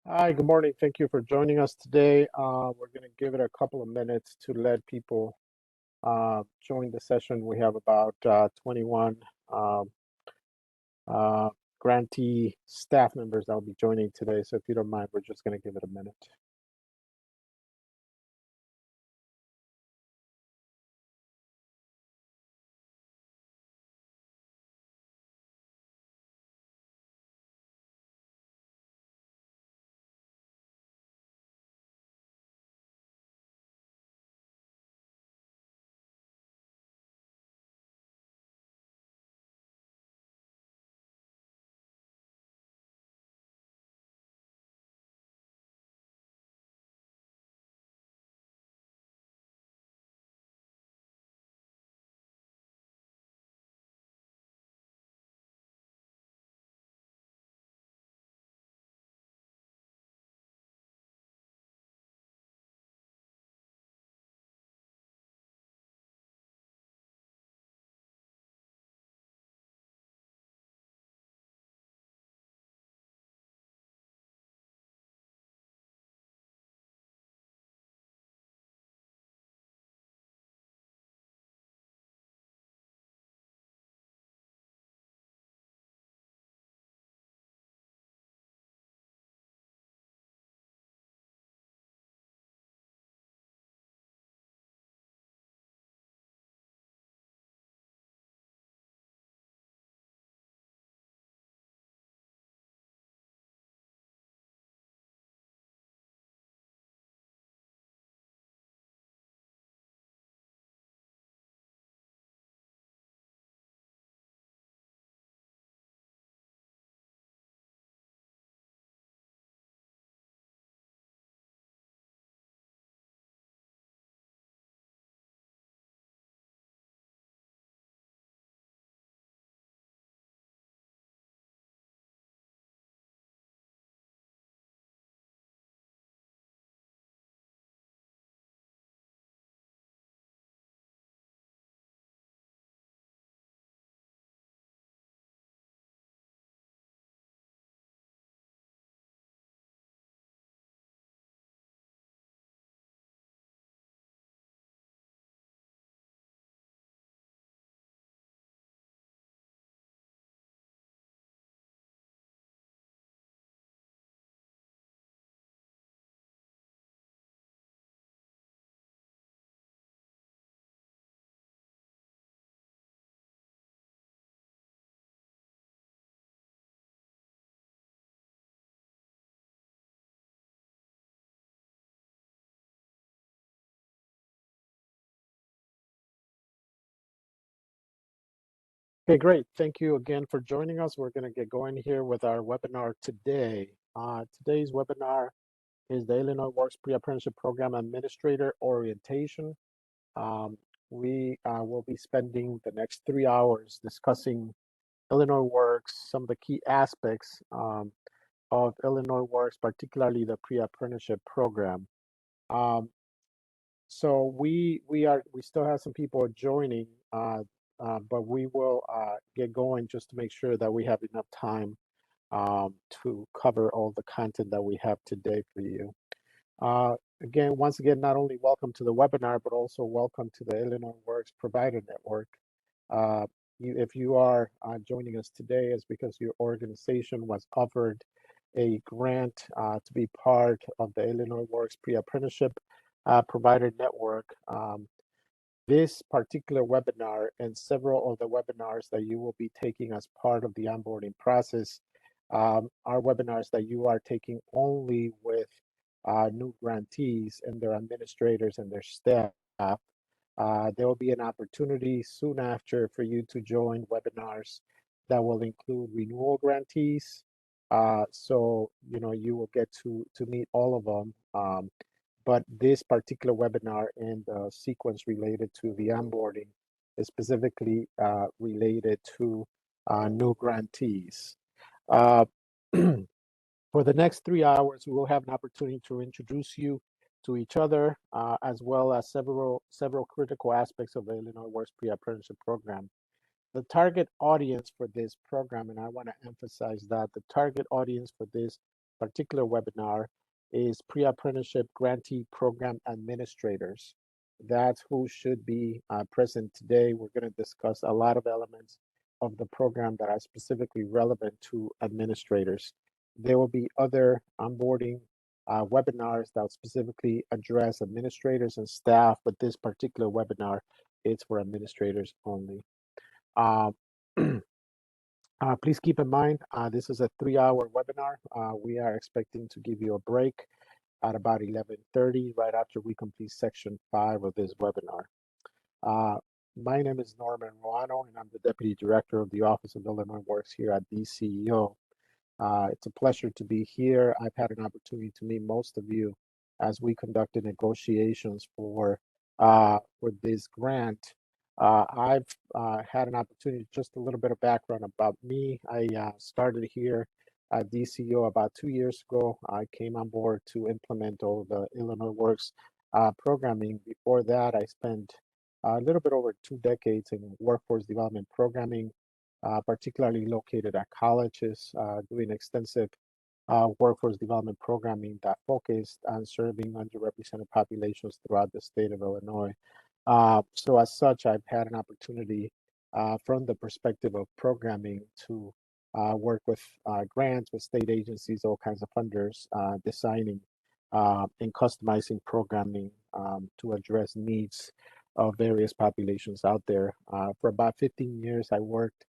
Hi, good morning. Thank you for joining us today. We're going to give it a couple of minutes to let people join the session. We have about 21 um, uh, grantee staff members that will be joining today. So if you don't mind, we're just going to give it a minute. Okay, great. Thank you again for joining us. We're going to get going here with our webinar today. Today's webinar is the Illinois Works Pre-Apprenticeship Program Administrator Orientation. Um, we will be spending the next 3 hours discussing Illinois Works, some of the key aspects of Illinois Works, particularly the pre-apprenticeship program. Um, so we still have some people joining, but we will get going just to make sure that we have enough time to cover all the content that we have today for you. Once again, not only welcome to the webinar, but also welcome to the Illinois Works Provider Network. Uh, if you are joining us today, it's because your organization was offered a grant to be part of the Illinois Works Pre-Apprenticeship Provider Network. This particular webinar and several of the webinars that you will be taking as part of the onboarding process are webinars that you are taking only with new grantees and their administrators and their staff. There will be an opportunity soon after for you to join webinars that will include renewal grantees. So, you know, you will get to meet all of them. But this particular webinar and the sequence related to the onboarding is specifically related to new grantees. Uh, For the next 3 hours, we will have an opportunity to introduce you to each other, as well as several critical aspects of the Illinois Works Pre-Apprenticeship Program. The target audience for this program, and I want to emphasize that the target audience for this particular webinar is pre-apprenticeship grantee program administrators. That's who should be present today. We're going to discuss a lot of elements of the program that are specifically relevant to administrators. There will be other onboarding webinars that specifically address administrators and staff, but this particular webinar is for administrators only. Um, Please keep in mind, this is a 3-hour webinar. We are expecting to give you a break at about 11:30, right after we complete section 5 of this webinar. My name is Norman Ruano, and I'm the Deputy Director of the Office of Illinois Works here at DCEO. It's a pleasure to be here. I've had an opportunity to meet most of you as we conducted negotiations for this grant. I've had an opportunity, just a little bit of background about me. I started here at DCO about 2 years ago. I came on board to implement all the Illinois Works programming. Before that, I spent a little bit over 2 decades in workforce development programming, particularly located at colleges, doing extensive workforce development programming that focused on serving underrepresented populations throughout the state of Illinois. So as such, I've had an opportunity from the perspective of programming to work with grants, with state agencies, all kinds of funders, designing and customizing programming to address needs of various populations out there. For about 15 years, I worked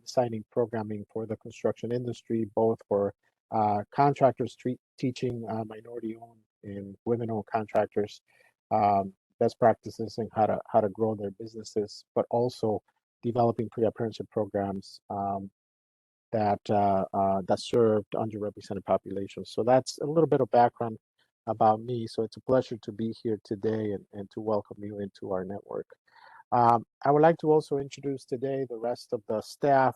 designing programming for the construction industry, both for contractors teaching minority-owned and women-owned contractors best practices and how to grow their businesses, but also developing pre-apprenticeship programs that served underrepresented populations. So that's a little bit of background about me. So it's a pleasure to be here today and to welcome you into our network. I would like to also introduce today the rest of the staff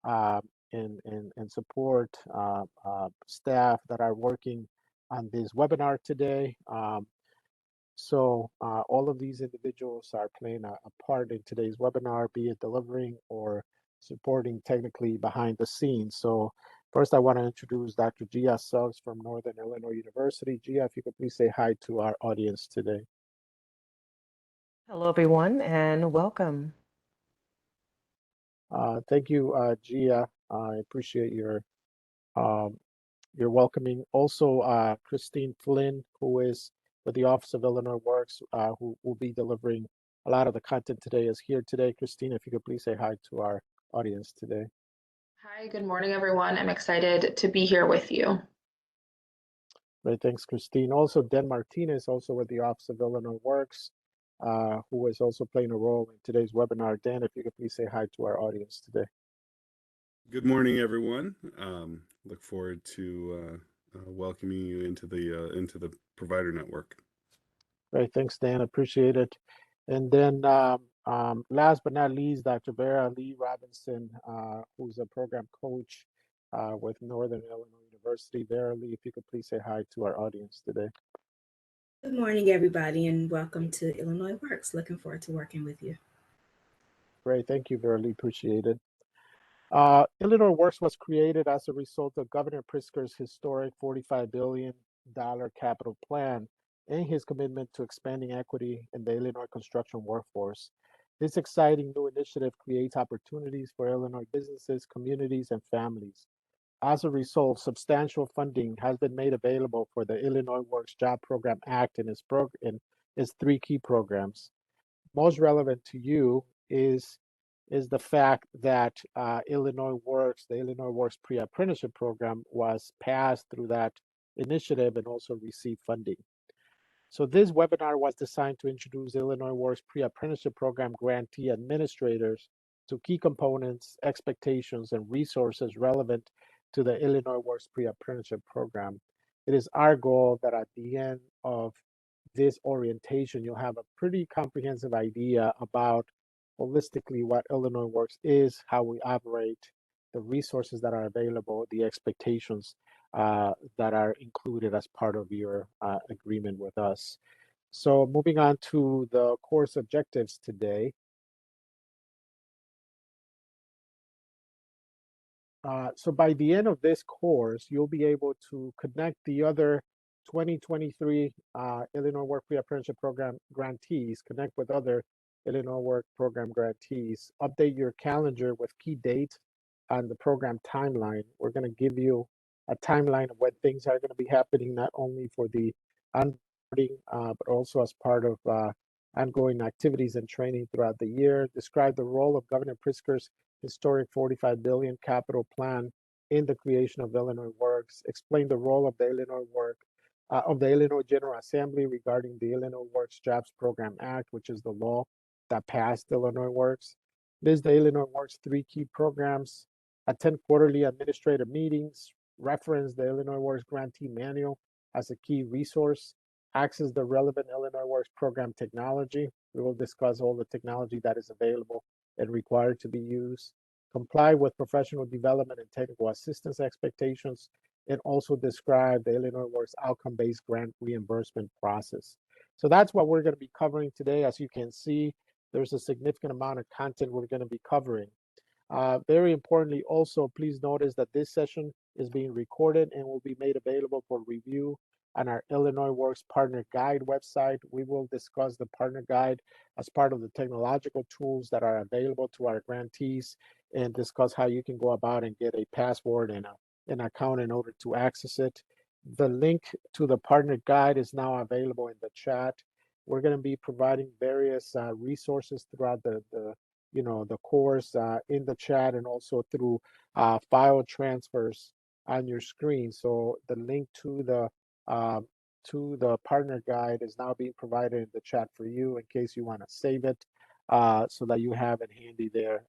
and support staff that are working on this webinar today. So all of these individuals are playing a part in today's webinar, be it delivering or supporting technically behind the scenes. So first I want to introduce Dr. Gia Suggs from Northern Illinois University. Gia, if you could please say hi to our audience today. Hello, everyone, and welcome. Thank you, Gia. I appreciate your welcoming. Also, Christine Flynn, who is with the Office of Illinois Works, who will be delivering a lot of the content today, is here today. Christine, if you could please say hi to our audience today. Hi, good morning, everyone. I'm excited to be here with you. Great, thanks, Christine. Also, Dan Martinez, also with the Office of Illinois Works, who is also playing a role in today's webinar. Dan, if you could please say hi to our audience today. Good morning, everyone. Look forward to welcoming you into the provider network. Great, thanks, Dan. Appreciate it. And then last but not least, Dr. Vera Lee Robinson, who's a program coach with Northern Illinois University. Vera Lee, if you could please say hi to our audience today. Good morning, everybody, and welcome to Illinois Works. Looking forward to working with you. Great, thank you, Vera Lee. Appreciate it. Illinois Works was created as a result of Governor Pritzker's historic $45 billion capital plan and his commitment to expanding equity in the Illinois construction workforce. This exciting new initiative creates opportunities for Illinois businesses, communities, and families. As a result, substantial funding has been made available for the Illinois Works Job Program Act and its 3 key programs. Most relevant to you is the fact that the Illinois Works Pre-Apprenticeship Program was passed through that initiative and also received funding. So this webinar was designed to introduce Illinois Works Pre-Apprenticeship Program grantee administrators to key components, expectations, and resources relevant to the Illinois Works Pre-Apprenticeship Program. It is our goal that at the end of this orientation, you'll have a pretty comprehensive idea about holistically what Illinois Works is, how we operate, the resources that are available, the expectations that are included as part of your agreement with us. So moving on to the course objectives today. So by the end of this course, you'll be able to connect the other 2023 Illinois Work Pre-Apprenticeship Program grantees, connect with other Illinois Work Program grantees, update your calendar with key dates on the program timeline. We're going to give you a timeline of when things are going to be happening, not only for the onboarding, but also as part of ongoing activities and training throughout the year. Describe the role of Governor Pritzker's historic $45 billion capital plan in the creation of Illinois Works. Explain the role of the Illinois General Assembly regarding the Illinois Works Jobs Program Act, which is the law that passed Illinois Works. List the Illinois Works 3 key programs. Attend quarterly administrative meetings. Reference the Illinois Works Grantee Manual as a key resource. Access the relevant Illinois Works program technology. We will discuss all the technology that is available and required to be used. Comply with professional development and technical assistance expectations, and also describe the Illinois Works outcome-based grant reimbursement process. So that's what we're going to be covering today. As you can see, there's a significant amount of content we're going to be covering. Very importantly, also, please notice that this session is being recorded and will be made available for review on our Illinois Works Partner Guide website. We will discuss the Partner Guide as part of the technological tools that are available to our grantees and discuss how you can go about and get a password and an account in order to access it. The link to the Partner Guide is now available in the chat. We're going to be providing various resources throughout the course in the chat and also through file transfers on your screen. So the link to the partner guide is now being provided in the chat for you in case you want to save it so that you have it handy there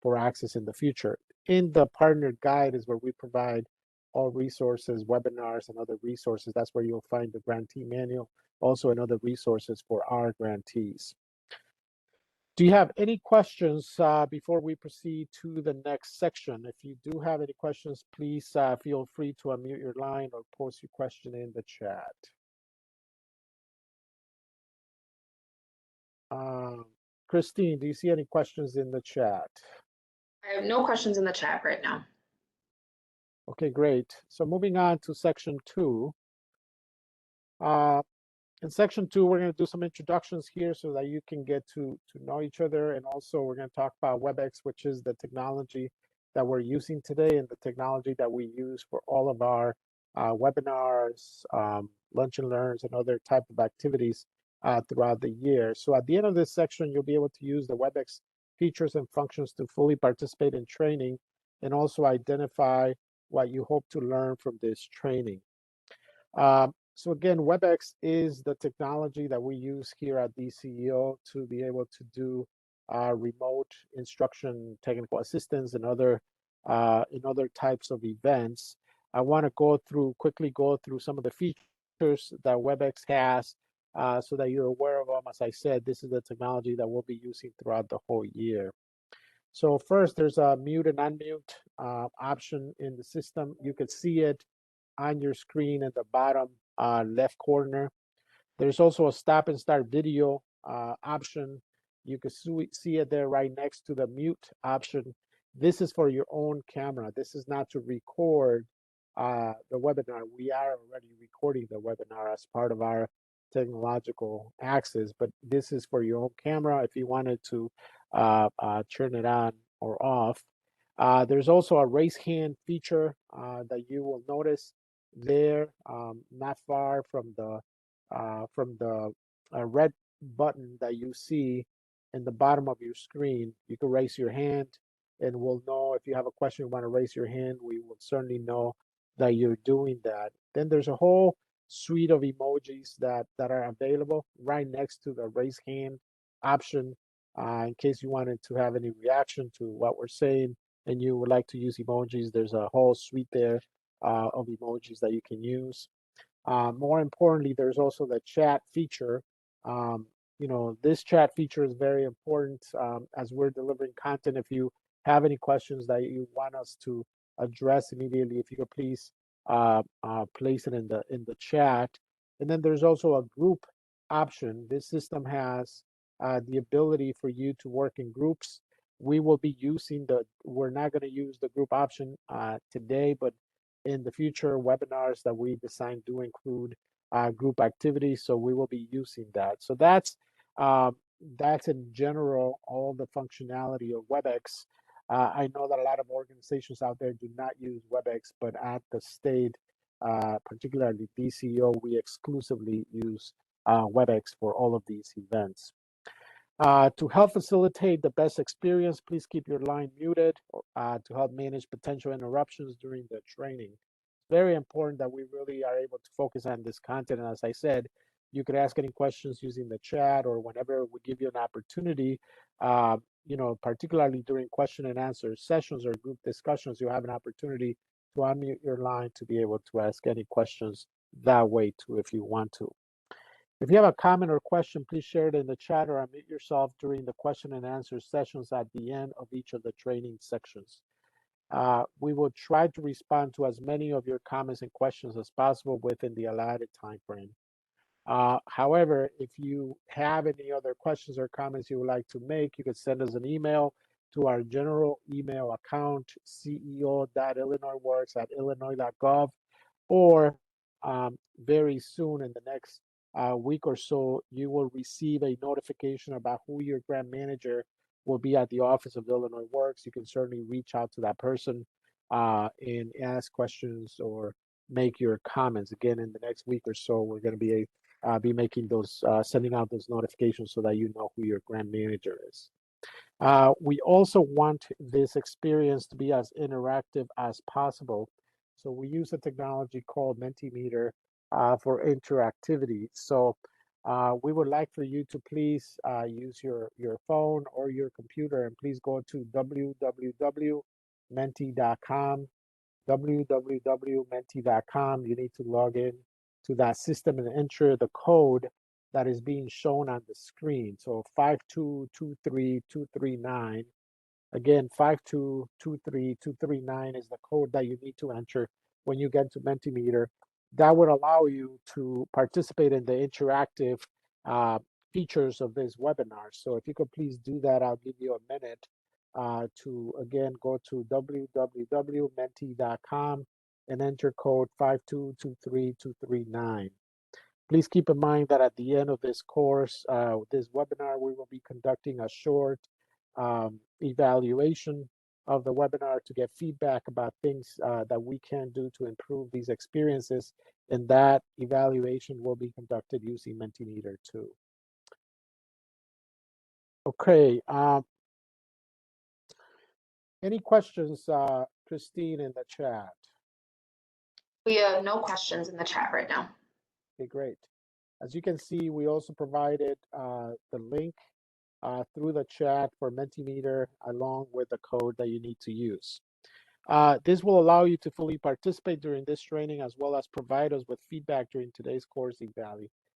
for access in the future. In the partner guide is where we provide all resources, webinars, and other resources. That's where you'll find the grantee manual, also and other resources for our grantees. Do you have any questions before we proceed to the next section? If you do have any questions, please feel free to unmute your line or post your question in the chat. Christine, do you see any questions in the chat? I have no questions in the chat right now. Okay, great. So moving on to section 2. In section 2, we're going to do some introductions here so that you can get to know each other. And also we're going to talk about WebEx, which is the technology that we're using today and the technology that we use for all of our webinars, lunch and learns, and other type of activities throughout the year. So at the end of this section, you'll be able to use the WebEx features and functions to fully participate in training and also identify what you hope to learn from this training. So again, WebEx is the technology that we use here at DCEO to be able to do remote instruction, technical assistance, and other types of events. I want to quickly go through some of the features that WebEx has so that you're aware of them. As I said, this is the technology that we'll be using throughout the whole year. So first, there's a mute and unmute option in the system. You can see it on your screen at the bottom left corner. There's also a stop and start video option. You can see it there right next to the mute option. This is for your own camera. This is not to record the webinar. We are already recording the webinar as part of our technological access, but this is for your own camera if you wanted to turn it on or off. There's also a raise hand feature that you will notice there, not far from the red button that you see in the bottom of your screen. You can raise your hand and we'll know if you have a question, you want to raise your hand, we will certainly know that you're doing that. Then there's a whole suite of emojis that are available right next to the raise hand option in case you wanted to have any reaction to what we're saying and you would like to use emojis. There's a whole suite there of emojis that you can use. More importantly, there's also the chat feature. This chat feature is very important as we're delivering content. If you have any questions that you want us to address immediately, if you could please place it in the chat. And then there's also a group option. This system has the ability for you to work in groups we will be using we're not going to use the group option today, but in the future webinars that we design do include group activities, so we will be using that. So that's in general all the functionality of WebEx. I know that a lot of organizations out there do not use WebEx, but at the state, particularly DCO, we exclusively use WebEx for all of these events. To help facilitate the best experience, please keep your line muted to help manage potential interruptions during the training. Very important that we really are able to focus on this content. And as I said, you could ask any questions using the chat or whenever we give you an opportunity, particularly during question and answer sessions or group discussions, you have an opportunity to unmute your line to be able to ask any questions that way too, if you want to. If you have a comment or question, please share it in the chat or unmute yourself during the question and answer sessions at the end of each of the training sections. We will try to respond to as many of your comments and questions as possible within the allotted time frame. However, if you have any other questions or comments you would like to make, you can send us an email to our general email account, ceo.illinoisworks@illinois.gov, or very soon in the next week or so, you will receive a notification about who your grant manager will be at the Office of Illinois Works. You can certainly reach out to that person and ask questions or make your comments. Again, in the next week or so, we're going to be making those, sending out those notifications so that you know who your grant manager is. We also want this experience to be as interactive as possible. So we use a technology called Mentimeter for interactivity. So we would like for you to please use your phone or your computer, and please go to www.menti.com, www.menti.com. You need to log in to that system and enter the code that is being shown on the screen. So 5223239. Again, 5223239 is the code that you need to enter when you get to Mentimeter. That would allow you to participate in the interactive features of this webinar. So if you could please do that, I'll give you a minute to, again, go to www.menti.com and enter code 5223239. Please keep in mind that at the end of this course, this webinar, we will be conducting a short evaluation of the webinar to get feedback about things that we can do to improve these experiences. And that evaluation will be conducted using Mentimeter too. Okay. Any questions, Christine, in the chat? We have no questions in the chat right now. Okay, great. As you can see, we also provided the link through the chat for Mentimeter along with the code that you need to use. This will allow you to fully participate during this training as well as provide us with feedback during today's course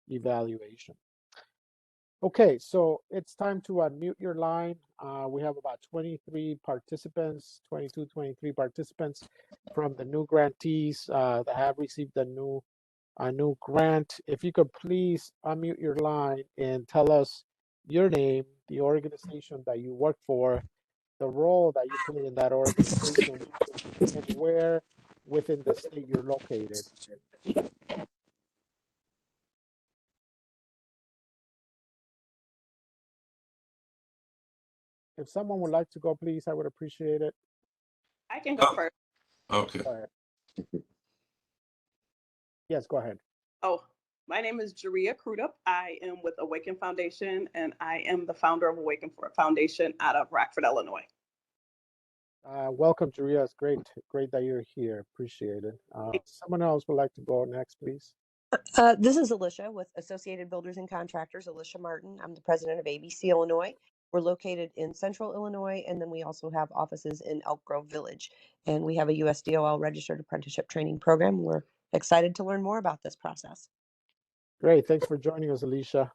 evaluation. Okay, so it's time to unmute your line. We have about 23 participants, 23 participants from the new grantees that have received a new grant. If you could please unmute your line and tell us your name, the organization that you work for, the role that you play in that organization, and where within the state you're located. If someone would like to go, please, I would appreciate it. I can go first. Okay. Go ahead. Yes, go ahead. Oh, my name is Jaria Crudup. I am with Awaken Foundation, and I am the founder of Awaken Foundation out of Rockford, Illinois. Welcome, Jaria. It's great that you're here. Appreciate it. Someone else would like to go next, please. This is Alicia with Associated Builders and Contractors, Alicia Martin. I'm the president of ABC Illinois. We're located in Central Illinois, and then we also have offices in Elk Grove Village. And we have a USDOL registered apprenticeship training program. We're excited to learn more about this process. Great. Thanks for joining us, Alicia.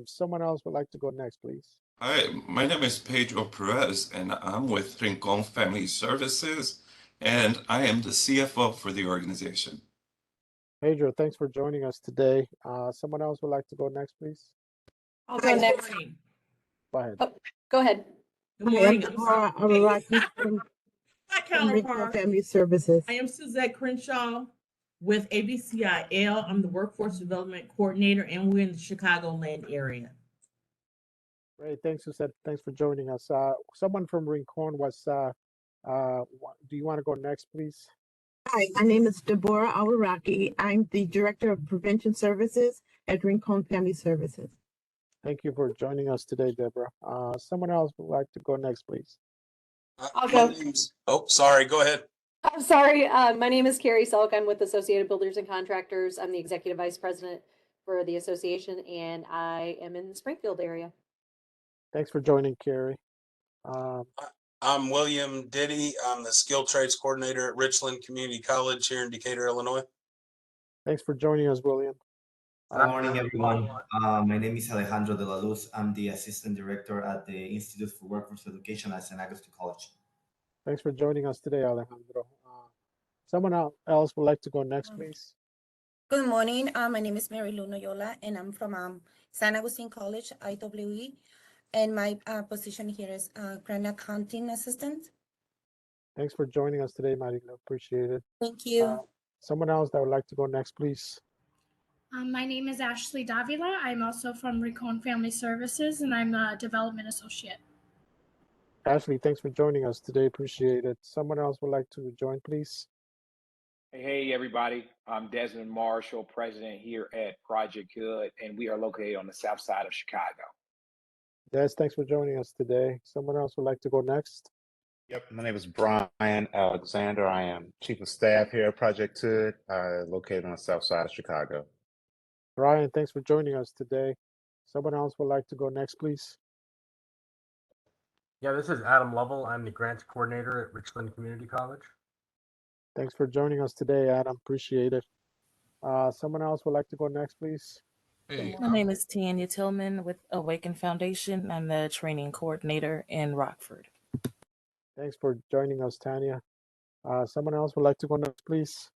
Someone else would like to go next, please. Hi, my name is Pedro Perez, and I'm with Rincon Family Services, and I am the CFO for the organization. Pedro, thanks for joining us today. Someone else would like to go next, please. I'll go next. Go ahead. Oh, go ahead. Good I am morning. Deborah Araraki from My Rincon counterpart. Family Services. I am Suzette Crenshaw with ABCIL. I'm the Workforce Development Coordinator, and we're in the Chicagoland area. Great, thanks, Suzette. Thanks for joining us. Someone from Rincon was, do you want to go next, please? Hi, my name is Deborah Araraki. I'm the Director of Prevention Services at Rincon Family Services. Thank you for joining us today, Deborah. Someone else would like to go next, please. I'll go. Oh, sorry. Go ahead. I'm sorry. My name is Carrie Selk. I'm with Associated Builders and Contractors. I'm the Executive Vice President for the association, and I am in the Springfield area. Thanks for joining, Carrie. I'm William Diddy. I'm the Skilled Trades Coordinator at Richland Community College here in Decatur, Illinois. Thanks for joining us, William. Good morning, everyone. My name is Alejandro de la Luz. I'm the Assistant Director at the Institute for Workforce Education at San Agustin College. Thanks for joining us today, Alejandro. Someone else would like to go next, please. Good morning. My name is Mary Lou Noyola, and I'm from San Agustin College, IWE. And my position here is Grant Accounting Assistant. Thanks for joining us today, Marilo. Appreciate it. Thank you. Someone else that would like to go next, please. My name is Ashley Davila. I'm also from Rincon Family Services, and I'm a Development Associate. Ashley, thanks for joining us today. Appreciate it. Someone else would like to join, please. Hey, everybody. I'm Desmond Marshall, president here at Project Good, and we are located on the south side of Chicago. Des, thanks for joining us today. Someone else would like to go next? Yep, my name is Brian Alexander. I am Chief of Staff here at Project Good, located on the south side of Chicago. Brian, thanks for joining us today. Someone else would like to go next, please. Yeah, this is Adam Lovell. I'm the grants coordinator at Richland Community College. Thanks for joining us today, Adam. Appreciate it. Someone else would like to go next, please. Hey, my name is Tanya Tillman with Awaken Foundation. I'm the training coordinator in Rockford. Thanks for joining us, Tanya. Someone else would like to go next, please.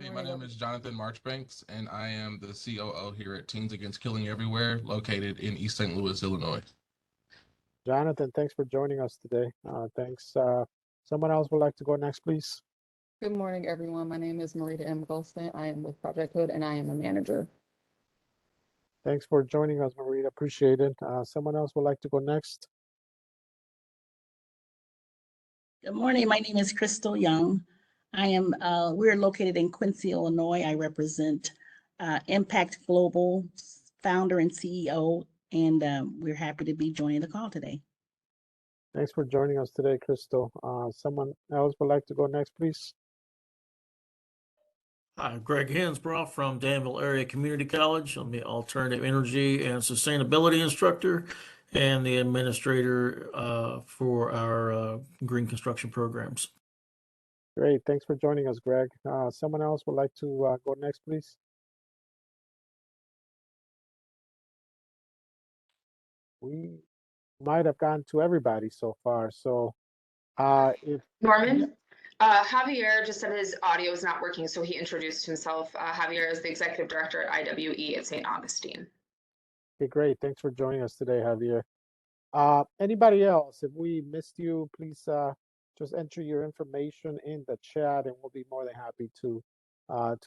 Hey, my name is Jonathan Marchbanks, and I am the COO here at Teens Against Killing Everywhere, located in East St. Louis, Illinois. Jonathan, thanks for joining us today. Thanks. Someone else would like to go next, please. Good morning, everyone. My name is Marita M. Golston. I am with Project Hood, and I am a manager. Thanks for joining us, Marita. Appreciate it. Someone else would like to go next. Good morning. My name is Crystal Young. We're located in Quincy, Illinois. I represent Impact Global, founder and CEO, and we're happy to be joining the call today. Thanks for joining us today, Crystal. Someone else would like to go next, please. Hi, Greg Hansbrough from Danville Area Community College. I'm the Alternative Energy and Sustainability Instructor and the Administrator for our green construction programs. Great, thanks for joining us, Greg. Someone else would like to go next, please. We might have gotten to everybody so far. So if Norman, Javier just said his audio is not working, so he introduced himself. Javier is the executive director at IWE at St. Augustine. Okay, great. Thanks for joining us today, Javier. Anybody else? If we missed you, please just enter your information in the chat, and we'll be more than happy to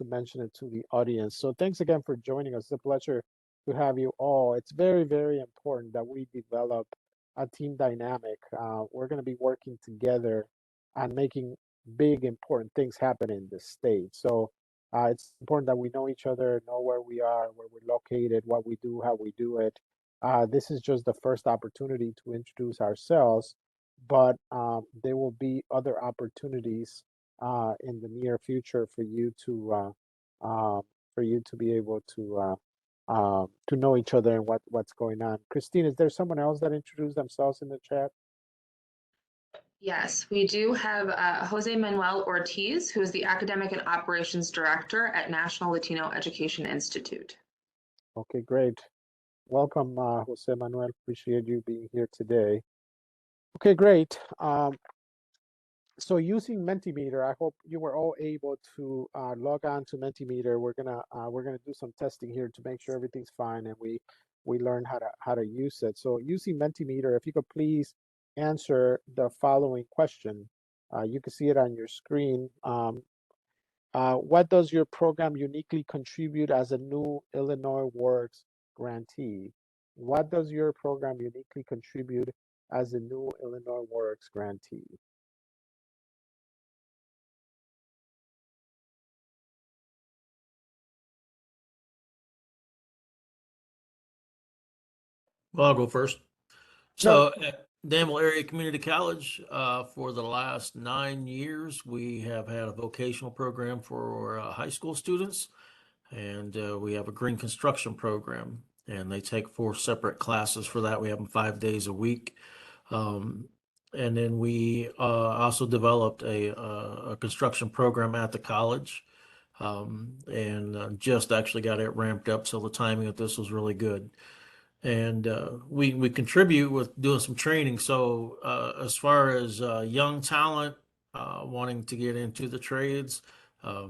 mention it to the audience. So thanks again for joining us. It's a pleasure to have you all. It's very, very important that we develop a team dynamic. We're going to be working together on making big, important things happen in this state. So it's important that we know each other, know where we are, where we're located, what we do, how we do it. This is just the first opportunity to introduce ourselves, but there will be other opportunities in the near future for you to be able to know each other and what's going on. Christine, is there someone else that introduced themselves in the chat? Yes, we do have Jose Manuel Ortiz, who is the Academic and Operations Director at National Latino Education Institute. Okay, great. Welcome, Jose Manuel. Appreciate you being here today. Okay, great. So using Mentimeter, I hope you were all able to log on to Mentimeter. We're gonna do some testing here to make sure everything's fine and we learn how to use it. So using Mentimeter, if you could please answer the following question. You can see it on your screen. What does your program uniquely contribute as a new Illinois Works grantee? What does your program uniquely contribute as a new Illinois Works grantee? Well, I'll go first. No. So at Danville Area Community College, for the last 9 years, we have had a vocational program for high school students, and we have a green construction program, and they take 4 separate classes for that. We have them 5 days a week. And then we also developed a construction program at the college, and just actually got it ramped up. So the timing of this was really good. And we contribute with doing some training. So as far as young talent wanting to get into the trades, I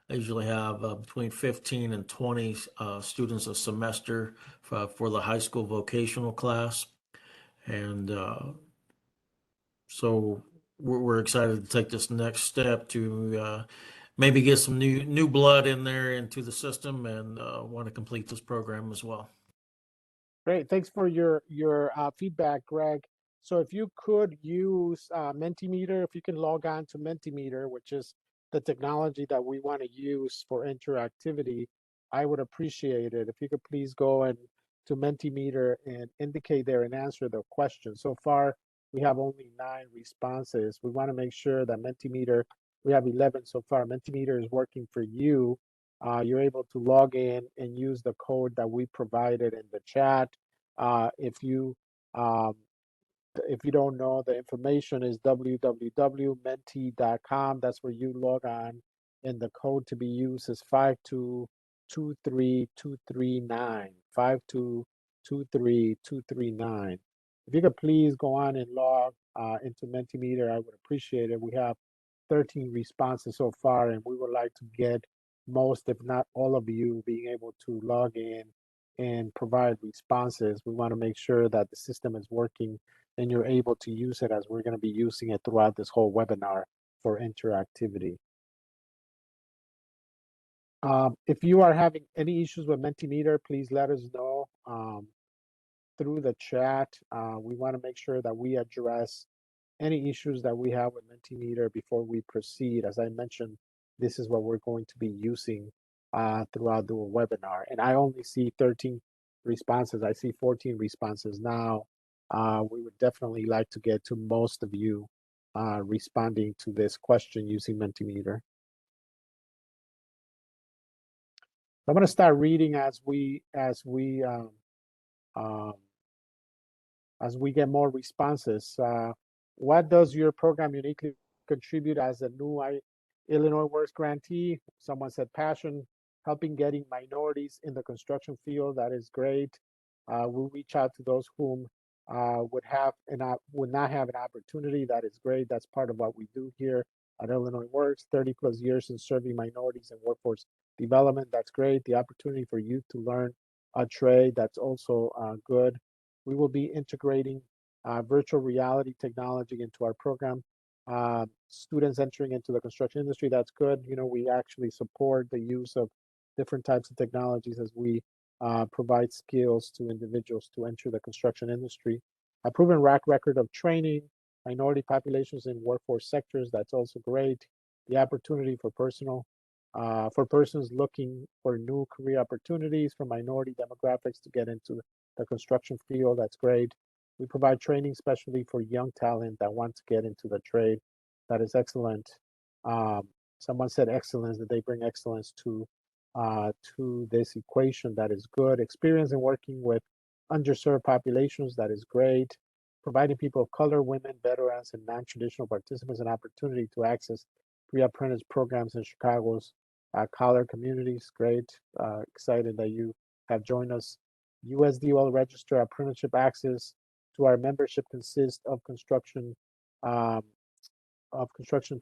usually have between 15 and 20 students a semester for the high school vocational class. And so we're excited to take this next step to maybe get some new blood in there into the system, and want to complete this program as well. Great, thanks for your feedback, Greg. So if you could use Mentimeter, if you can log on to Mentimeter, which is the technology that we want to use for interactivity, I would appreciate it. If you could please go and to Mentimeter and indicate there and answer the question. So far, we have only 9 responses. We want to make sure that Mentimeter, we have 11 so far. Mentimeter is working for you. You're able to log in and use the code that we provided in the chat. If you don't know, the information is www.menti.com. That's where you log on, and the code to be used is 5223239. 5223239. If you could please go on and log into Mentimeter, I would appreciate it. We have 13 responses so far, and we would like to get most, if not all of you, being able to log in and provide responses. We want to make sure that the system is working and you're able to use it, as we're going to be using it throughout this whole webinar for interactivity. If you are having any issues with Mentimeter, please let us know through the chat. We want to make sure that we address any issues that we have with Mentimeter before we proceed. As I mentioned, this is what we're going to be using throughout the webinar. And I only see 13 responses. I see 14 responses now. We would definitely like to get to most of you responding to this question using Mentimeter. I'm going to start reading as we get more responses. What does your program uniquely contribute as a new Illinois Works grantee? Someone said passion, helping getting minorities in the construction field. That is great. We'll reach out to those whom would not have an opportunity. That is great. That's part of what we do here at Illinois Works. 30 plus years in serving minorities in workforce development. That's great. The opportunity for youth to learn a trade. That's also good. We will be integrating virtual reality technology into our program. Students entering into the construction industry, that's good. You know, we actually support the use of different types of technologies as we provide skills to individuals to enter the construction industry. A proven track record of training minority populations in workforce sectors, that's also great. The opportunity for persons looking for new career opportunities for minority demographics to get into the construction field, that's great. We provide training especially for young talent that want to get into the trade. That is excellent. Someone said excellence, that they bring excellence to this equation. That is good. Experience in working with underserved populations, that is great. Providing people of color, women, veterans, and non-traditional participants an opportunity to access pre-apprentice programs in Chicago's college communities, great. Excited that you have joined us. USDOL register apprenticeship access to our membership consists of construction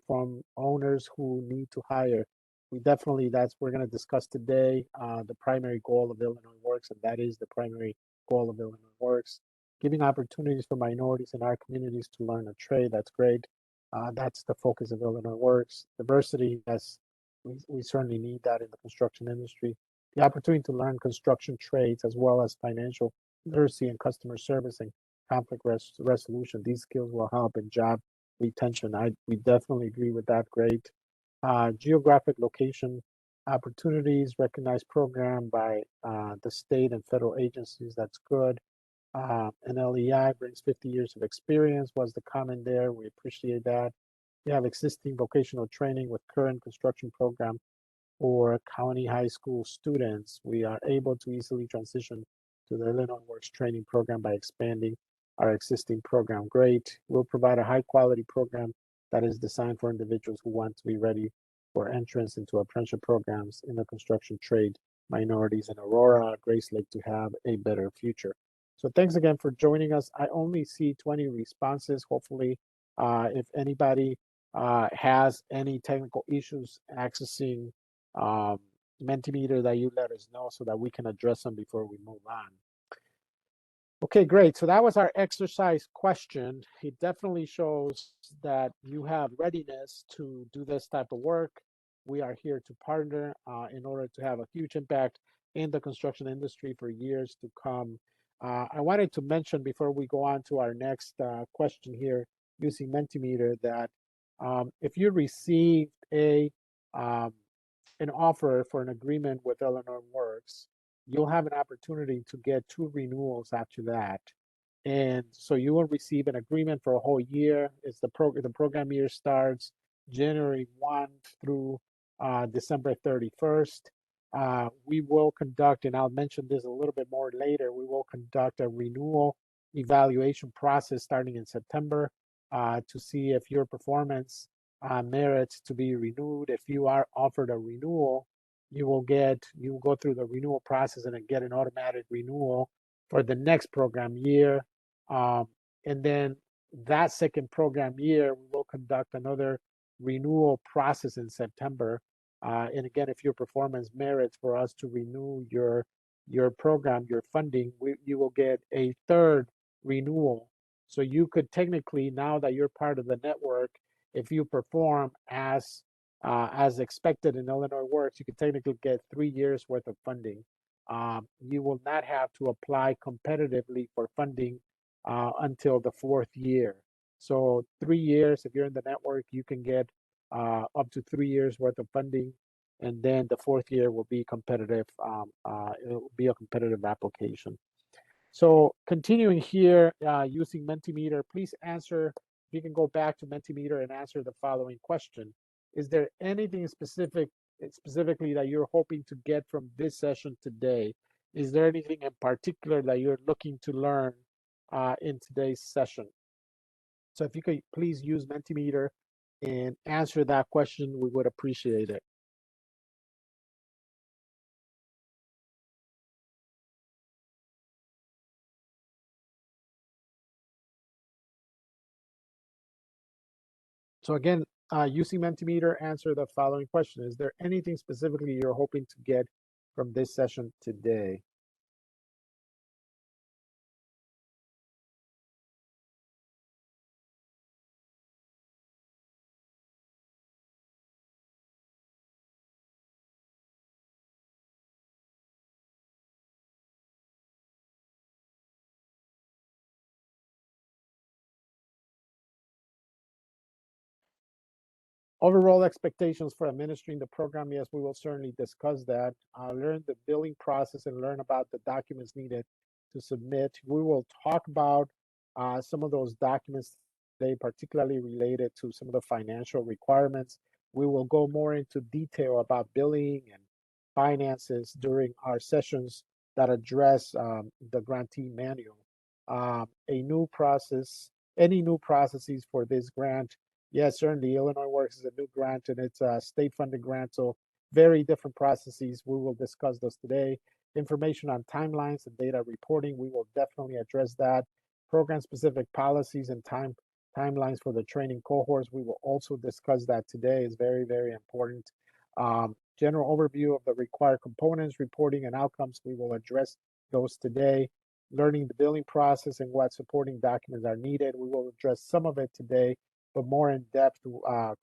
farm owners who need to hire. We're going to discuss today the primary goal of Illinois Works, and that is the primary goal of Illinois Works. giving opportunities for minorities in our communities to learn a trade. That's great. That's the focus of Illinois Works. Diversity, yes, we certainly need that in the construction industry. The opportunity to learn construction trades as well as financial literacy and customer service and conflict resolution. These skills will help in job retention. We definitely agree with that. Great. Geographic location opportunities, recognized program by the state and federal agencies. That's good. An LEI brings 50 years of experience was the comment there. We appreciate that. We have existing vocational training with current construction program for county high school students. We are able to easily transition to the Illinois Works training program by expanding our existing program. Great. We'll provide a high quality program that is designed for individuals who want to be ready for entrance into apprenticeship programs in the construction trade, minorities in Aurora, Grace Lake to have a better future. So thanks again for joining us. I only see 20 responses. Hopefully, if anybody has any technical issues accessing Mentimeter, that you let us know so that we can address them before we move on. Okay, great. So that was our exercise question. It definitely shows that you have readiness to do this type of work. We are here to partner in order to have a huge impact in the construction industry for years to come. I wanted to mention before we go on to our next question here using Mentimeter that if you received an offer for an agreement with Illinois Works, you'll have an opportunity to get 2 renewals after that. And so you will receive an agreement for a whole year. It's the program year starts January 1 through December 31st. We will conduct, and I'll mention this a little bit more later, we will conduct a renewal evaluation process starting in September to see if your performance merits to be renewed. If you are offered a renewal, you will go through the renewal process and then get an automatic renewal for the next program year. And then that second program year, we will conduct another renewal process in September. And again, if your performance merits for us to renew your program, your funding, you will get a third renewal. So you could technically, now that you're part of the network, if you perform as expected in Illinois Works, you could technically get 3 years worth of funding. You will not have to apply competitively for funding until the 4th year. So 3 years, if you're in the network, you can get up to 3 years worth of funding. And then the 4th year will be competitive. It will be a competitive application. So continuing here using Mentimeter, please answer. If you can go back to Mentimeter and answer the following question. Is there anything specifically that you're hoping to get from this session today? Is there anything in particular that you're looking to learn in today's session? So if you could please use Mentimeter and answer that question, we would appreciate it. So again, using Mentimeter, answer the following question. Is there anything specifically you're hoping to get from this session today? Overall expectations for administering the program, yes, we will certainly discuss that. Learn the billing process and learn about the documents needed to submit. We will talk about some of those documents today, particularly related to some of the financial requirements. We will go more into detail about billing and finances during our sessions that address the grantee manual. Any new processes for this grant? Yes, certainly. Illinois Works is a new grant and it's a state funded grant. So very different processes. We will discuss those today. Information on timelines and data reporting. We will definitely address that. Program specific policies and timelines for the training cohorts. We will also discuss that today. Is very, very important. General overview of the required components, reporting and outcomes. We will address those today. learning the billing process and what supporting documents are needed. We will address some of it today, but more in-depth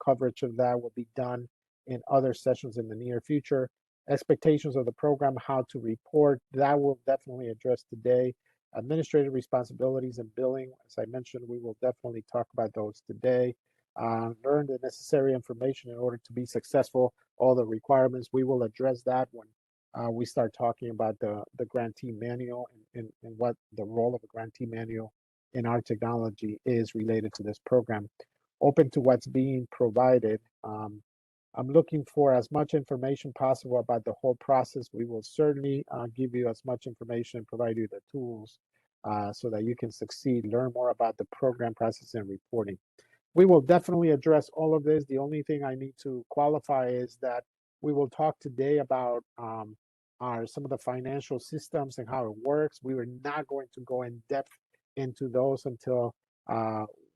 coverage of that will be done in other sessions in the near future. Expectations of the program, how to report, that will definitely address today. Administrative responsibilities and billing, as I mentioned, we will definitely talk about those today. Learn the necessary information in order to be successful, all the requirements. We will address that when we start talking about the grantee manual and what the role of a grantee manual in our technology is related to this program. Open to what's being provided. I'm looking for as much information possible about the whole process. We will certainly give you as much information and provide you the tools so that you can succeed, learn more about the program process and reporting. We will definitely address all of this. The only thing I need to qualify is that we will talk today about some of the financial systems and how it works. We are not going to go in depth into those until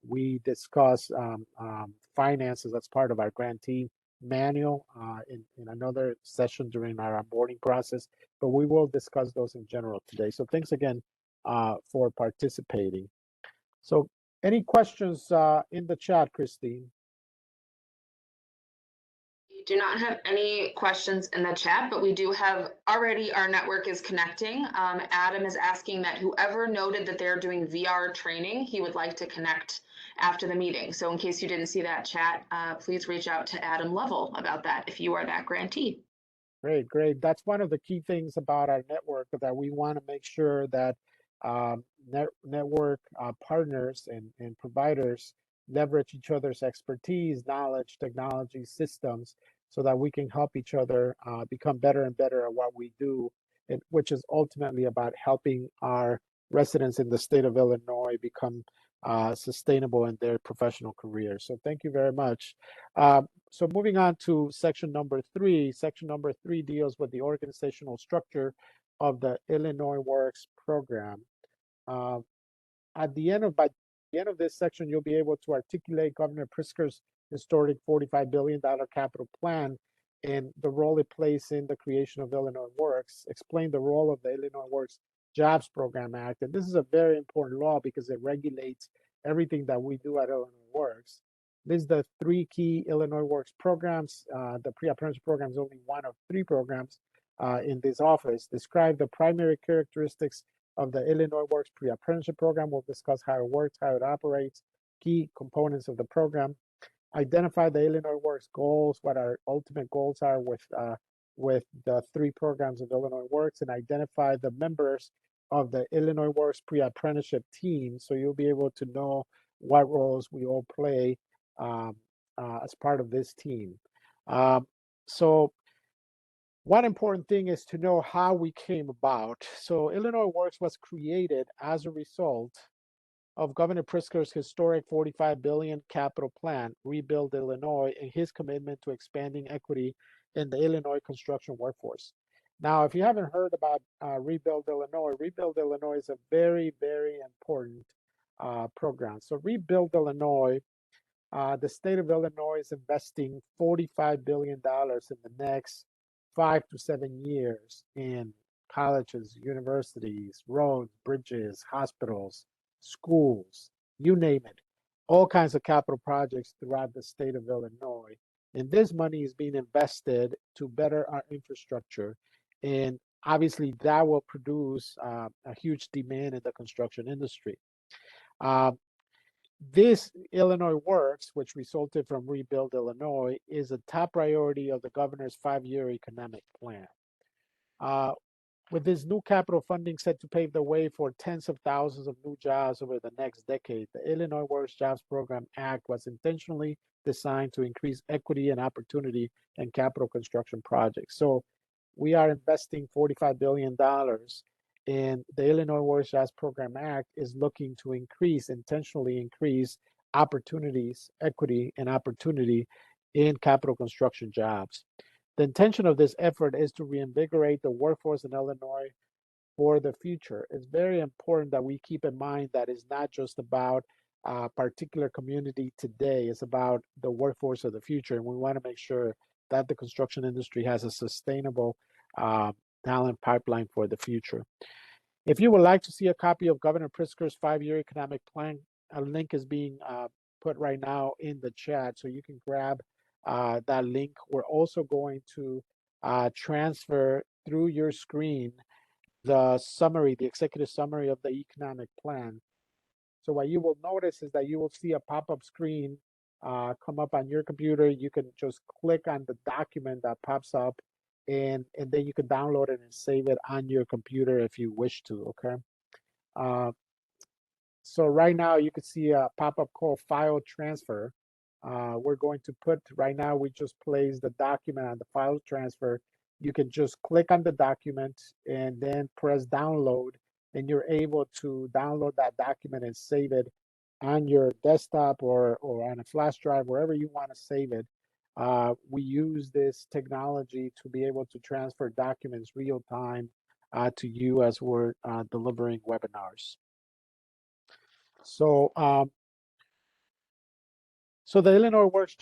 we discuss finances as part of our grantee manual in another session during our onboarding process, but we will discuss those in general today. So thanks again for participating. So any questions in the chat, Christine? We do not have any questions in the chat, but we do have already, our network is connecting. Adam is asking that whoever noted that they're doing VR training, he would like to connect after the meeting. So in case you didn't see that chat, please reach out to Adam Lovell about that if you are that grantee. Great, great. That's one of the key things about our network, that we want to make sure that network partners and providers leverage each other's expertise, knowledge, technology, systems, so that we can help each other become better and better at what we do, which is ultimately about helping our residents in the state of Illinois become sustainable in their professional careers. So thank you very much. So moving on to section number 3. Section number 3 deals with the organizational structure of the Illinois Works program. By the end of this section, you'll be able to articulate Governor Pritzker's historic $45 billion capital plan and the role it plays in the creation of Illinois Works, explain the role of the Illinois Works Jobs Program Act. And this is a very important law because it regulates everything that we do at Illinois Works. This is the 3 key Illinois Works programs. The pre-apprenticeship program is only one of 3 programs in this office. Describe the primary characteristics of the Illinois Works pre-apprenticeship program. We'll discuss how it works, how it operates, key components of the program. Identify the Illinois Works goals, what our ultimate goals are with the 3 programs of Illinois Works, and identify the members of the Illinois Works pre-apprenticeship team, so you'll be able to know what roles we all play as part of this team. So one important thing is to know how we came about. So Illinois Works was created as a result of Governor Pritzker's historic $45 billion capital plan, Rebuild Illinois, and his commitment to expanding equity in the Illinois construction workforce. Now, if you haven't heard about Rebuild Illinois is a very, very important program. So Rebuild Illinois, the state of Illinois is investing $45 billion in the next 5 to 7 years in colleges, universities, roads, bridges, hospitals, schools, you name it, all kinds of capital projects throughout the state of Illinois. And this money is being invested to better our infrastructure. And obviously that will produce a huge demand in the construction industry. This Illinois Works, which resulted from Rebuild Illinois, is a top priority of the governor's 5-year economic plan. With this new capital funding set to pave the way for tens of thousands of new jobs over the next decade, the Illinois Works Jobs Program Act was intentionally designed to increase equity and opportunity in capital construction projects. So we are investing $45 billion, and the Illinois Works Jobs Program Act is looking to intentionally increase opportunities, equity, and opportunity in capital construction jobs. The intention of this effort is to reinvigorate the workforce in Illinois for the future. It's very important that we keep in mind that it's not just about a particular community today, it's about the workforce of the future. And we want to make sure that the construction industry has a sustainable talent pipeline for the future. If you would like to see a copy of Governor Pritzker's 5-year economic plan, a link is being put right now in the chat, so you can grab that link. We're also going to transfer through your screen the summary, the executive summary of the economic plan. So what you will notice is that you will see a pop-up screen come up on your computer. You can just click on the document that pops up, and then you can download it and save it on your computer if you wish to, okay? So right now you can see a pop-up called file transfer. We're going to put, right now we just place the document on the file transfer. You can just click on the document and then press download, and you're able to download that document and save it on your desktop or on a flash drive, wherever you want to save it. We use this technology to be able to transfer documents real time to you as we're delivering webinars. So, so the Illinois Works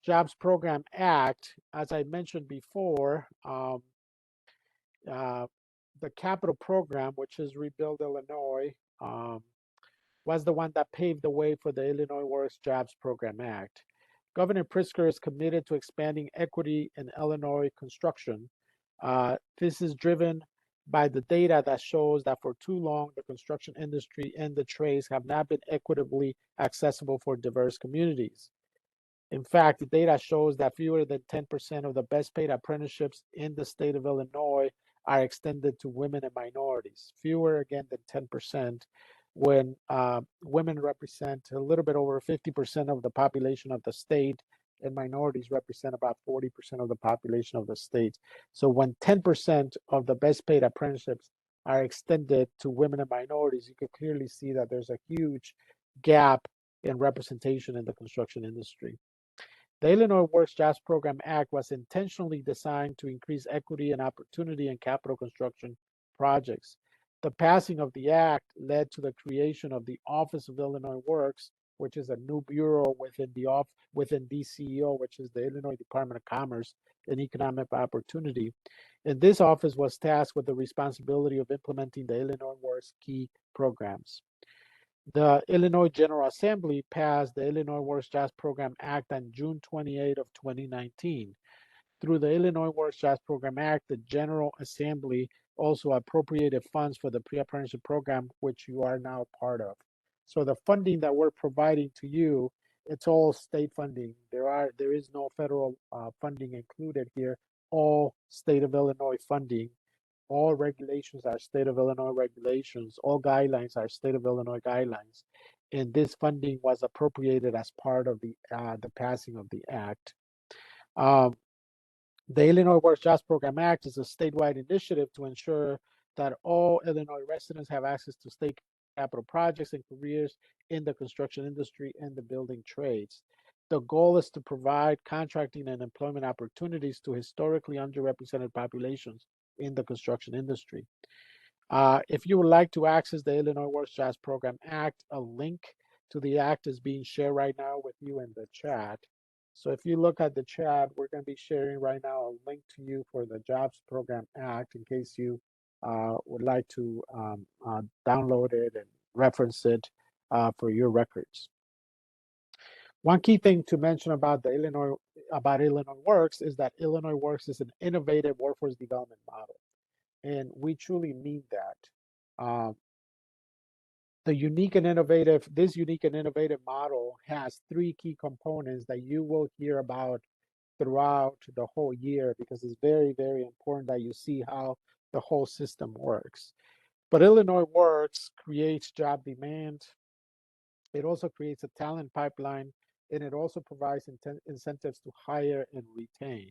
Jobs Program Act, as I mentioned before, the capital program, which is Rebuild Illinois, was the one that paved the way for the Illinois Works Jobs Program Act. Governor Pritzker is committed to expanding equity in Illinois construction. This is driven by the data that shows that for too long, the construction industry and the trades have not been equitably accessible for diverse communities. In fact, the data shows that fewer than 10% of the best paid apprenticeships in the state of Illinois are extended to women and minorities. Fewer, again, than 10%, when women represent a little bit over 50% of the population of the state, and minorities represent about 40% of the population of the state. So when 10% of the best paid apprenticeships are extended to women and minorities, you can clearly see that there's a huge gap in representation in the construction industry. The Illinois Works Jobs Program Act was intentionally designed to increase equity and opportunity in capital construction projects. The passing of the act led to the creation of the Office of Illinois Works, which is a new bureau within DCEO, which is the Illinois Department of Commerce and Economic Opportunity. And this office was tasked with the responsibility of implementing the Illinois Works key programs. The Illinois General Assembly passed the Illinois Works Jobs Program Act on June 28 of 2019. Through the Illinois Works Jobs Program Act, the General Assembly also appropriated funds for the pre-apprenticeship program, which you are now part of. So the funding that we're providing to you, it's all state funding. There is no federal funding included here, all state of Illinois funding. All regulations are state of Illinois regulations. All guidelines are state of Illinois guidelines. And this funding was appropriated as part of the passing of the act. The Illinois Works Jobs Program Act is a statewide initiative to ensure that all Illinois residents have access to state capital projects and careers in the construction industry and the building trades. The goal is to provide contracting and employment opportunities to historically underrepresented populations in the construction industry. If you would like to access the Illinois Works Jobs Program Act, a link to the act is being shared right now with you in the chat. So if you look at the chat, we're going to be sharing right now a link to you for the Jobs Program Act in case you would like to download it and reference it for your records. One key thing to mention about Illinois Works is that Illinois Works is an innovative workforce development model. And we truly mean that. This unique and innovative model has 3 key components that you will hear about throughout the whole year, because it's very, very important that you see how the whole system works. But Illinois Works creates job demand. It also creates a talent pipeline, and it also provides incentives to hire and retain.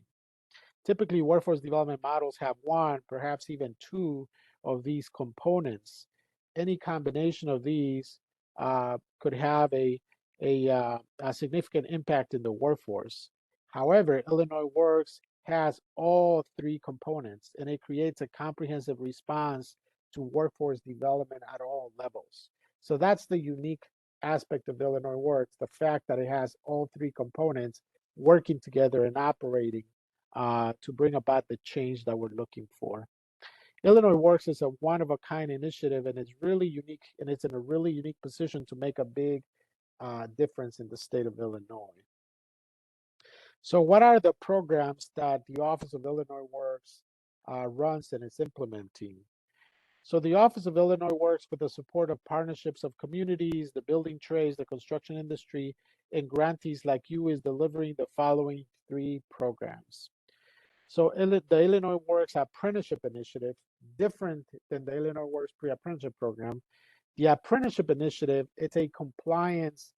Typically, workforce development models have 1, perhaps even 2 of these components. Any combination of these could have a significant impact in the workforce. However, Illinois Works has all 3 components, and it creates a comprehensive response to workforce development at all levels. So that's the unique aspect of Illinois Works, the fact that it has all 3 components working together and operating to bring about the change that we're looking for. Illinois Works is a one-of-a-kind initiative, and it's really unique, and it's in a really unique position to make a big difference in the state of Illinois. So what are the programs that the Office of Illinois Works runs and is implementing? So the Office of Illinois Works, with the support of partnerships of communities, the building trades, the construction industry, and grantees like you, is delivering the following 3 programs. So the Illinois Works Apprenticeship Initiative, different than the Illinois Works Pre-Apprenticeship Program. The Apprenticeship Initiative, it's a compliance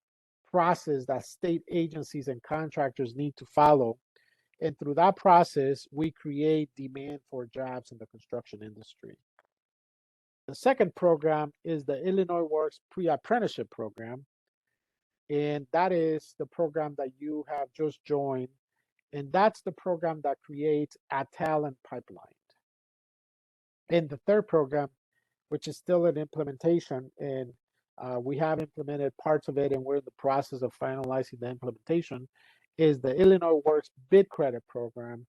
process that state agencies and contractors need to follow. And through that process, we create demand for jobs in the construction industry. The second program is the Illinois Works Pre-Apprenticeship Program. And that is the program that you have just joined. And that's the program that creates a talent pipeline. And the third program, which is still in implementation, and we have implemented parts of it, and we're in the process of finalizing the implementation, is the Illinois Works Bid Credit Program,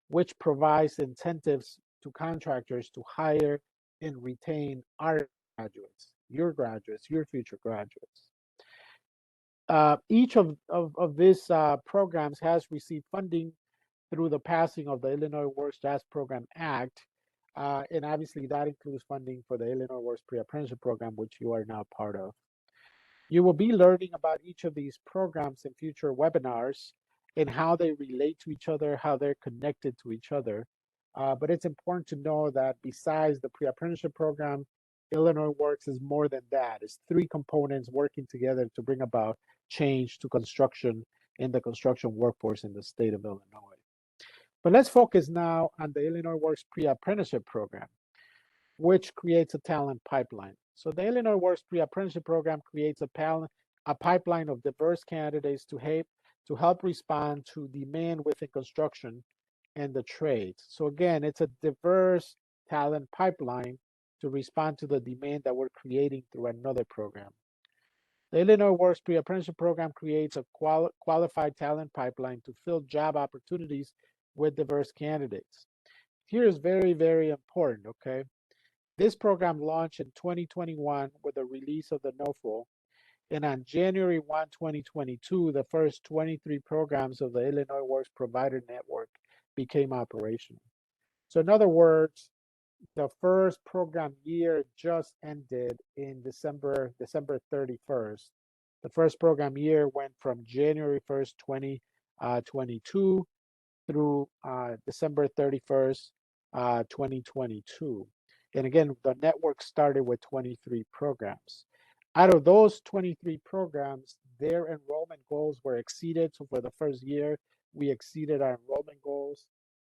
which provides incentives to contractors to hire and retain our graduates, your future graduates. Each of these programs has received funding through the passing of the Illinois Works Jobs Program Act. And obviously that includes funding for the Illinois Works Pre-Apprenticeship Program, which you are now part of. You will be learning about each of these programs in future webinars and how they relate to each other, how they're connected to each other. But it's important to know that besides the Pre-Apprenticeship Program, Illinois Works is more than that. It's 3 components working together to bring about change to construction in the construction workforce in the state of Illinois. But let's focus now on the Illinois Works Pre-Apprenticeship Program, which creates a talent pipeline. So the Illinois Works Pre-Apprenticeship Program creates a pipeline of diverse candidates to help respond to demand within construction and the trades. So again, it's a diverse talent pipeline to respond to the demand that we're creating through another program. The Illinois Works Pre-Apprenticeship Program creates a qualified talent pipeline to fill job opportunities with diverse candidates. Here is very, very important, okay? This program launched in 2021 with the release of the NOFO, and on January 1, 2022, the first 23 programs of the Illinois Works Provider Network became operational. So in other words, the first program year just ended in December 31st. The first program year went from January 1st, 2022 through December 31st, 2022. And again, the network started with 23 programs. Out of those 23 programs, their enrollment goals were exceeded. So for the first year, we exceeded our enrollment goals.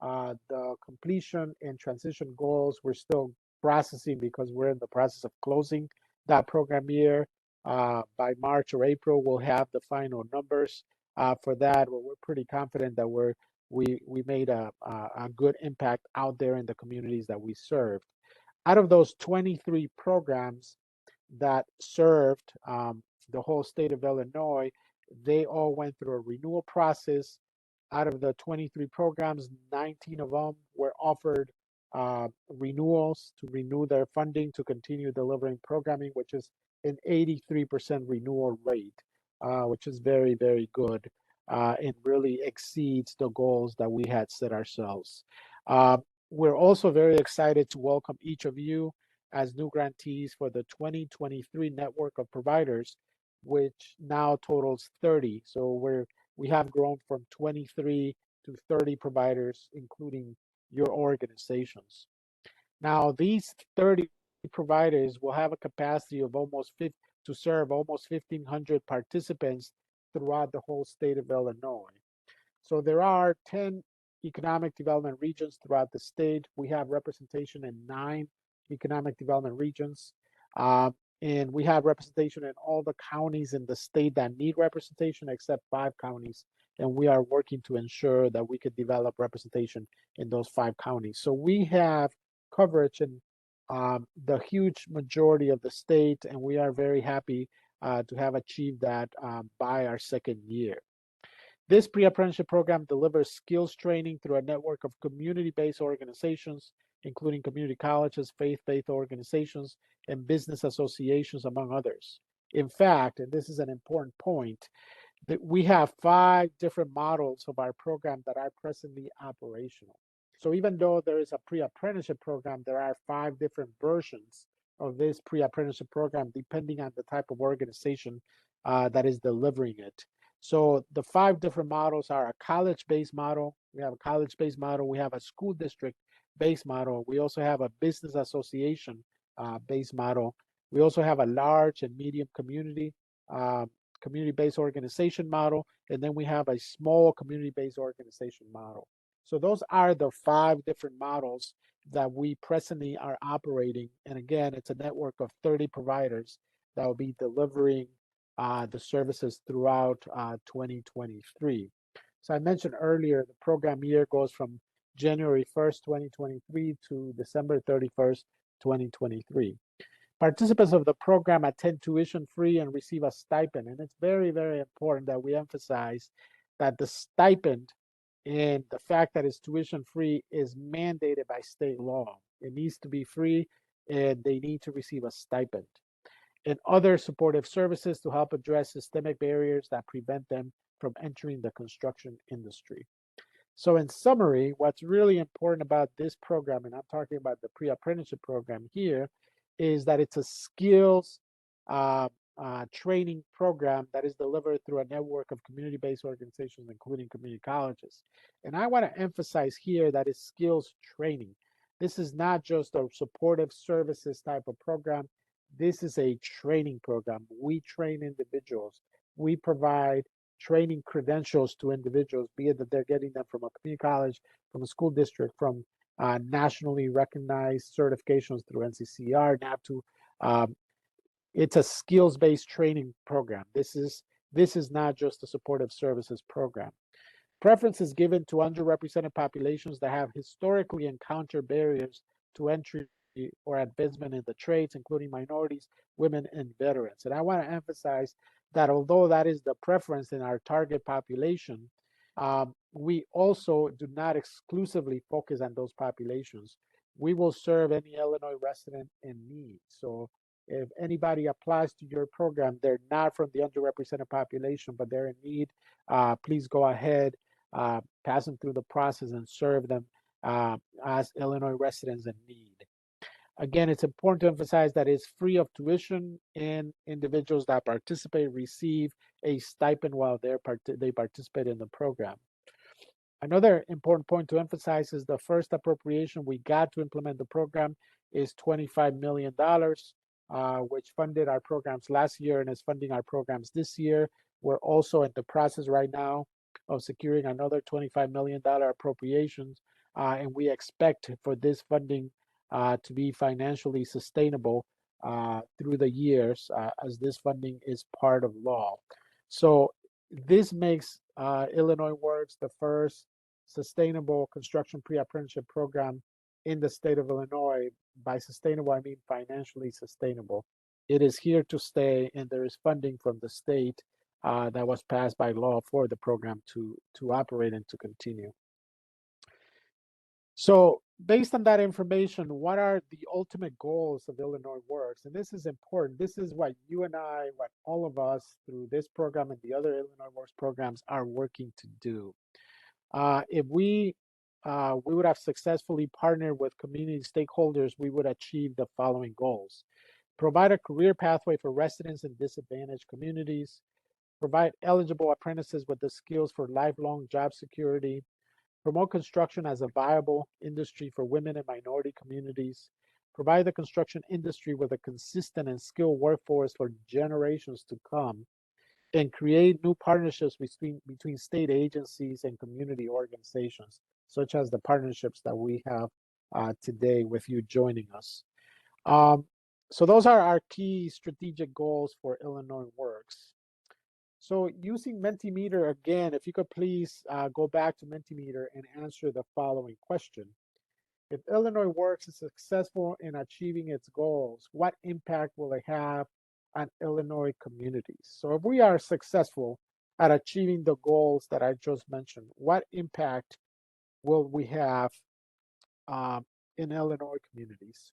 The completion and transition goals we're still processing because we're in the process of closing that program year. By March or April, we'll have the final numbers for that. Well, we're pretty confident that we made a good impact out there in the communities that we served. Out of those 23 programs that served the whole state of Illinois, they all went through a renewal process. Out of the 23 programs, 19 of them were offered renewals to renew their funding to continue delivering programming, which is an 83% renewal rate, which is very, very good. It really exceeds the goals that we had set ourselves. We're also very excited to welcome each of you as new grantees for the 2023 network of providers, which now totals 30. So we have grown from 23 to 30 providers, including your organizations. Now, these 30 providers will have a capacity of to serve almost 1,500 participants throughout the whole state of Illinois. So there are 10 economic development regions throughout the state. We have representation in 9 economic development regions. And we have representation in all the counties in the state that need representation, except 5 counties. And we are working to ensure that we could develop representation in those 5 counties. So we have coverage in the huge majority of the state, and we are very happy to have achieved that by our second year. This pre-apprenticeship program delivers skills training through a network of community-based organizations including community colleges, faith-based organizations, and business associations, among others. In fact, and this is an important point, that we have 5 different models of our program that are presently operational. So even though there is a pre-apprenticeship program, there are 5 different versions of this pre-apprenticeship program, depending on the type of organization that is delivering it. So the 5 different models are a college-based model. We have a college-based model. We have a school district-based model. We also have a business association-based model. We also have a large and medium community-based organization model, and then we have a small community-based organization model. So those are the 5 different models that we presently are operating. And again, it's a network of 30 providers that will be delivering the services throughout 2023. So I mentioned earlier, the program year goes from January 1st, 2023 to December 31st, 2023. Participants of the program attend tuition free and receive a stipend. And it's very, very important that we emphasize that the stipend and the fact that it's tuition free is mandated by state law. It needs to be free and they need to receive a stipend. And other supportive services to help address systemic barriers that prevent them from entering the construction industry. So in summary, what's really important about this program, and I'm talking about the pre-apprenticeship program here, is that it's a skills training program that is delivered through a network of community-based organizations, including community colleges. And I want to emphasize here that it's skills training. This is not just a supportive services type of program. This is a training program. We train individuals. We provide training credentials to individuals, be it that they're getting them from a community college, from a school district, from nationally recognized certifications through NCCR, NAPTU. It's a skills-based training program. This is not just a supportive services program. Preference is given to underrepresented populations that have historically encountered barriers to entry or advancement in the trades, including minorities, women, and veterans. And I want to emphasize that although that is the preference in our target population, we also do not exclusively focus on those populations. We will serve any Illinois resident in need. So if anybody applies to your program, they're not from the underrepresented population, but they're in need, please go ahead, pass them through the process and serve them as Illinois residents in need. Again, it's important to emphasize that it's free of tuition, and individuals that participate receive a stipend while they participate in the program. Another important point to emphasize is the first appropriation we got to implement the program is $25 million, which funded our programs last year and is funding our programs this year. We're also in the process right now of securing another $25 million appropriations, and we expect for this funding to be financially sustainable through the years as this funding is part of law. So this makes Illinois Works the first sustainable construction pre-apprenticeship program in the state of Illinois. By sustainable, I mean financially sustainable. It is here to stay, and there is funding from the state that was passed by law for the program to operate and to continue. So based on that information, what are the ultimate goals of Illinois Works? And this is important. This is what you and I, what all of us through this program and the other Illinois Works programs are working to do. If we would have successfully partnered with community stakeholders, we would achieve the following goals. Provide a career pathway for residents in disadvantaged communities. Provide eligible apprentices with the skills for lifelong job security. Promote construction as a viable industry for women and minority communities. Provide the construction industry with a consistent and skilled workforce for generations to come. And create new partnerships between state agencies and community organizations, such as the partnerships that we have today with you joining us. So those are our key strategic goals for Illinois Works. So using Mentimeter again, if you could please go back to Mentimeter and answer the following question. If Illinois Works is successful in achieving its goals, what impact will it have on Illinois communities? So if we are successful at achieving the goals that I just mentioned, what impact will we have in Illinois communities.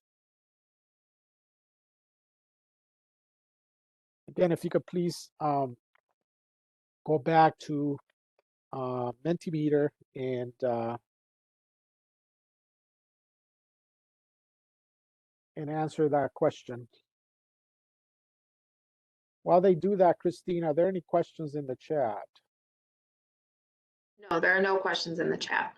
Again, if you could please go back to Mentimeter and answer that question. While they do that, Christine, are there any questions in the chat? No, there are no questions in the chat.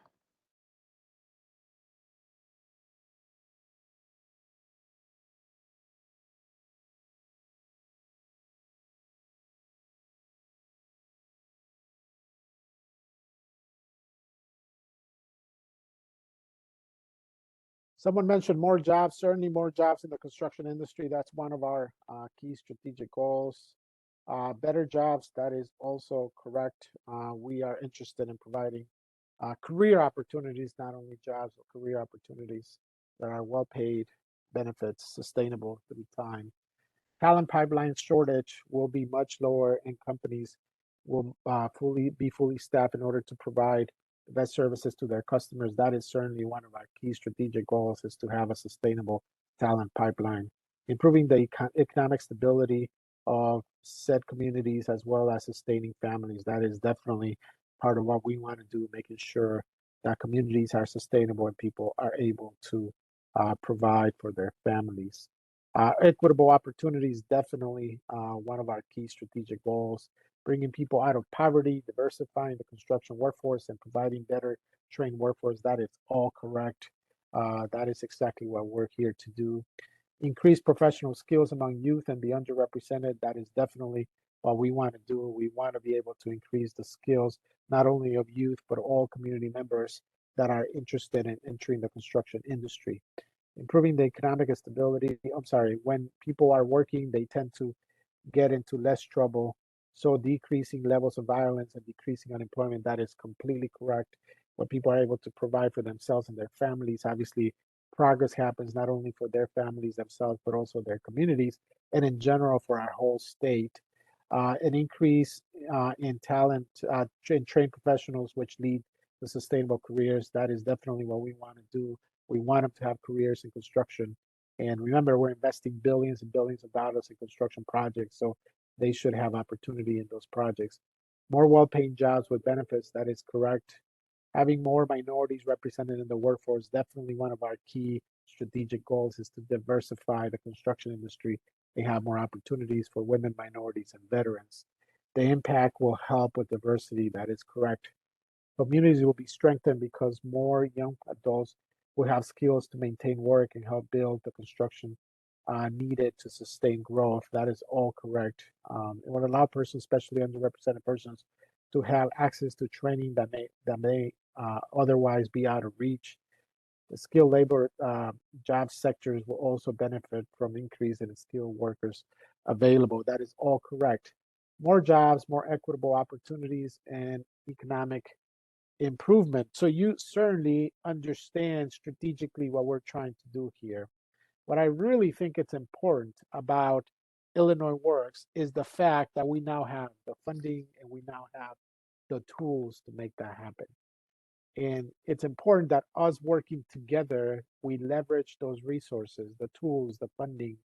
Someone mentioned more jobs, certainly more jobs in the construction industry. That's one of our key strategic goals. Better jobs, that is also correct. We are interested in providing career opportunities, not only jobs, but career opportunities that are well paid, benefits, sustainable through time. Talent pipeline shortage will be much lower, and companies will be fully staffed in order to provide the best services to their customers. That is certainly one of our key strategic goals, is to have a sustainable talent pipeline. Improving the economic stability of said communities, as well as sustaining families. That is definitely part of what we want to do, making sure that communities are sustainable and people are able to provide for their families. Equitable opportunities, definitely one of our key strategic goals. Bringing people out of poverty, diversifying the construction workforce, and providing better trained workforce. That is all correct. That is exactly what we're here to do. Increase professional skills among youth and the underrepresented. That is definitely what we want to do. We want to be able to increase the skills, not only of youth, but all community members that are interested in entering the construction industry. Improving the economic stability. When people are working, they tend to get into less trouble. So decreasing levels of violence and decreasing unemployment, that is completely correct. When people are able to provide for themselves and their families, obviously progress happens not only for their families themselves, but also their communities, and in general for our whole state. An increase in talent, trained professionals, which lead to sustainable careers. That is definitely what we want to do. We want them to have careers in construction. And remember, we're investing billions and billions of dollars in construction projects, so they should have opportunity in those projects. More well-paying jobs with benefits, that is correct. Having more minorities represented in the workforce, definitely one of our key strategic goals, is to diversify the construction industry and have more opportunities for women, minorities, and veterans. The impact will help with diversity, that is correct. Communities will be strengthened because more young adults will have skills to maintain work and help build the construction needed to sustain growth. That is all correct. It will allow persons, especially underrepresented persons, to have access to training that may otherwise be out of reach. The skilled labor job sectors will also benefit from increase in skilled workers available. That is all correct. More jobs, more equitable opportunities, and economic improvement. So you certainly understand strategically what we're trying to do here. What I really think it's important about Illinois Works is the fact that we now have the funding and we now have the tools to make that happen. And it's important that us working together, we leverage those resources, the tools, the funding,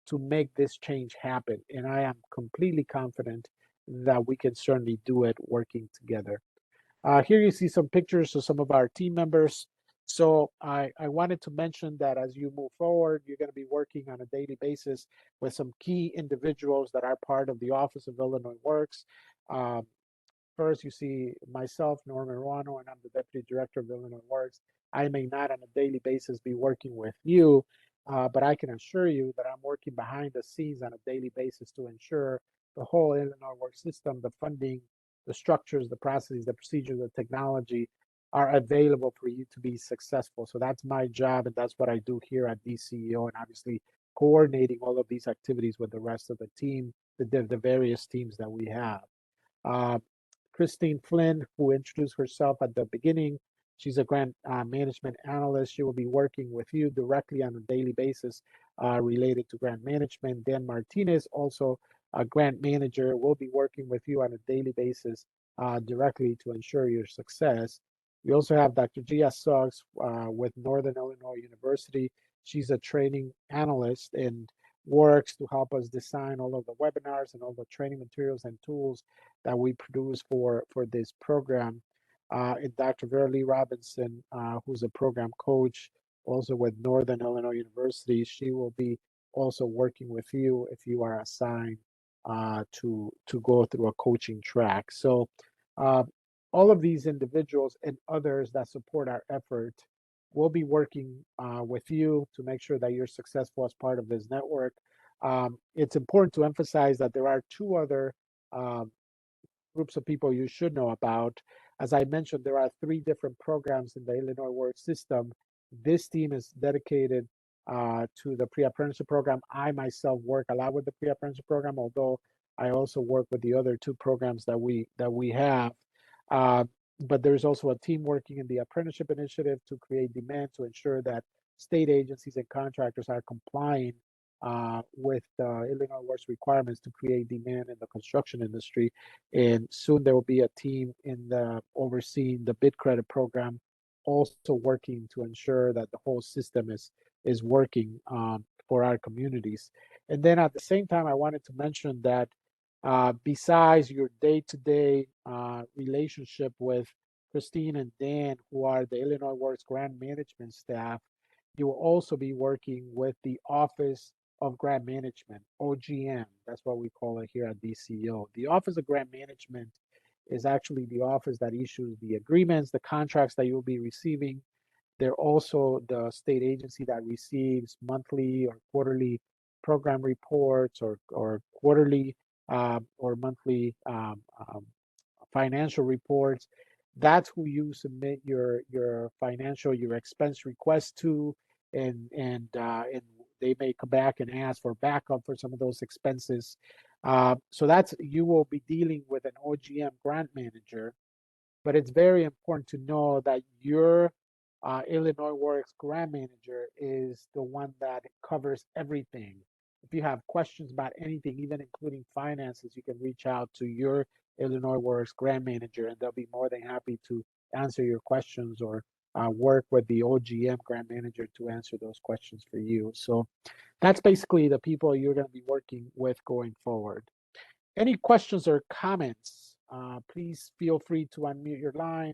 to make this change happen. And I am completely confident that we can certainly do it working together. Here you see some pictures of some of our team members. So I wanted to mention that as you move forward, you're going to be working on a daily basis with some key individuals that are part of the Office of Illinois Works. First, you see myself, Norman Ruano, and I'm the Deputy Director of Illinois Works. I may not on a daily basis be working with you, but I can assure you that I'm working behind the scenes on a daily basis to ensure the whole Illinois Works system, the funding, the structures, the processes, the procedures, the technology are available for you to be successful. So that's my job, and that's what I do here at DCEO, and obviously coordinating all of these activities with the rest of the team, the various teams that we have. Christine Flynn, who introduced herself at the beginning, she's a grant management analyst. She will be working with you directly on a daily basis related to grant management. Dan Martinez, also a grant manager, will be working with you on a daily basis directly to ensure your success. We also have Dr. Gia Suggs with Northern Illinois University. She's a training analyst and works to help us design all of the webinars and all the training materials and tools that we produce for this program. And Dr. Vera Lee Robinson, who's a program coach, also with Northern Illinois University. She will be also working with you if you are assigned to go through a coaching track. So all of these individuals and others that support our effort will be working with you to make sure that you're successful as part of this network. It's important to emphasize that there are two other groups of people you should know about. As I mentioned, there are 3 different programs in the Illinois Work system. This team is dedicated to the pre-apprenticeship program. I myself work a lot with the pre-apprenticeship program, although I also work with the other 2 programs that we have. But there's also a team working in the apprenticeship initiative to create demand to ensure that state agencies and contractors are complying with Illinois Works requirements to create demand in the construction industry. And soon there will be a team in the overseeing the bid credit program, also working to ensure that the whole system is working for our communities. And then at the same time, I wanted to mention that besides your day-to-day relationship with Christine and Dan, who are the Illinois Works grant management staff, you will also be working with the Office of Grant Management, OGM. That's what we call it here at DCO. The Office of Grant Management is actually the office that issues the agreements, the contracts that you'll be receiving. They're also the state agency that receives monthly or quarterly program reports or quarterly or monthly financial reports. That's who you submit your financial, your expense request to, and they may come back and ask for backup for some of those expenses. So that's, you will be dealing with an OGM grant manager, but it's very important to know that your Illinois Works grant manager is the one that covers everything. If you have questions about anything, even including finances, you can reach out to your Illinois Works grant manager, and they'll be more than happy to answer your questions or work with the OGM grant manager to answer those questions for you. So that's basically the people you're going to be working with going forward. Any questions or comments? Please feel free to unmute your line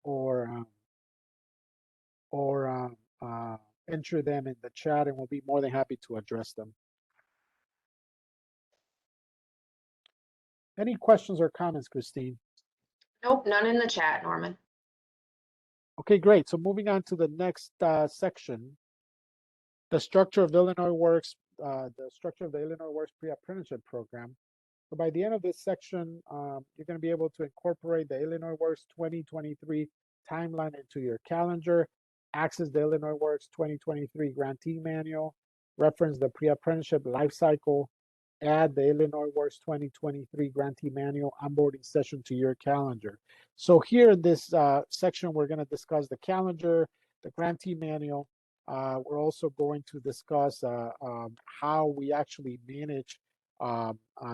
or enter them in the chat, and we'll be more than happy to address them. Any questions or comments, Christine? Nope, none in the chat, Norman. Okay, great. So moving on to the next section, the structure of Illinois Works, the structure of the Illinois Works pre-apprenticeship program. So by the end of this section, you're going to be able to incorporate the Illinois Works 2023 timeline into your calendar, access the Illinois Works 2023 grantee manual, reference the pre-apprenticeship life cycle, add the Illinois Works 2023 grantee manual onboarding session to your calendar. So here in this section, we're going to discuss the calendar, the grantee manual. We're also going to discuss how we actually manage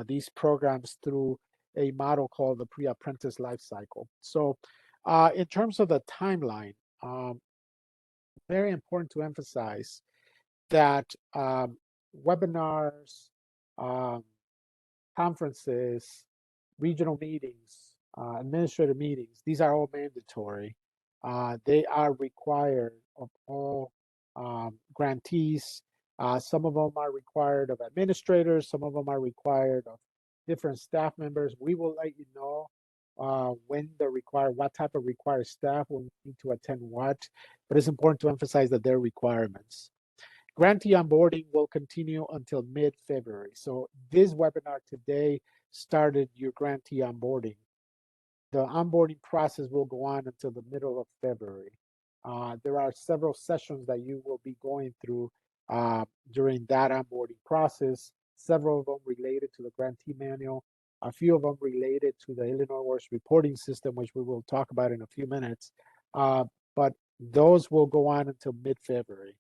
these programs through a model called the pre-apprentice life cycle. So in terms of the timeline, very important to emphasize that webinars, conferences, regional meetings, administrative meetings, these are all mandatory. They are required of all grantees. Some of them are required of administrators, some of them are required of different staff members. We will let you know when they're required, what type of required staff will need to attend what, but it's important to emphasize that they're requirements. Grantee onboarding will continue until mid-February. So this webinar today started your grantee onboarding. The onboarding process will go on until the middle of February. There are several sessions that you will be going through during that onboarding process, several of them related to the grantee manual, a few of them related to the Illinois Works reporting system, which we will talk about in a few minutes. But those will go on until mid-February.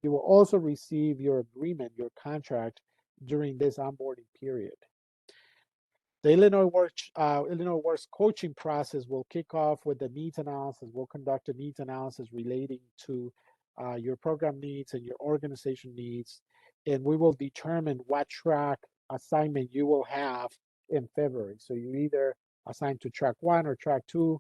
You will also receive your agreement, your contract, during this onboarding period. The Illinois Works coaching process will kick off with the needs analysis. We'll conduct a needs analysis relating to your program needs and your organization needs, and we will determine what track assignment you will have in February. So you either assign to track 1 or track 2.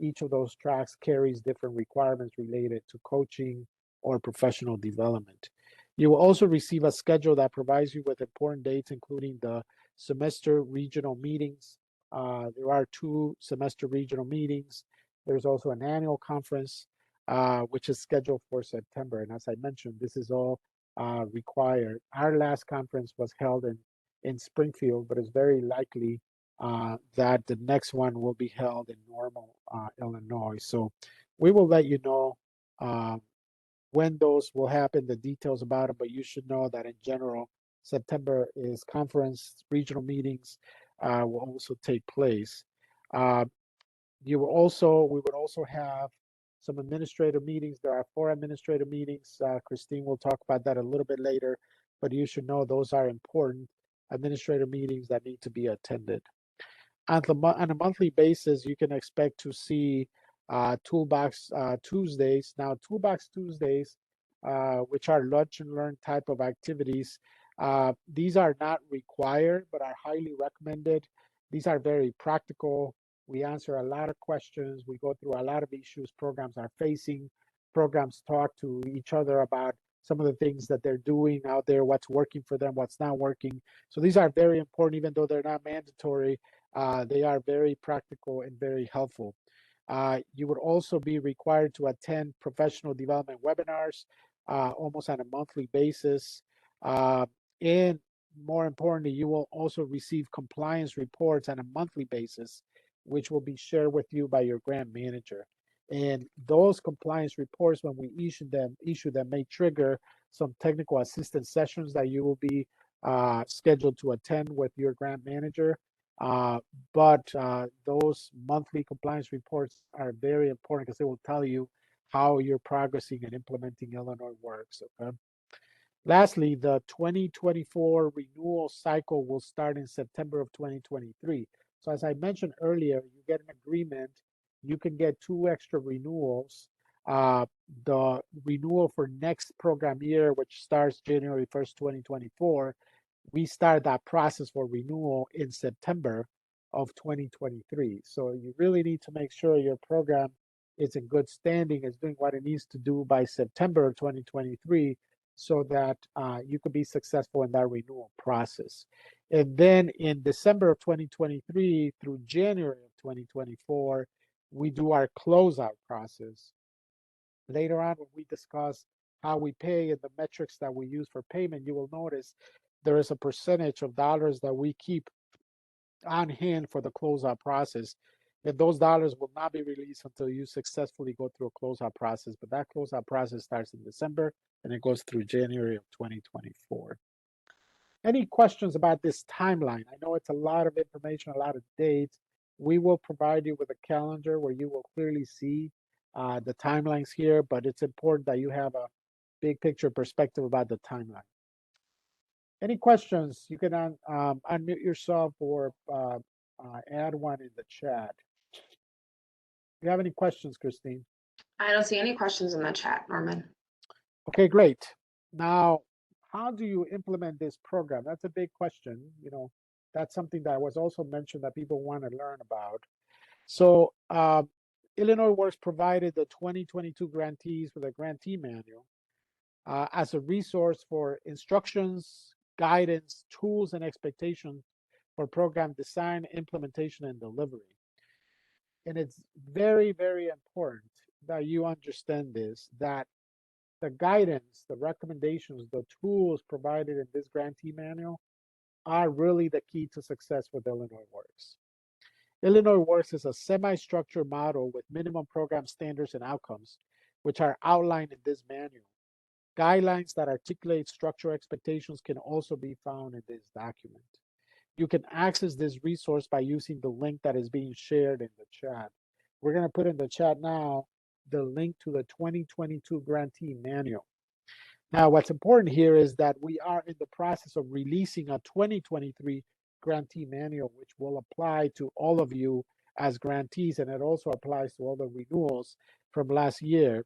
Each of those tracks carries different requirements related to coaching or professional development. You will also receive a schedule that provides you with important dates, including the semester regional meetings. There are 2 semester regional meetings. There's also an annual conference, which is scheduled for September. And as I mentioned, this is all required. Our last conference was held in Springfield, but it's very likely that the next one will be held in Normal, Illinois. So we will let you know when those will happen, the details about it, but you should know that in general, September is conference, regional meetings will also take place. We would also have some administrative meetings. There are 4 administrative meetings. Christine will talk about that a little bit later, but you should know those are important administrative meetings that need to be attended. On a monthly basis, you can expect to see Toolbox Tuesdays. Now, Toolbox Tuesdays, which are lunch and learn type of activities, these are not required, but are highly recommended. These are very practical. We answer a lot of questions. We go through a lot of issues programs are facing. Programs talk to each other about some of the things that they're doing out there, what's working for them, what's not working. So these are very important, even though they're not mandatory. They are very practical and very helpful. You would also be required to attend professional development webinars almost on a monthly basis. And more importantly, you will also receive compliance reports on a monthly basis, which will be shared with you by your grant manager. And those compliance reports, when we issue them may trigger some technical assistance sessions that you will be scheduled to attend with your grant manager. But those monthly compliance reports are very important because they will tell you how you're progressing and implementing Illinois Works. Okay. Lastly, the 2024 renewal cycle will start in September of 2023. So as I mentioned earlier, you get an agreement, you can get 2 extra renewals. The renewal for next program year, which starts January 1st, 2024, we start that process for renewal in September of 2023. So you really need to make sure your program is in good standing, is doing what it needs to do by September of 2023, so that you could be successful in that renewal process. And then in December of 2023 through January of 2024, we do our closeout process. Later on, when we discuss how we pay and the metrics that we use for payment, you will notice there is a percentage of dollars that we keep on hand for the closeout process. And those dollars will not be released until you successfully go through a closeout process. But that closeout process starts in December and it goes through January of 2024. Any questions about this timeline? I know it's a lot of information, a lot of dates. We will provide you with a calendar where you will clearly see the timelines here, but it's important that you have a big picture perspective about the timeline. Any questions? You can unmute yourself or add one in the chat. Do you have any questions, Christine? I don't see any questions in the chat, Norman. Okay, great. Now, how do you implement this program? That's a big question. You know, that's something that was also mentioned that people want to learn about. So Illinois Works provided the 2022 grantees with a grantee manual as a resource for instructions, guidance, tools, and expectations for program design, implementation, and delivery. And it's very, very important that you understand this, that the guidance, the recommendations, the tools provided in this grantee manual are really the key to success with Illinois Works. Illinois Works is a semi-structured model with minimum program standards and outcomes, which are outlined in this manual. Guidelines that articulate structural expectations can also be found in this document. You can access this resource by using the link that is being shared in the chat. We're going to put in the chat now the link to the 2022 grantee manual. Now, what's important here is that we are in the process of releasing a 2023 grantee manual, which will apply to all of you as grantees, and it also applies to all the renewals from last year.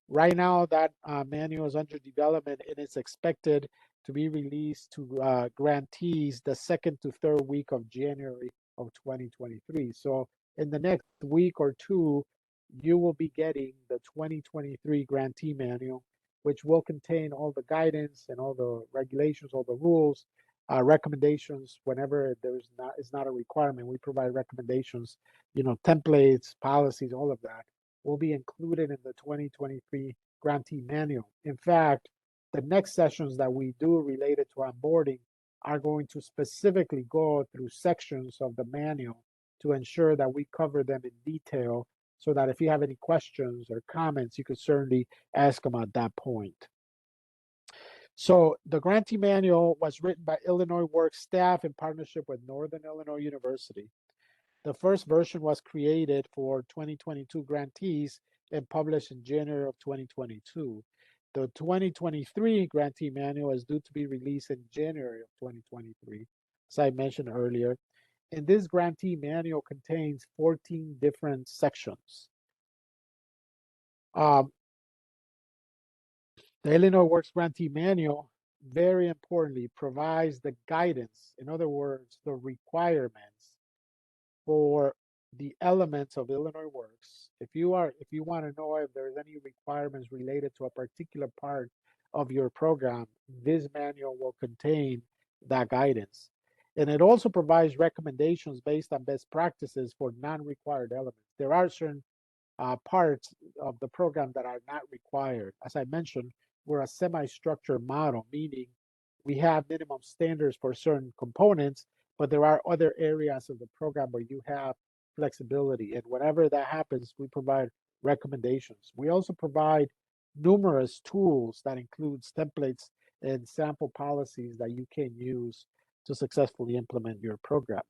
Right now, that manual is under development and it's expected to be released to grantees the second to third week of January of 2023. So in the next week or two, you will be getting the 2023 grantee manual, which will contain all the guidance and all the regulations, all the rules, recommendations. Whenever is not a requirement, we provide recommendations, templates, policies, all of that will be included in the 2023 grantee manual. In fact, the next sessions that we do related to onboarding are going to specifically go through sections of the manual to ensure that we cover them in detail, so that if you have any questions or comments, you could certainly ask them at that point. So the grantee manual was written by Illinois Works staff in partnership with Northern Illinois University. The first version was created for 2022 grantees and published in January of 2022. The 2023 grantee manual is due to be released in January of 2023, as I mentioned earlier. And this grantee manual contains 14 different sections. The Illinois Works Grantee Manual, very importantly, provides the guidance, in other words, the requirements for the elements of Illinois Works. If you want to know if there's any requirements related to a particular part of your program, this manual will contain that guidance. And it also provides recommendations based on best practices for non-required elements. There are certain parts of the program that are not required. As I mentioned, we're a semi-structured model, meaning we have minimum standards for certain components, but there are other areas of the program where you have flexibility. And whenever that happens, we provide recommendations. We also provide numerous tools that includes templates and sample policies that you can use to successfully implement your program.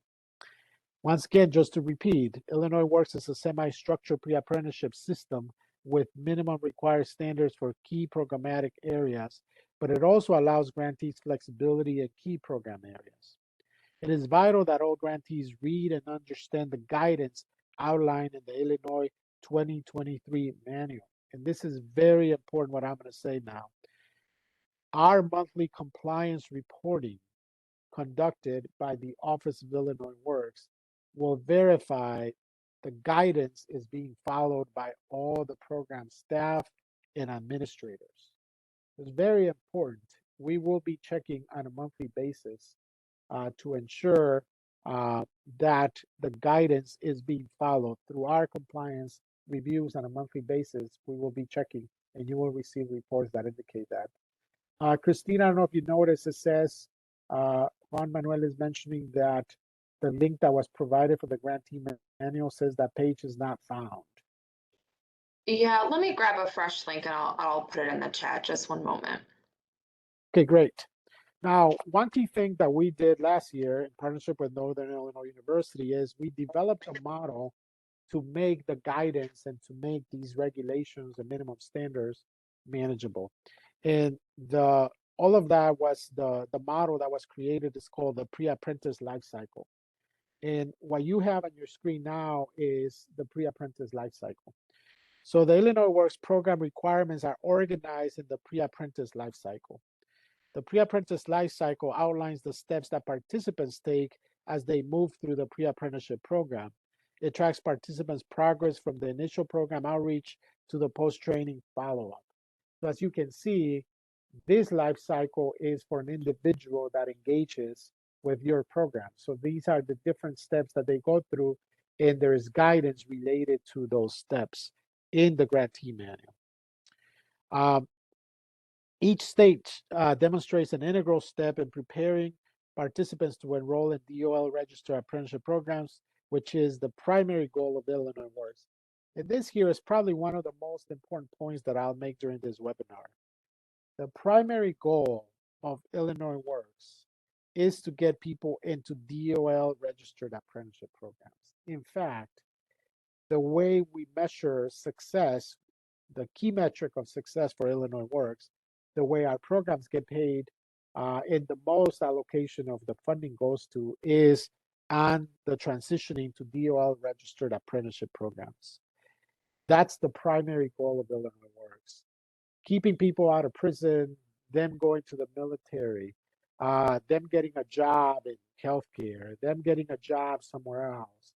Once again, just to repeat, Illinois Works is a semi-structured pre-apprenticeship system with minimum required standards for key programmatic areas, but it also allows grantees flexibility in key program areas. It is vital that all grantees read and understand the guidance outlined in the Illinois 2023 manual. And this is very important, what I'm going to say now. Our monthly compliance reporting conducted by the Office of Illinois Works will verify the guidance is being followed by all the program staff and administrators. It's very important. We will be checking on a monthly basis to ensure that the guidance is being followed through our compliance reviews on a monthly basis. We will be checking, and you will receive reports that indicate that. Christina, I don't know if you noticed, it says Juan Manuel is mentioning that the link that was provided for the grantee manual says that page is not found. Yeah, let me grab a fresh link and I'll put it in the chat. Just one moment. Okay, great. Now, one key thing that we did last year in partnership with Northern Illinois University is we developed a model to make the guidance and to make these regulations and minimum standards manageable. And all of that was the model that was created is called the pre-apprentice life cycle. And what you have on your screen now is the pre-apprentice life cycle. So the Illinois Works program requirements are organized in the pre-apprentice life cycle. The pre-apprentice life cycle outlines the steps that participants take as they move through the pre-apprenticeship program. It tracks participants' progress from the initial program outreach to the post-training follow-up. So as you can see, this life cycle is for an individual that engages with your program. So these are the different steps that they go through, and there is guidance related to those steps in the grantee manual. Each stage demonstrates an integral step in preparing participants to enroll in DOL registered apprenticeship programs, which is the primary goal of Illinois Works. And this here is probably one of the most important points that I'll make during this webinar. The primary goal of Illinois Works is to get people into DOL registered apprenticeship programs. In fact, the way we measure success, the key metric of success for Illinois Works, the way our programs get paid and the most allocation of the funding goes to is on the transitioning to DOL registered apprenticeship programs. That's the primary goal of Illinois Works. Keeping people out of prison, them going to the military, them getting a job in healthcare, them getting a job somewhere else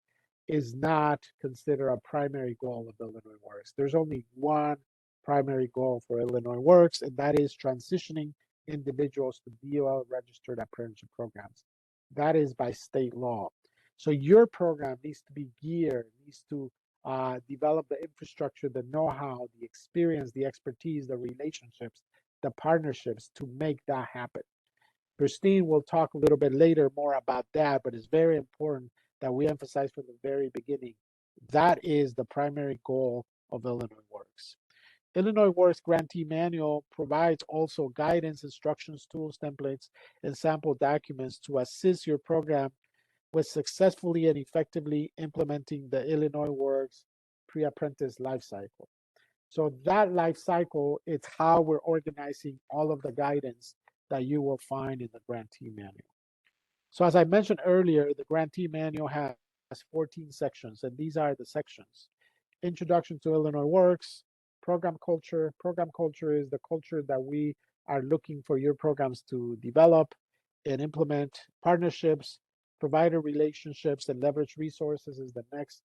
is not considered a primary goal of Illinois Works. There's only one primary goal for Illinois Works, and that is transitioning individuals to DOL registered apprenticeship programs. That is by state law. So your program needs to be geared, needs to develop the infrastructure, the know-how, the experience, the expertise, the relationships, the partnerships to make that happen. Christine will talk a little bit later more about that, but it's very important that we emphasize from the very beginning that is the primary goal of Illinois Works. Illinois Works Grantee Manual provides also guidance, instructions, tools, templates, and sample documents to assist your program with successfully and effectively implementing the Illinois Works pre-apprentice life cycle. So that life cycle is how we're organizing all of the guidance that you will find in the grantee manual. So as I mentioned earlier, the grantee manual has 14 sections, and these are the sections. Introduction to Illinois Works, program culture. Program culture is the culture that we are looking for your programs to develop and implement. Partnerships, provider relationships, and leverage resources is the next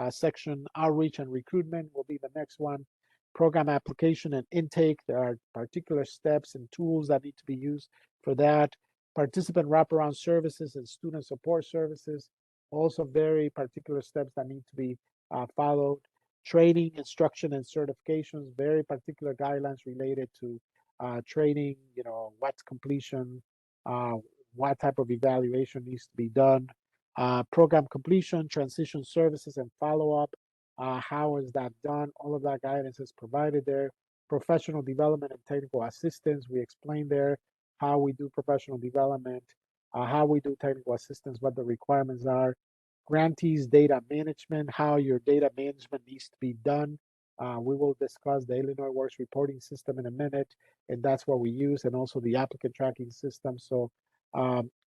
section. Outreach and recruitment will be the next one. Program application and intake. There are particular steps and tools that need to be used for that. Participant wraparound services and student support services. Also very particular steps that need to be followed. Training, instruction, and certifications, very particular guidelines related to training, what's completion, what type of evaluation needs to be done. Program completion, transition services, and follow-up. How is that done? All of that guidance is provided there. Professional development and technical assistance, we explain there how we do professional development, how we do technical assistance, what the requirements are. Grantees data management, how your data management needs to be done. We will discuss the Illinois Works reporting system in a minute, and that's what we use, and also the applicant tracking system. So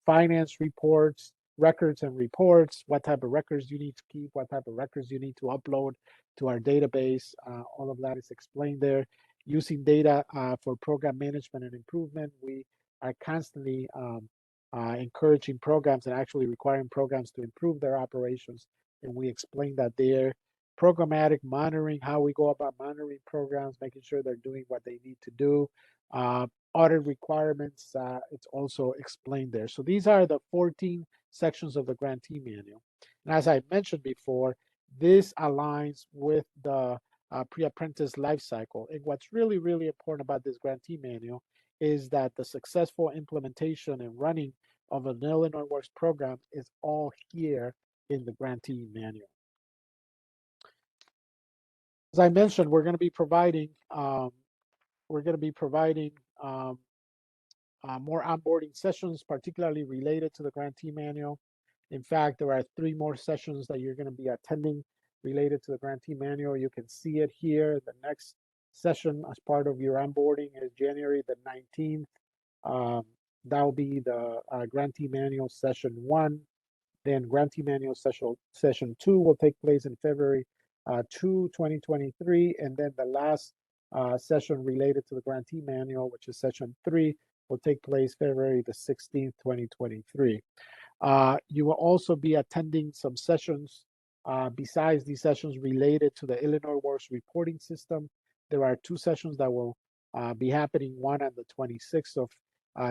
finance reports, records and reports, what type of records you need to keep, what type of records you need to upload to our database. All of that is explained there. Using data for program management and improvement. We are constantly encouraging programs and actually requiring programs to improve their operations. And we explain that there. Programmatic monitoring, how we go about monitoring programs, making sure they're doing what they need to do. Audit requirements, it's also explained there. So these are the 14 sections of the grantee manual. And as I mentioned before, this aligns with the pre-apprentice life cycle. And what's really, really important about this grantee manual is that the successful implementation and running of an Illinois Works program is all here in the grantee manual. As I mentioned, we're going to be providing more onboarding sessions, particularly related to the grantee manual. In fact, there are 3 more sessions that you're going to be attending related to the grantee manual. You can see it here. The next session as part of your onboarding is January the 19th. That will be the grantee manual session 1. Then grantee manual session 2 will take place in February 2, 2023. And then the last session related to the grantee manual, which is session 3, will take place February the 16th, 2023. You will also be attending some sessions besides these sessions related to the Illinois Works reporting system. There are 2 sessions that will be happening, one on the 26th of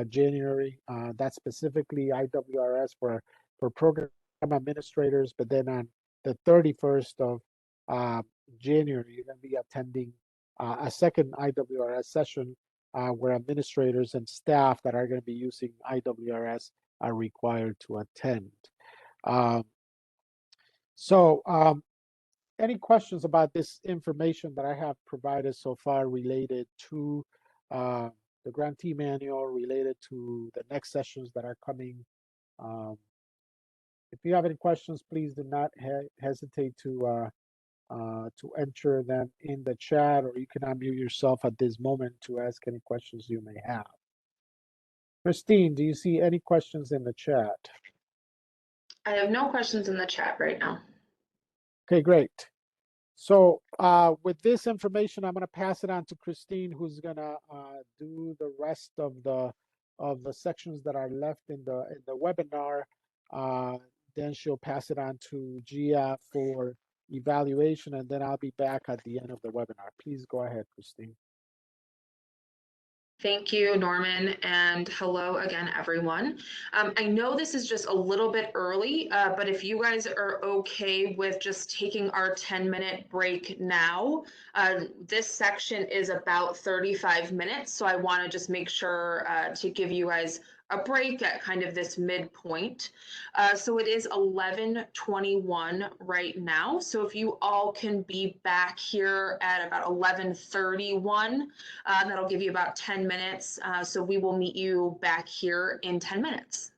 January. That's specifically IWRS for program administrators, but then on the 31st of January, you're going to be attending a second IWRS session where administrators and staff that are going to be using IWRS are required to attend. Any questions about this information that I have provided so far related to the grantee manual, related to the next sessions that are coming? If you have any questions, please do not hesitate to enter them in the chat, or you can unmute yourself at this moment to ask any questions you may have. Christine, do you see any questions in the chat? I have no questions in the chat right now. Okay, great. So with this information, I'm going to pass it on to Christine, who's going to do the rest of the sections that are left in the webinar. Then she'll pass it on to Gia for evaluation, and then I'll be back at the end of the webinar. Please go ahead, Christine. Thank you, Norman, and hello again, everyone. I know this is just a little bit early, but if you guys are okay with just taking our 10-minute break now, this section is about 35 minutes, so I want to just make sure to give you guys a break at kind of this midpoint. So it is 11:21 right now. So if you all can be back here at about 11:31, that'll give you about 10 minutes. So we will meet you back here in 10 minutes.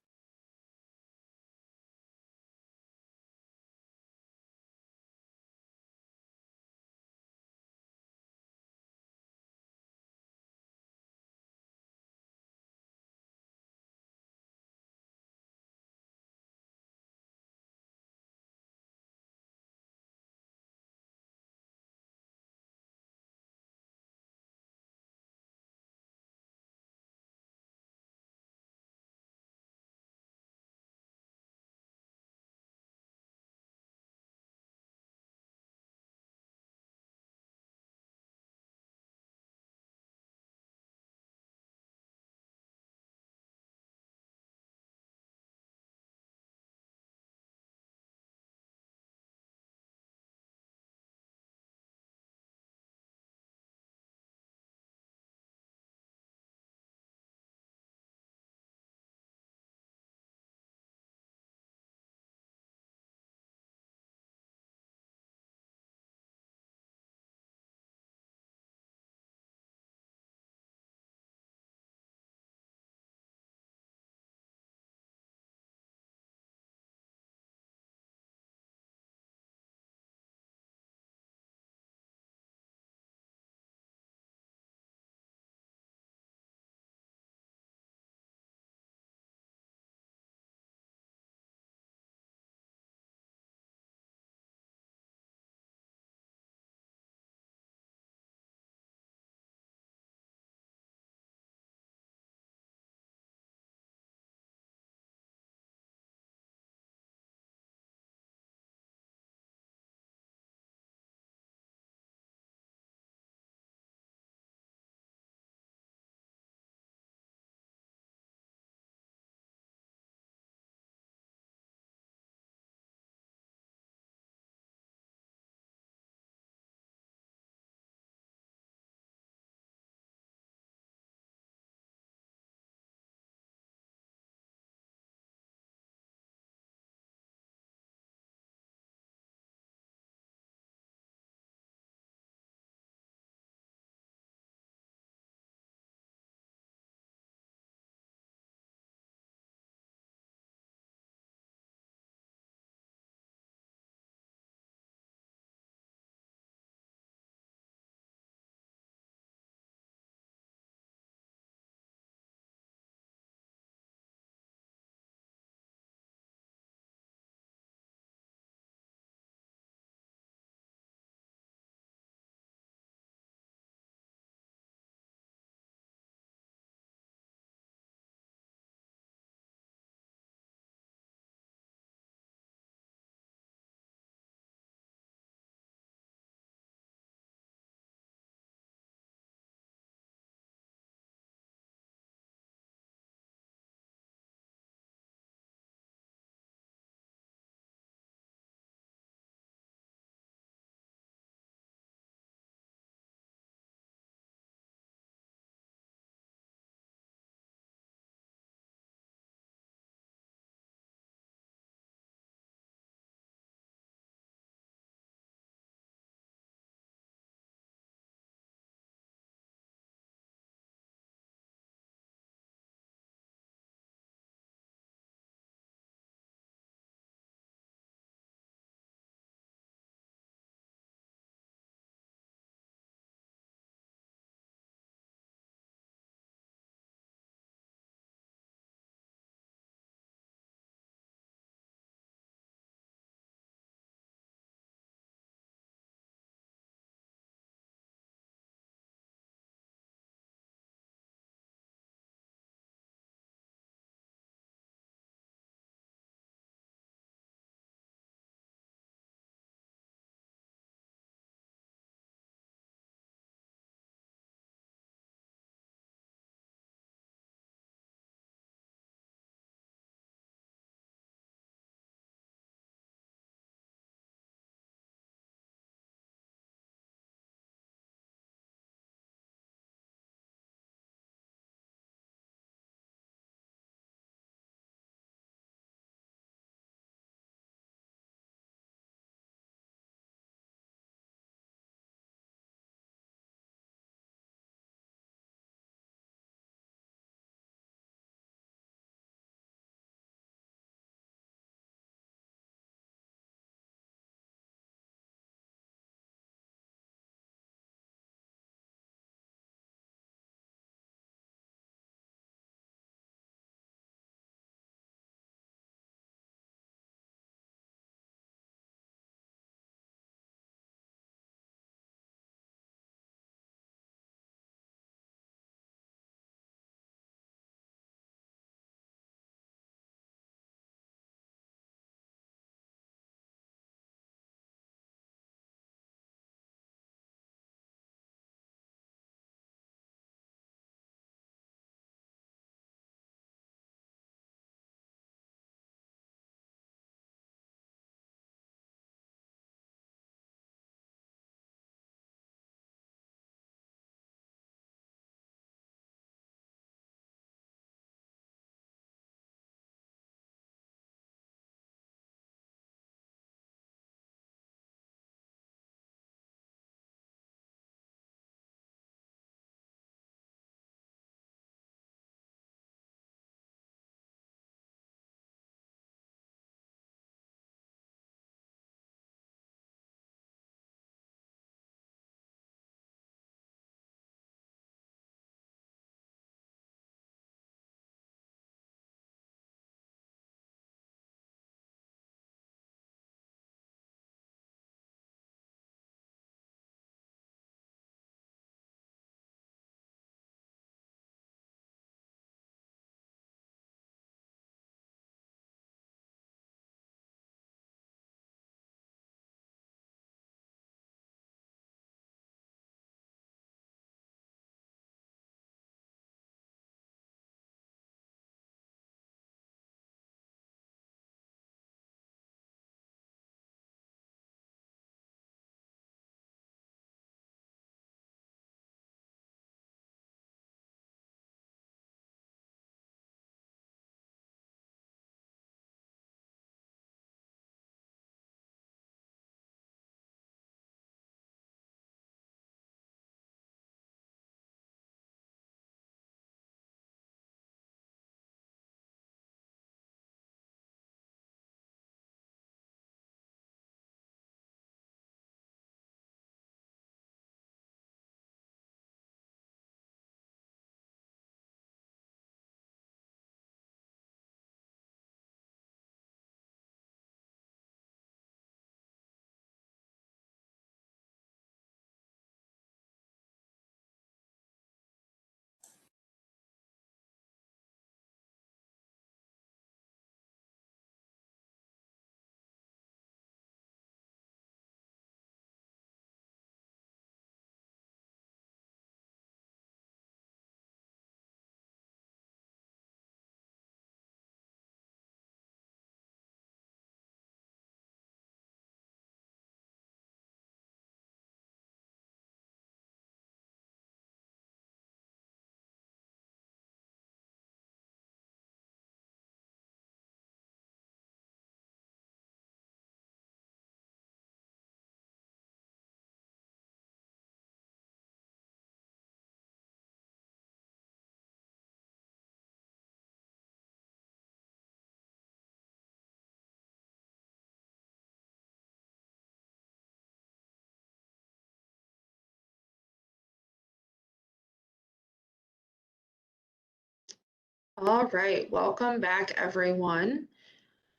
All right, welcome back, everyone.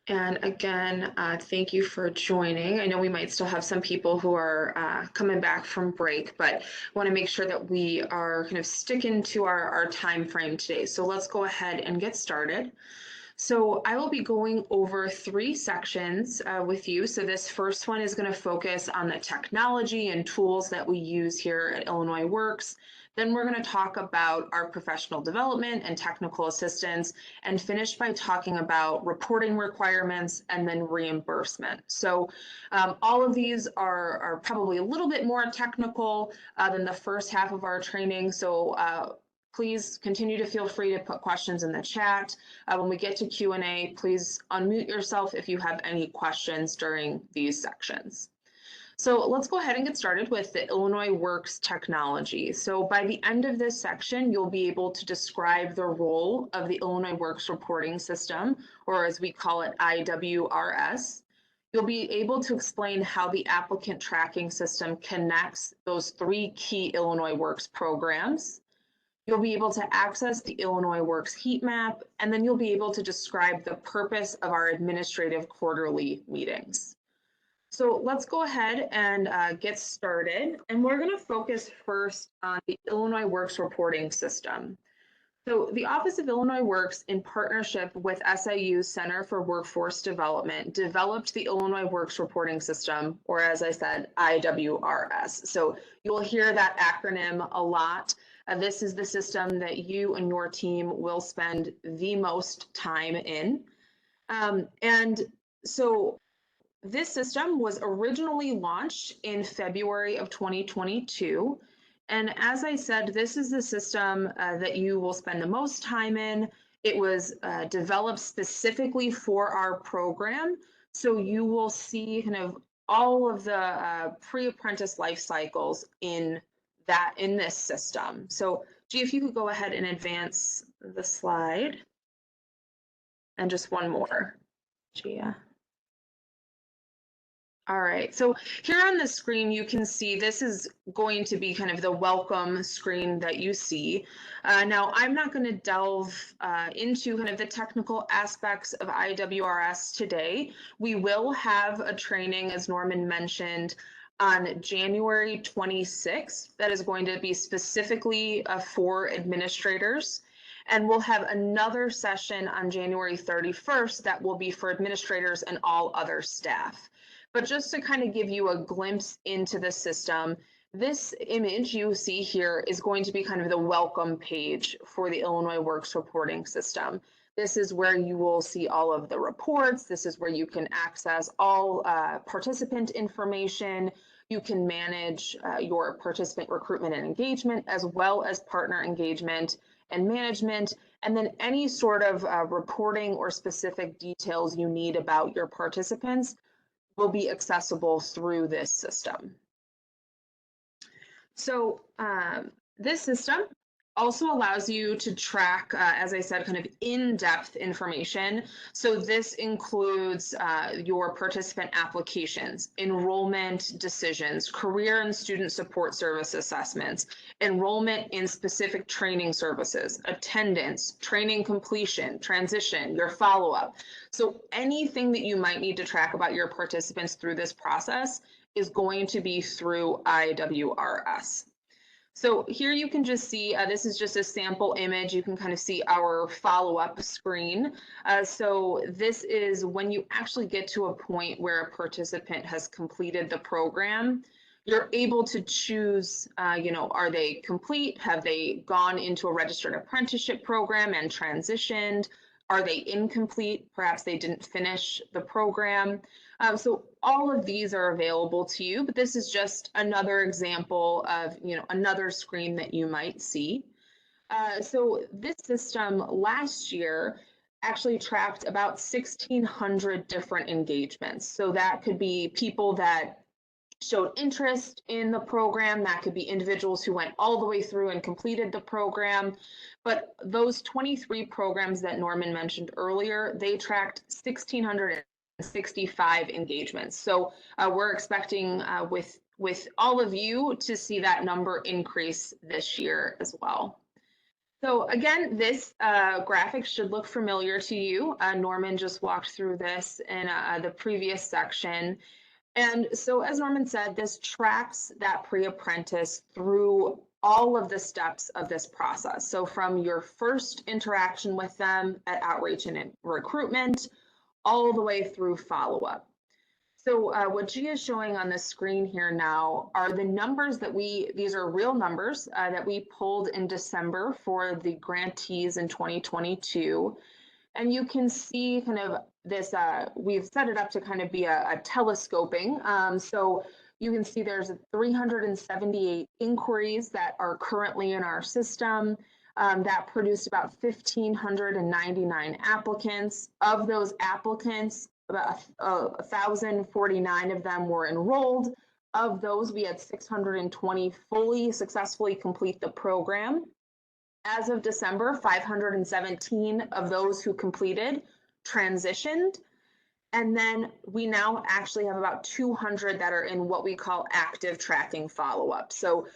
And again, thank you for joining. I know we might still have some people who are coming back from break, but I want to make sure that we are kind of sticking to our time frame today. So let's go ahead and get started. So I will be going over 3 sections with you. So this first one is going to focus on the technology and tools that we use here at Illinois Works. Then we're going to talk about our professional development and technical assistance, and finish by talking about reporting requirements and then reimbursement. So all of these are probably a little bit more technical than the first half of our training. So please continue to feel free to put questions in the chat. When we get to Q&A, please unmute yourself if you have any questions during these sections. So let's go ahead and get started with the Illinois Works technology. So by the end of this section, you'll be able to describe the role of the Illinois Works reporting system, or as we call it, IWRS. You'll be able to explain how the applicant tracking system connects those 3 key Illinois Works programs. You'll be able to access the Illinois Works heat map, and then you'll be able to describe the purpose of our administrative quarterly meetings. So let's go ahead and get started. And we're going to focus first on the Illinois Works reporting system. So the Office of Illinois Works, in partnership with SIU's Center for Workforce Development, developed the Illinois Works reporting system, or as I said, IWRS. So you'll hear that acronym a lot. This is the system that you and your team will spend the most time in. And so this system was originally launched in February of 2022. And as I said, this is the system that you will spend the most time in. It was developed specifically for our program. So you will see kind of all of the pre-apprentice life cycles in this system. So G, if you could go ahead and advance the slide. And just one more, Gia. All right, so here on the screen, you can see this is going to be kind of the welcome screen that you see. Now, I'm not going to delve into kind of the technical aspects of IWRS today. We will have a training, as Norman mentioned, on January 26th. That is going to be specifically for administrators. And we'll have another session on January 31st that will be for administrators and all other staff. But just to kind of give you a glimpse into the system, this image you see here is going to be kind of the welcome page for the Illinois Works reporting system. This is where you will see all of the reports. This is where you can access all participant information. You can manage your participant recruitment and engagement, as well as partner engagement and management, and then any sort of reporting or specific details you need about your participants will be accessible through this system. So this system also allows you to track, as I said, kind of in-depth information. So this includes your participant applications, enrollment decisions, career and student support service assessments, enrollment in specific training services, attendance, training completion, transition, your follow-up. So anything that you might need to track about your participants through this process is going to be through IWRS. So here you can just see, this is just a sample image. You can kind of see our follow-up screen. So this is when you actually get to a point where a participant has completed the program, you're able to choose, are they complete? Have they gone into a registered apprenticeship program and transitioned? Are they incomplete? Perhaps they didn't finish the program. So all of these are available to you, but this is just another example of, another screen that you might see. So this system last year actually tracked about 1,600 different engagements. So that could be people that showed interest in the program. That could be individuals who went all the way through and completed the program. But those 23 programs that Norman mentioned earlier, they tracked 1,665 engagements. So we're expecting with all of you to see that number increase this year as well. So again, this graphic should look familiar to you. Norman just walked through this in the previous section. And so as Norman said, this tracks that pre-apprentice through all of the steps of this process. So from your first interaction with them at outreach and recruitment, all the way through follow-up. So what Gia is showing on the screen here now are the numbers that these are real numbers that we pulled in December for the grantees in 2022. And you can see kind of this, we've set it up to kind of be a telescoping. So you can see there's 378 inquiries that are currently in our system. That produced about 1,599 applicants. Of those applicants, about 1,049 of them were enrolled. Of those, we had 620 fully successfully complete the program. As of December, 517 of those who completed transitioned. And then we now actually have about 200 that are in what we call active tracking follow-up. So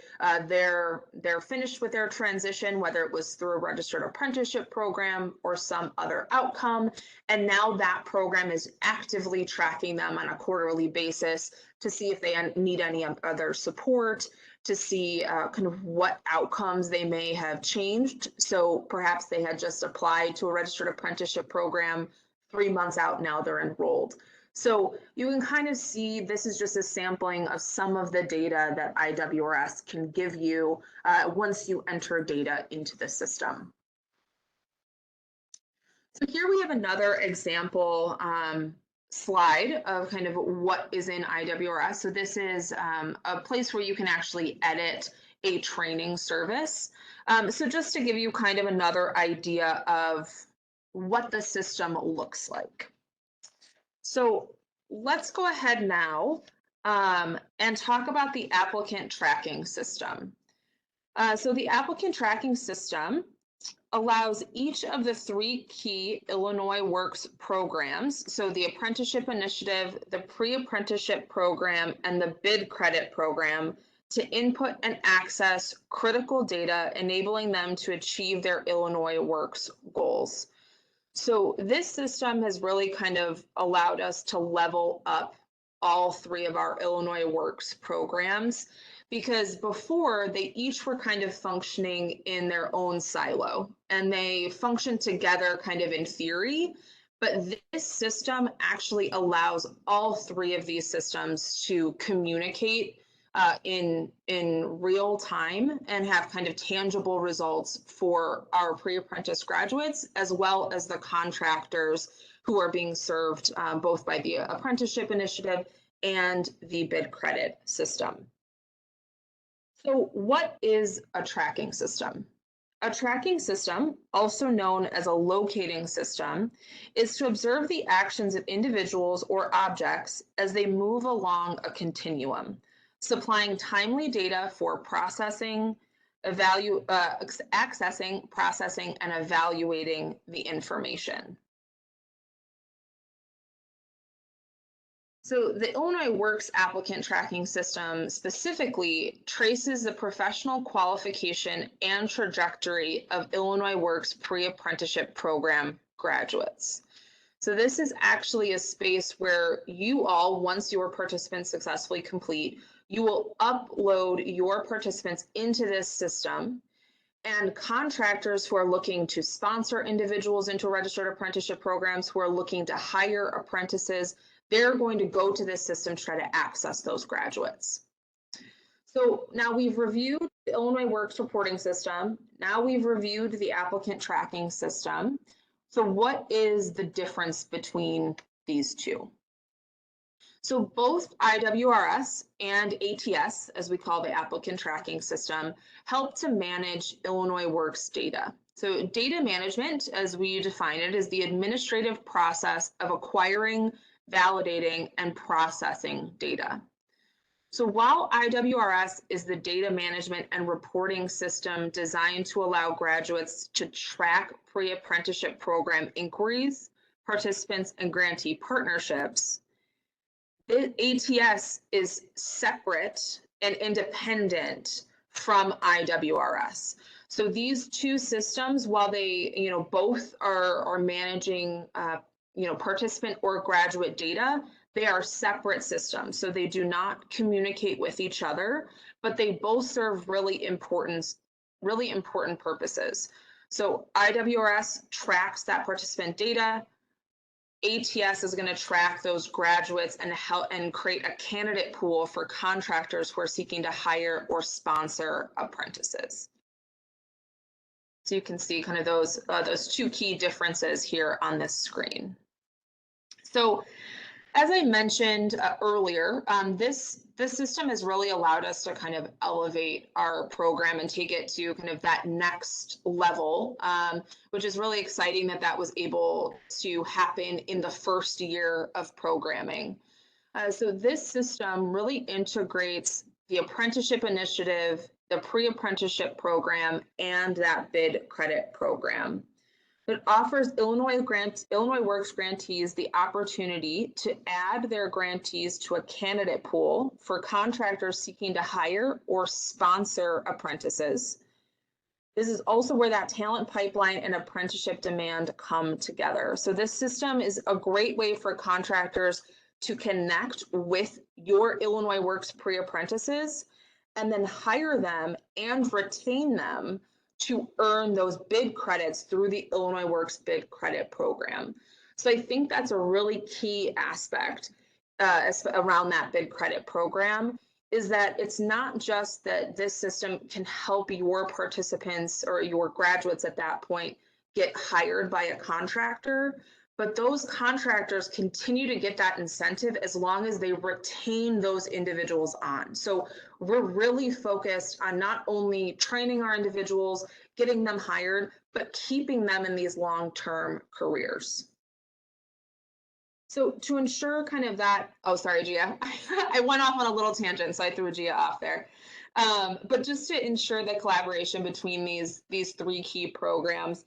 they're finished with their transition, whether it was through a registered apprenticeship program or some other outcome. And now that program is actively tracking them on a quarterly basis to see if they need any other support, to see kind of what outcomes they may have changed. So perhaps they had just applied to a registered apprenticeship program 3 months out, now they're enrolled. So you can kind of see this is just a sampling of some of the data that IWRS can give you once you enter data into the system. So here we have another example slide of kind of what is in IWRS. So this is a place where you can actually edit a training service. So just to give you kind of another idea of what the system looks like. So let's go ahead now and talk about the applicant tracking system. So the applicant tracking system allows each of the 3 key Illinois Works programs, so the apprenticeship initiative, the pre-apprenticeship program, and the bid credit program, to input and access critical data, enabling them to achieve their Illinois Works goals. So this system has really kind of allowed us to level up all 3 of our Illinois Works programs, because before they each were kind of functioning in their own silo and they functioned together kind of in theory, but this system actually allows all 3 of these systems to communicate in real time and have kind of tangible results for our pre-apprentice graduates, as well as the contractors who are being served both by the apprenticeship initiative and the bid credit system. So what is a tracking system? A tracking system, also known as a locating system, is to observe the actions of individuals or objects as they move along a continuum, supplying timely data for processing, accessing, processing, and evaluating the information. So the Illinois Works applicant tracking system specifically traces the professional qualification and trajectory of Illinois Works pre-apprenticeship program graduates. So this is actually a space where you all, once your participants successfully complete, you will upload your participants into this system, and contractors who are looking to sponsor individuals into registered apprenticeship programs, who are looking to hire apprentices, they're going to go to this system to try to access those graduates. So now we've reviewed the Illinois Works reporting system. Now we've reviewed the applicant tracking system. So what is the difference between these two? So both IWRS and ATS, as we call the applicant tracking system, help to manage Illinois Works data. So data management, as we define it, is the administrative process of acquiring, validating, and processing data. So while IWRS is the data management and reporting system designed to allow graduates to track pre-apprenticeship program inquiries, participants, and grantee partnerships, the ATS is separate and independent from IWRS. So these two systems, while they, both are managing, participant or graduate data, they are separate systems. So they do not communicate with each other, but they both serve really important purposes. So IWRS tracks that participant data. ATS is going to track those graduates and help and create a candidate pool for contractors who are seeking to hire or sponsor apprentices. So you can see kind of those two key differences here on this screen. So as I mentioned earlier, this system has really allowed us to kind of elevate our program and take it to kind of that next level, which is really exciting that was able to happen in the first year of programming. So this system really integrates the apprenticeship initiative, the pre-apprenticeship program, and that bid credit program. It offers Illinois Works grantees the opportunity to add their grantees to a candidate pool for contractors seeking to hire or sponsor apprentices. This is also where that talent pipeline and apprenticeship demand come together. So this system is a great way for contractors to connect with your Illinois Works pre-apprentices and then hire them and retain them to earn those bid credits through the Illinois Works bid credit program. So I think that's a really key aspect around that bid credit program, is that it's not just that this system can help your participants or your graduates at that point get hired by a contractor, but those contractors continue to get that incentive as long as they retain those individuals on. So we're really focused on not only training our individuals, getting them hired, but keeping them in these long-term careers. So to ensure kind of that, oh, sorry, Gia, I went off on a little tangent, so I threw Gia off there. But just to ensure the collaboration between these three key programs,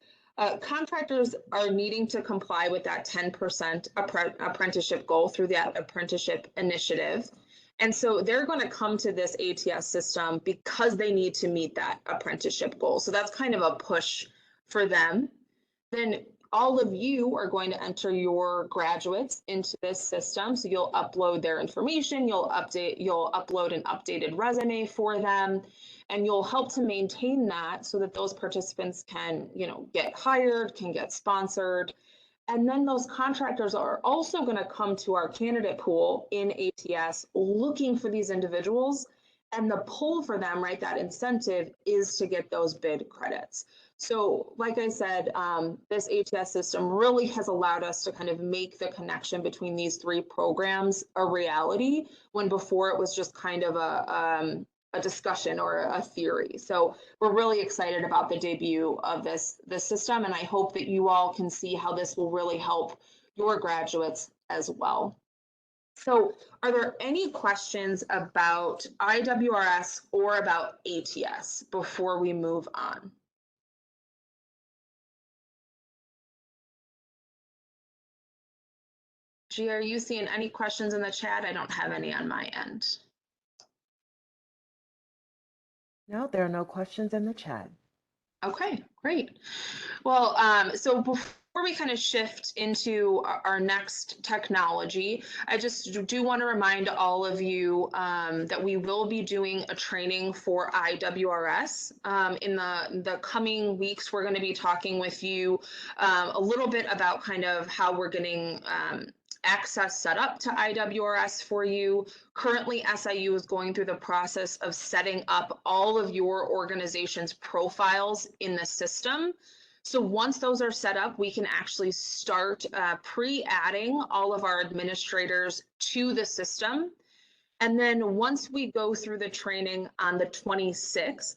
contractors are needing to comply with that 10% apprenticeship goal through that apprenticeship initiative. And so they're going to come to this ATS system because they need to meet that apprenticeship goal. So that's kind of a push for them. Then all of you are going to enter your graduates into this system. So you'll upload their information, you'll upload an updated resume for them, and you'll help to maintain that so that those participants can, get hired, can get sponsored. And then those contractors are also going to come to our candidate pool in ATS looking for these individuals. And the pull for them, right, that incentive is to get those bid credits. So like I said, this ATS system really has allowed us to kind of make the connection between these three programs a reality, when before it was just kind of a discussion or a theory. So we're really excited about the debut of this system, and I hope that you all can see how this will really help your graduates as well. So are there any questions about IWRS or about ATS before we move on? Gia, are you seeing any questions in the chat? I don't have any on my end. No, there are no questions in the chat. Okay, great. Well, so before we kind of shift into our next technology, I just do want to remind all of you that we will be doing a training for IWRS. In the coming weeks, we're going to be talking with you a little bit about kind of how we're getting access set up to IWRS for you. Currently, SIU is going through the process of setting up all of your organization's profiles in the system. So once those are set up, we can actually start pre-adding all of our administrators to the system. And then once we go through the training on the 26th,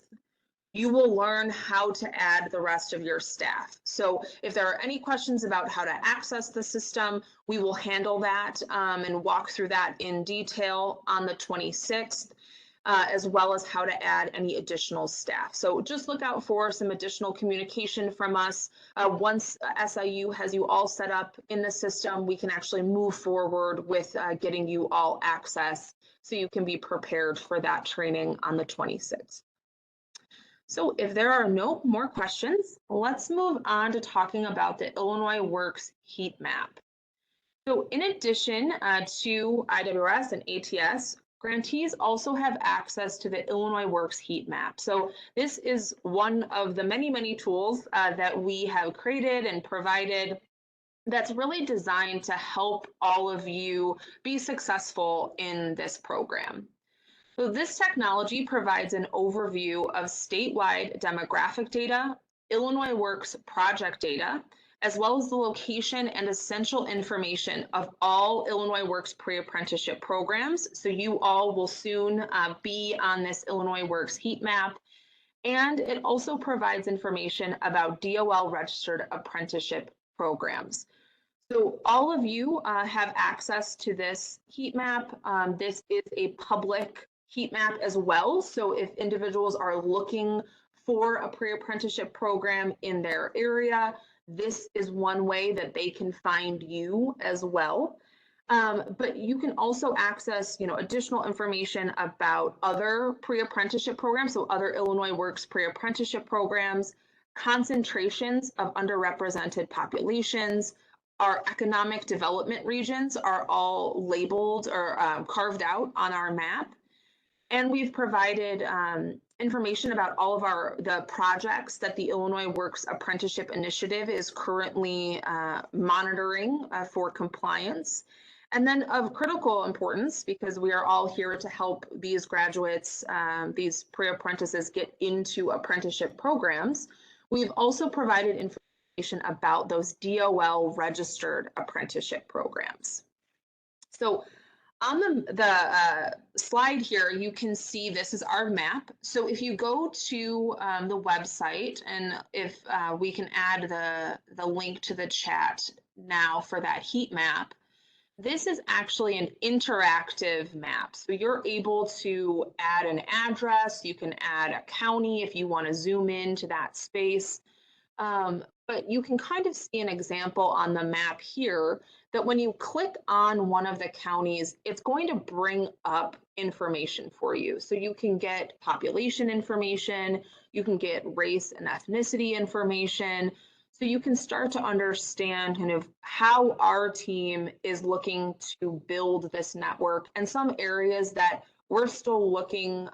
you will learn how to add the rest of your staff. So if there are any questions about how to access the system, we will handle that and walk through that in detail on the 26th, as well as how to add any additional staff. So just look out for some additional communication from us. Once SIU has you all set up in the system, we can actually move forward with getting you all access so you can be prepared for that training on the 26th. So if there are no more questions, let's move on to talking about the Illinois Works heat map. So in addition to IWS and ATS, grantees also have access to the Illinois Works heat map. So this is one of the many, many tools that we have created and provided that's really designed to help all of you be successful in this program. So this technology provides an overview of statewide demographic data, Illinois Works project data, as well as the location and essential information of all Illinois Works pre-apprenticeship programs. So you all will soon be on this Illinois Works heat map. And it also provides information about DOL registered apprenticeship programs. So all of you have access to this heat map. This is a public heat map as well. So if individuals are looking for a pre-apprenticeship program in their area, this is one way that they can find you as well. But you can also access, additional information about other pre-apprenticeship programs, so other Illinois Works pre-apprenticeship programs, concentrations of underrepresented populations. Our economic development regions are all labeled or carved out on our map. And we've provided information about all of the projects that the Illinois Works Apprenticeship Initiative is currently monitoring for compliance. And then of critical importance, because we are all here to help these graduates, these pre-apprentices get into apprenticeship programs, we've also provided information about those DOL registered apprenticeship programs. So on the slide here, you can see this is our map. So if you go to the website, and if we can add the link to the chat now for that heat map, this is actually an interactive map. So you're able to add an address, you can add a county if you want to zoom into that space. But you can kind of see an example on the map here that when you click on one of the counties, it's going to bring up information for you. So you can get population information, you can get race and ethnicity information. So you can start to understand kind of how our team is looking to build this network and some areas that we're still looking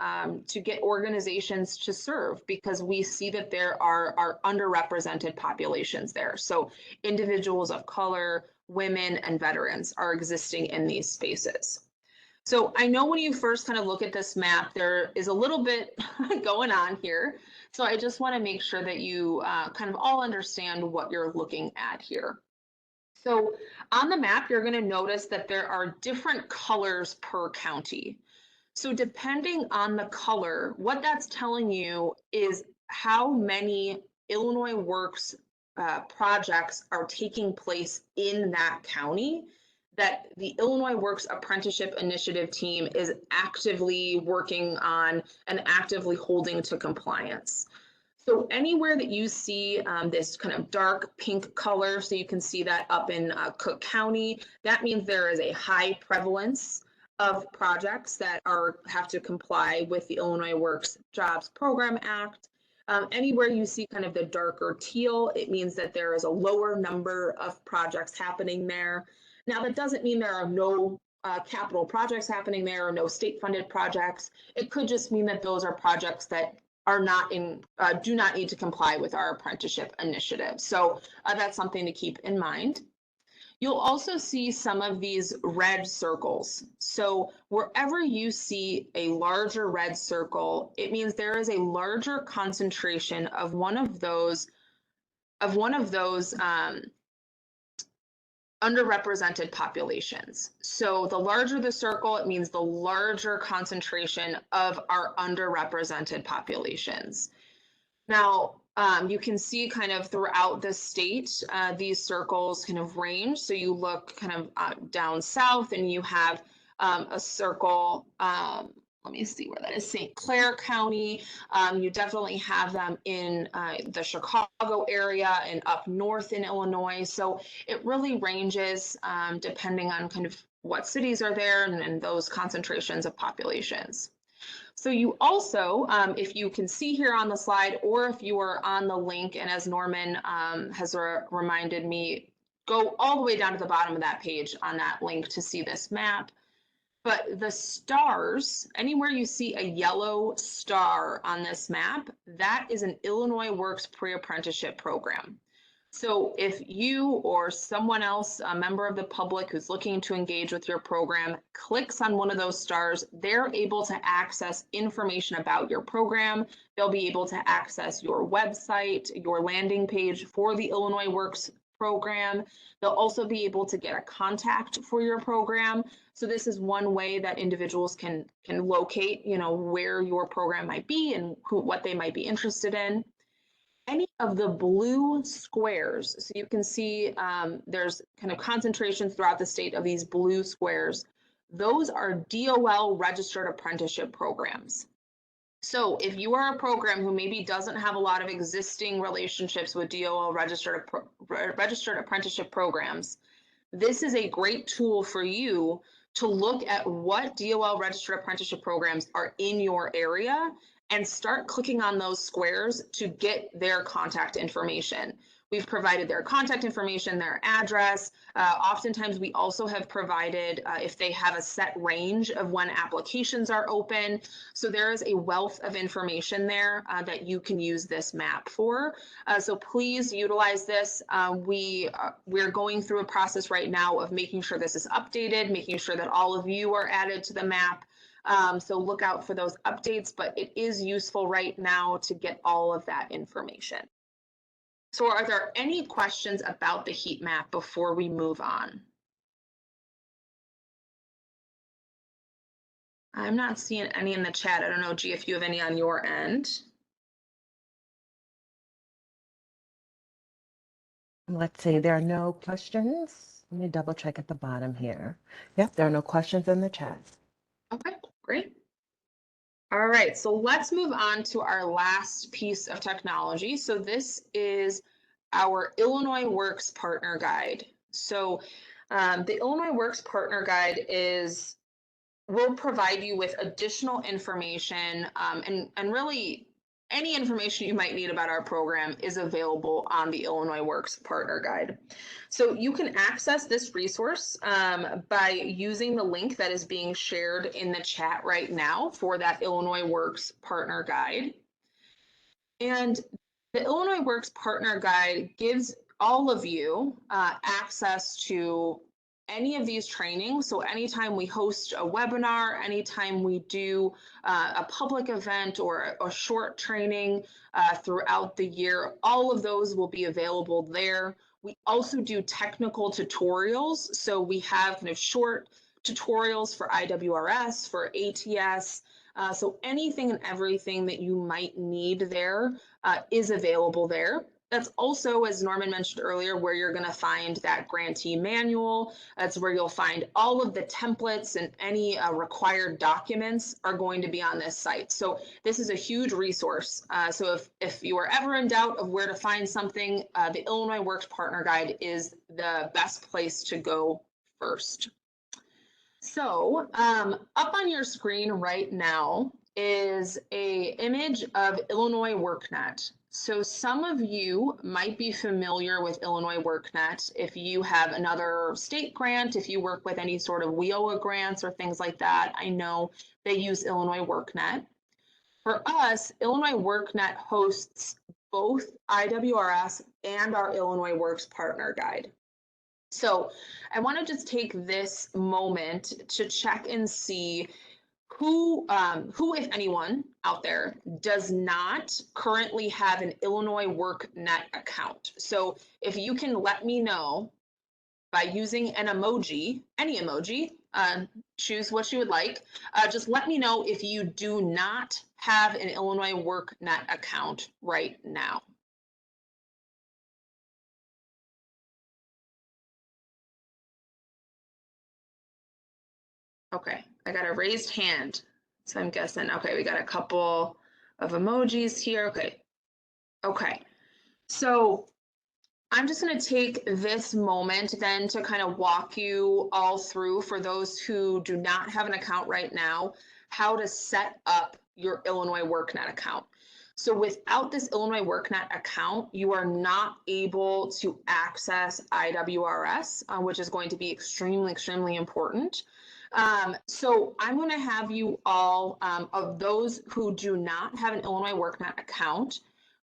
to get organizations to serve, because we see that there are underrepresented populations there. So individuals of color, women, and veterans are existing in these spaces. So I know when you first kind of look at this map, there is a little bit going on here. So I just want to make sure that you kind of all understand what you're looking at here. So on the map, you're going to notice that there are different colors per county. So depending on the color, what that's telling you is how many Illinois Works projects are taking place in that county that the Illinois Works Apprenticeship Initiative team is actively working on and actively holding to compliance. So anywhere that you see this kind of dark pink color, so you can see that up in Cook County, that means there is a high prevalence of projects that have to comply with the Illinois Works Jobs Program Act. Anywhere you see kind of the darker teal, it means that there is a lower number of projects happening there. Now, that doesn't mean there are no capital projects happening there or no state-funded projects. It could just mean that those are projects that are not do not need to comply with our apprenticeship initiative. So that's something to keep in mind. You'll also see some of these red circles. So wherever you see a larger red circle, it means there is a larger concentration of one of those underrepresented populations. So the larger the circle, it means the larger concentration of our underrepresented populations. Now, you can see kind of throughout the state, these circles kind of range. So you look kind of down south and you have a circle, let me see where that is, St. Clair County. You definitely have them in the Chicago area and up north in Illinois. So it really ranges depending on kind of what cities are there and those concentrations of populations. So you also, if you can see here on the slide, or if you are on the link, and as Norman has reminded me, go all the way down to the bottom of that page on that link to see this map. But the stars, anywhere you see a yellow star on this map, that is an Illinois Works pre-apprenticeship program. So if you or someone else, a member of the public who's looking to engage with your program, clicks on one of those stars, they're able to access information about your program. They'll be able to access your website, your landing page for the Illinois Works program. They'll also be able to get a contact for your program. So this is one way that individuals can locate, where your program might be and what they might be interested in. Any of the blue squares, so you can see there's kind of concentrations throughout the state of these blue squares. Those are DOL registered apprenticeship programs. So if you are a program who maybe doesn't have a lot of existing relationships with DOL registered apprenticeship programs, this is a great tool for you to look at what DOL registered apprenticeship programs are in your area and start clicking on those squares to get their contact information. We've provided their contact information, their address. Oftentimes we also have provided if they have a set range of when applications are open. So there is a wealth of information there that you can use this map for. So please utilize this. We're going through a process right now of making sure this is updated, making sure that all of you are added to the map. So look out for those updates, but it is useful right now to get all of that information. So are there any questions about the heat map before we move on? I'm not seeing any in the chat. I don't know, G, if you have any on your end. Let's see, there are no questions. Let me double check at the bottom here. Yep, there are no questions in the chat. Okay, great. All right, so let's move on to our last piece of technology. So this is our Illinois Works Partner Guide. So the Illinois Works Partner Guide will provide you with additional information and really any information you might need about our program is available on the Illinois Works Partner Guide. So you can access this resource by using the link that is being shared in the chat right now for that Illinois Works Partner Guide. And the Illinois Works Partner Guide gives all of you access to any of these trainings. So anytime we host a webinar, anytime we do a public event or a short training throughout the year, all of those will be available there. We also do technical tutorials. So we have kind of short tutorials for IWRS, for ATS. So anything and everything that you might need there is available there. That's also, as Norman mentioned earlier, where you're going to find that grantee manual. That's where you'll find all of the templates and any required documents are going to be on this site. So this is a huge resource. So if you are ever in doubt of where to find something, the Illinois Works Partner Guide is the best place to go first. So up on your screen right now is an image of Illinois workNet. So some of you might be familiar with Illinois workNet if you have another state grant, if you work with any sort of WIOA grants or things like that. I know they use Illinois workNet. For us, Illinois workNet hosts both IWRS and our Illinois Works Partner Guide. So I want to just take this moment to check and see who, if anyone out there, does not currently have an Illinois workNet account. So if you can let me know by using an emoji, any emoji, choose what you would like, just let me know if you do not have an Illinois workNet account right now. Okay, I got a raised hand, so I'm guessing, okay, we got a couple of emojis here, okay. Okay, so I'm just gonna take this moment then to kind of walk you all through, for those who do not have an account right now, how to set up your Illinois workNet account. So without this Illinois workNet account, you are not able to access IWRS, which is going to be extremely, extremely important. So I'm going to have you all, of those who do not have an Illinois workNet account,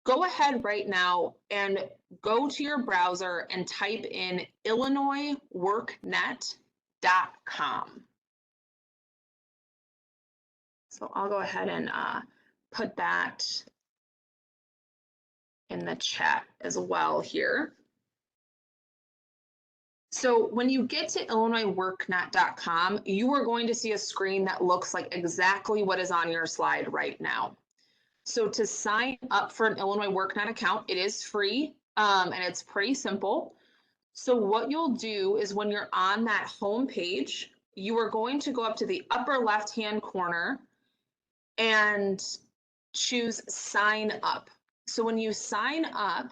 go ahead right now and go to your browser and type in illinoisworknet.com. So I'll go ahead and put that in the chat as well here. So when you get to illinoisworknet.com, you are going to see a screen that looks like exactly what is on your slide right now. So to sign up for an Illinois workNet account, it is free and it's pretty simple. So what you'll do is when you're on that home page, you are going to go up to the upper left-hand corner and choose sign up. So when you sign up,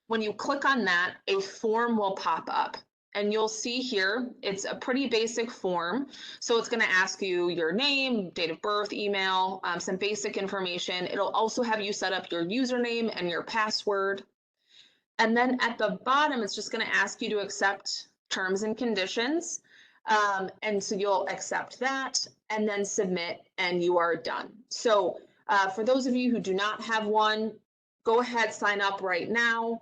when you click on that, a form will pop up. And you'll see here, it's a pretty basic form. So it's going to ask you your name, date of birth, email, some basic information. It'll also have you set up your username and your password. And then at the bottom, it's just going to ask you to accept terms and conditions. And so you'll accept that and then submit and you are done. So for those of you who do not have one, go ahead, sign up right now.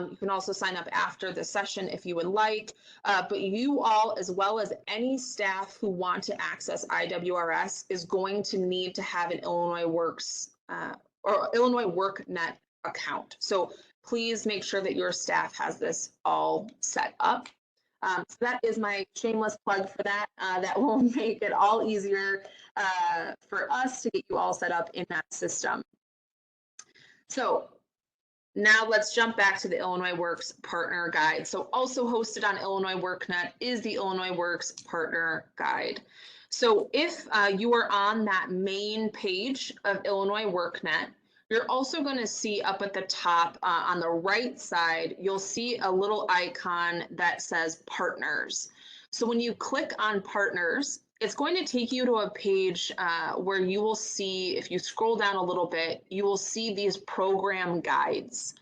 You can also sign up after the session if you would like, but you all, as well as any staff who want to access IWRS, is going to need to have an Illinois Works or Illinois WorkNet account. So please make sure that your staff has this all set up. So that is my shameless plug for that. That will make it all easier for us to get you all set up in that system. So now let's jump back to the Illinois Works Partner Guide. So also hosted on Illinois WorkNet is the Illinois Works Partner Guide. So if you are on that main page of Illinois WorkNet, you're also going to see up at the top on the right side, you'll see a little icon that says Partners. So when you click on Partners, it's going to take you to a page where you will see, if you scroll down a little bit, you will see these program guides.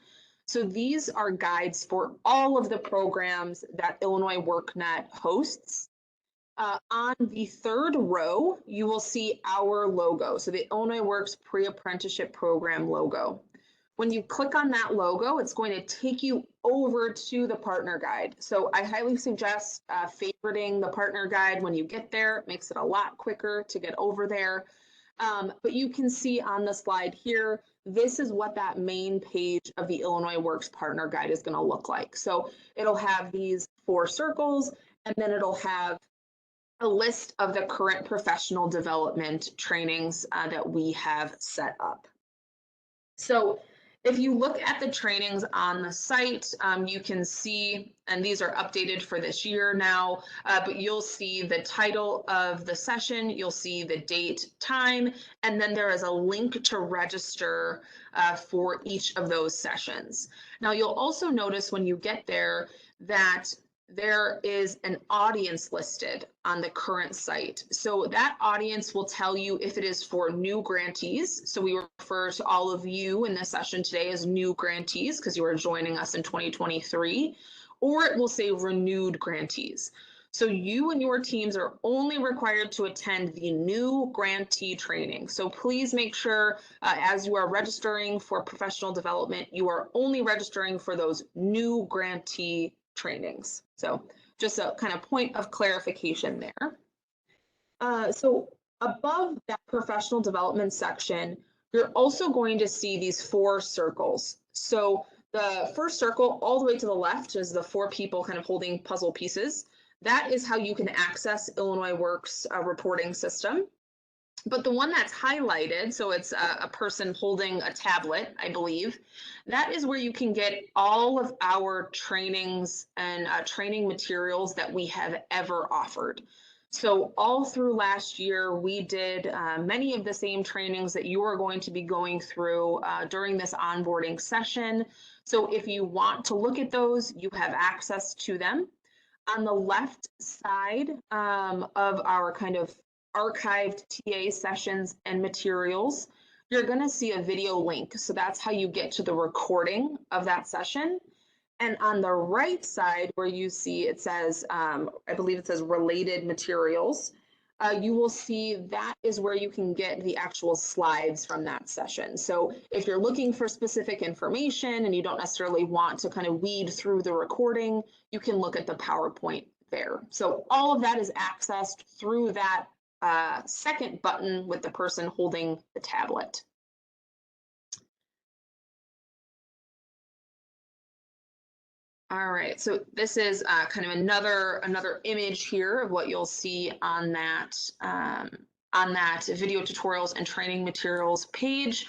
So these are guides for all of the programs that Illinois WorkNet hosts. On the third row, you will see our logo. So the Illinois Works Pre-Apprenticeship Program logo. When you click on that logo, it's going to take you over to the partner guide. So I highly suggest favoriting the partner guide when you get there. It makes it a lot quicker to get over there. But you can see on the slide here, this is what that main page of the Illinois Works Partner Guide is going to look like. So it'll have these 4 circles, and then it'll have a list of the current professional development trainings that we have set up. So if you look at the trainings on the site, you can see, and these are updated for this year now, but you'll see the title of the session, you'll see the date, time, and then there is a link to register for each of those sessions. Now you'll also notice when you get there that there is an audience listed on the current site. So that audience will tell you if it is for new grantees. So we refer to all of you in this session today as new grantees because you are joining us in 2023, or it will say renewed grantees. So you and your teams are only required to attend the new grantee training. So please make sure as you are registering for professional development, you are only registering for those new grantee trainings. So just a kind of point of clarification there. So above that professional development section, you're also going to see these 4 circles. So the first circle all the way to the left is the 4 people kind of holding puzzle pieces. That is how you can access Illinois Works reporting system. But the one that's highlighted, so it's a person holding a tablet, I believe, that is where you can get all of our trainings and training materials that we have ever offered. So all through last year, we did many of the same trainings that you are going to be going through during this onboarding session. So if you want to look at those, you have access to them. On the left side of our kind of archived TA sessions and materials, you're going to see a video link. So that's how you get to the recording of that session. And on the right side where you see it says, I believe it says related materials, you will see that is where you can get the actual slides from that session. So if you're looking for specific information and you don't necessarily want to kind of weed through the recording, you can look at the PowerPoint there. So all of that is accessed through that second button with the person holding the tablet. All right, so this is kind of another image here of what you'll see on that video tutorials and training materials page.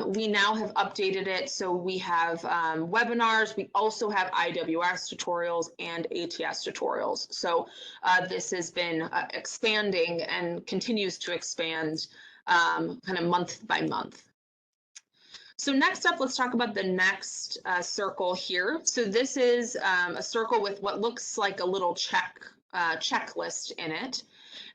We now have updated it, so we have webinars. We also have IWS tutorials and ATS tutorials. So this has been expanding and continues to expand kind of month by month. So next up, let's talk about the next circle here. So this is a circle with what looks like a little checklist in it,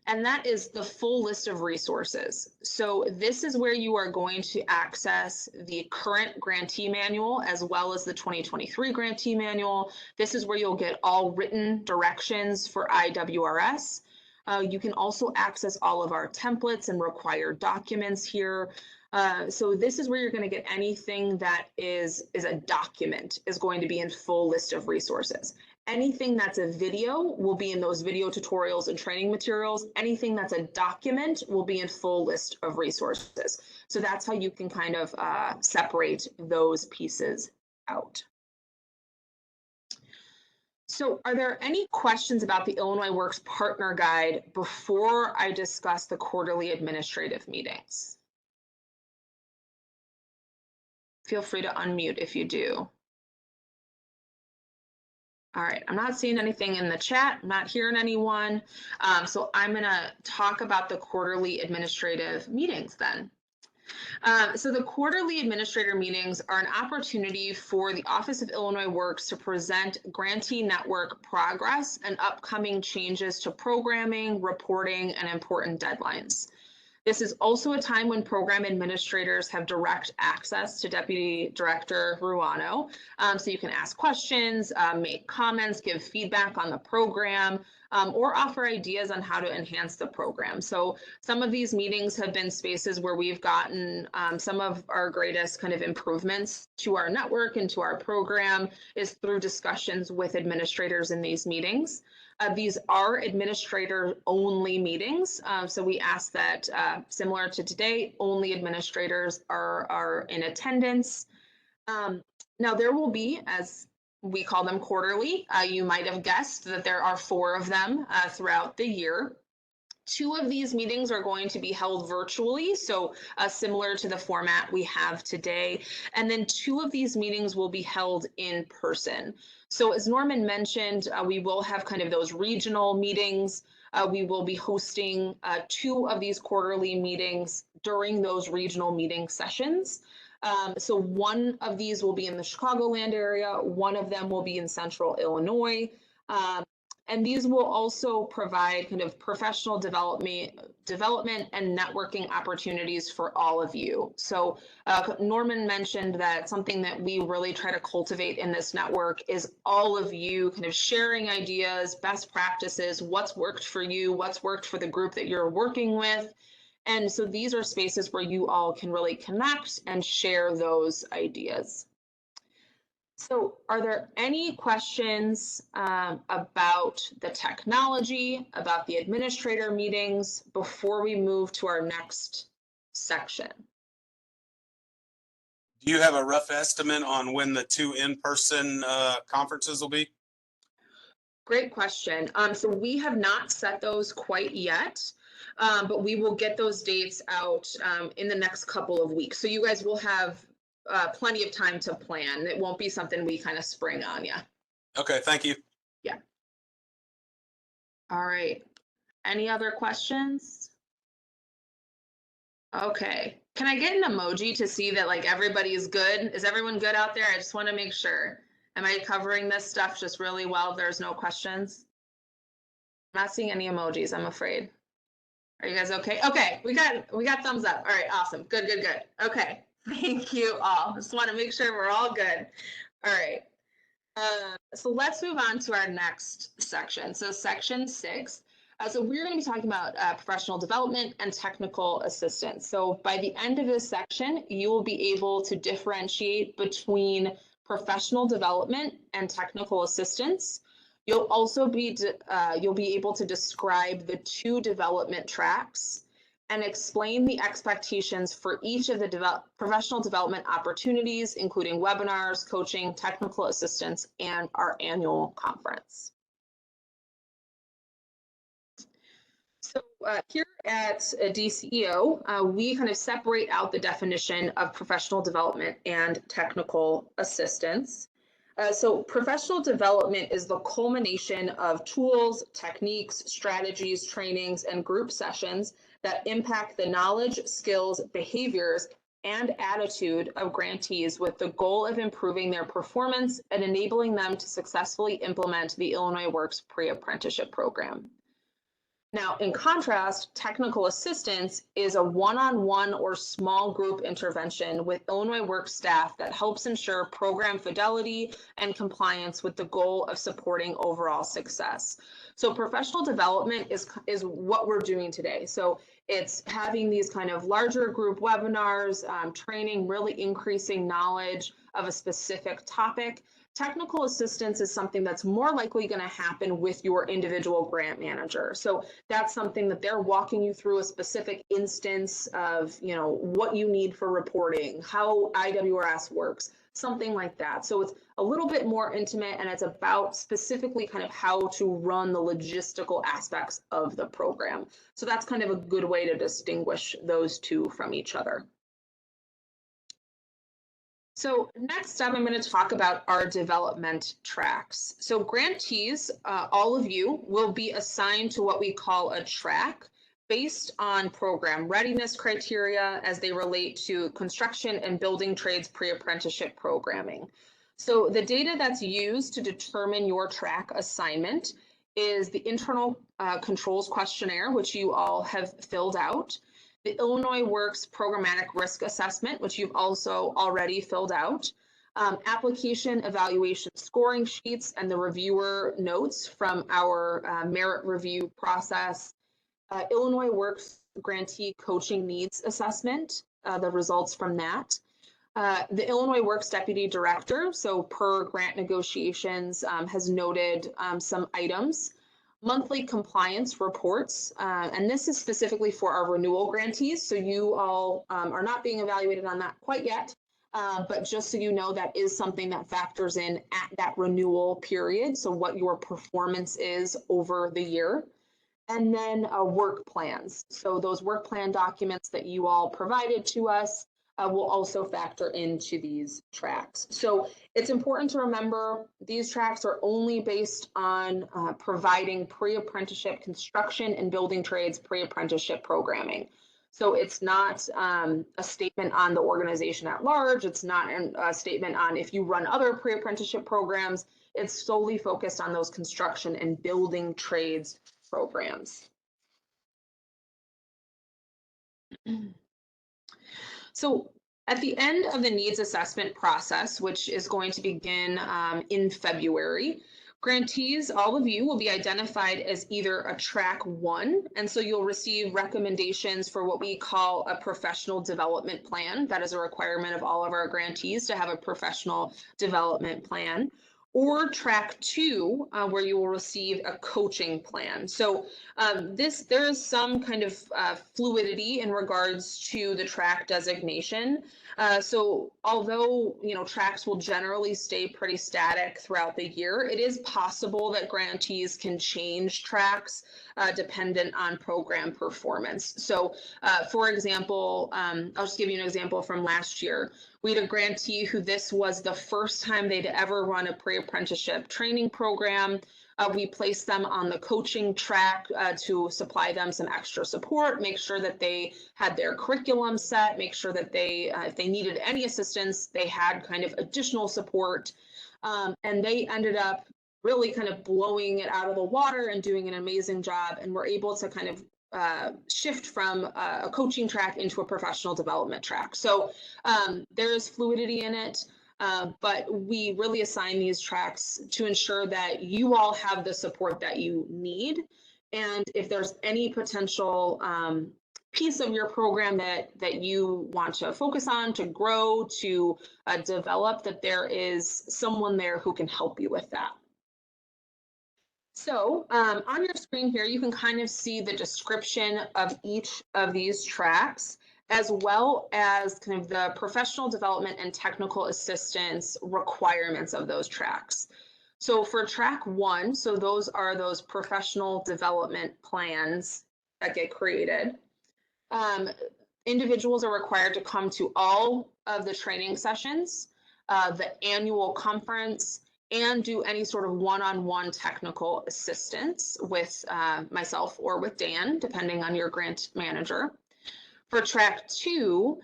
and that is the full list of resources. So this is where you are going to access the current grantee manual as well as the 2023 grantee manual. This is where you'll get all written directions for IWRS. You can also access all of our templates and required documents here. So this is where you're going to get anything that is a document is going to be in full list of resources. Anything that's a video will be in those video tutorials and training materials. Anything that's a document will be in full list of resources. So that's how you can kind of separate those pieces out. So are there any questions about the Illinois Works Partner Guide before I discuss the quarterly administrative meetings? Feel free to unmute if you do. All right, I'm not seeing anything in the chat, I'm not hearing anyone. So I'm gonna talk about the quarterly administrative meetings then. So the quarterly administrator meetings are an opportunity for the Office of Illinois Works to present grantee network progress and upcoming changes to programming, reporting, and important deadlines. This is also a time when program administrators have direct access to Deputy Director Ruano. So you can ask questions, make comments, give feedback on the program, or offer ideas on how to enhance the program. So some of these meetings have been spaces where we've gotten some of our greatest kind of improvements to our network and to our program is through discussions with administrators in these meetings. These are administrator-only meetings, so we ask that, similar to today, only administrators are in attendance. Now, there will be, as we call them quarterly, you might have guessed that there are 4 of them throughout the year. 2 of these meetings are going to be held virtually, so similar to the format we have today. And then 2 of these meetings will be held in person. So as Norman mentioned, we will have kind of those regional meetings. We will be hosting 2 of these quarterly meetings during those regional meeting sessions. So one of these will be in the Chicagoland area, one of them will be in Central Illinois. And these will also provide kind of professional development and networking opportunities for all of you. So Norman mentioned that something that we really try to cultivate in this network is all of you kind of sharing ideas, best practices, what's worked for you, what's worked for the group that you're working with. And so these are spaces where you all can really connect and share those ideas. So are there any questions about the technology, about the administrator meetings before we move to our next section? Do you have a rough estimate on when the 2 in-person conferences will be? Great question. So we have not set those quite yet, but we will get those dates out in the next couple of weeks. So you guys will have plenty of time to plan. It won't be something we kind of spring on you. Okay, thank you. Yeah. All right. Any other questions? Okay. Can I get an emoji to see that like everybody is good? Is everyone good out there? I just want to make sure. Am I covering this stuff just really well? There's no questions. I'm not seeing any emojis, I'm afraid. Are you guys okay? Okay, we got thumbs up. All right, awesome. Good, good, good. Okay, thank you all. Just want to make sure we're all good. All right. So let's move on to our next section. So section 6. So we're going to be talking about professional development and technical assistance. So by the end of this section, you will be able to differentiate between professional development and technical assistance. You'll also be able to describe the 2 development tracks and explain the expectations for each of the professional development opportunities, including webinars, coaching, technical assistance, and our annual conference. So here at DCEO, we kind of separate out the definition of professional development and technical assistance. So professional development is the culmination of tools, techniques, strategies, trainings, and group sessions that impact the knowledge, skills, behaviors, and attitude of grantees with the goal of improving their performance and enabling them to successfully implement the Illinois Works pre-apprenticeship program. Now, in contrast, technical assistance is a one-on-one or small group intervention with Illinois Works staff that helps ensure program fidelity and compliance with the goal of supporting overall success. So professional development is what we're doing today. So it's having these kind of larger group webinars, training, really increasing knowledge of a specific topic. Technical assistance is something that's more likely going to happen with your individual grant manager. So that's something that they're walking you through a specific instance of, you know, what you need for reporting, how IWRS works, something like that. So it's a little bit more intimate, and it's about specifically kind of how to run the logistical aspects of the program. So that's kind of a good way to distinguish those 2 from each other. So next up, I'm going to talk about our development tracks. So grantees, all of you, will be assigned to what we call a track based on program readiness criteria as they relate to construction and building trades pre-apprenticeship programming. So the data that's used to determine your track assignment is the internal controls questionnaire, which you all have filled out, the Illinois Works Programmatic Risk Assessment, which you've also already filled out, application evaluation scoring sheets and the reviewer notes from our merit review process, Illinois Works Grantee Coaching Needs Assessment, the results from that, the Illinois Works Deputy Director, so per grant negotiations, has noted some items. Monthly compliance reports, and this is specifically for our renewal grantees, so you all are not being evaluated on that quite yet, but just so you know, that is something that factors in at that renewal period, so what your performance is over the year. And then work plans, so those work plan documents that you all provided to us will also factor into these tracks. So it's important to remember these tracks are only based on providing pre-apprenticeship construction and building trades pre-apprenticeship programming. So it's not a statement on the organization at large. It's not a statement on if you run other pre-apprenticeship programs. It's solely focused on those construction and building trades programs. So at the end of the needs assessment process, which is going to begin in February, grantees, all of you, will be identified as either a track 1, and so you'll receive recommendations for what we call a professional development plan. That is a requirement of all of our grantees to have a professional development plan. Or track 2, where you will receive a coaching plan. So there is some kind of fluidity in regards to the track designation. So although, you know, tracks will generally stay pretty static throughout the year, it is possible that grantees can change tracks dependent on program performance. So for example, I'll just give you an example from last year. We had a grantee who this was the first time they'd ever run a pre-apprenticeship training program. We placed them on the coaching track to supply them some extra support, make sure that they had their curriculum set, make sure that they, if they needed any assistance, they had kind of additional support. And they ended up really kind of blowing it out of the water and doing an amazing job, and were able to kind of shift from a coaching track into a professional development track. So there is fluidity in it, but we really assign these tracks to ensure that you all have the support that you need. And if there's any potential piece of your program that you want to focus on, to grow, to develop, that there is someone there who can help you with that. So on your screen here, you can kind of see the description of each of these tracks, as well as kind of the professional development and technical assistance requirements of those tracks. So for track 1, so those are those professional development plans that get created. Individuals are required to come to all of the training sessions, the annual conference, and do any sort of one-on-one technical assistance with myself or with Dan, depending on your grant manager. For track 2,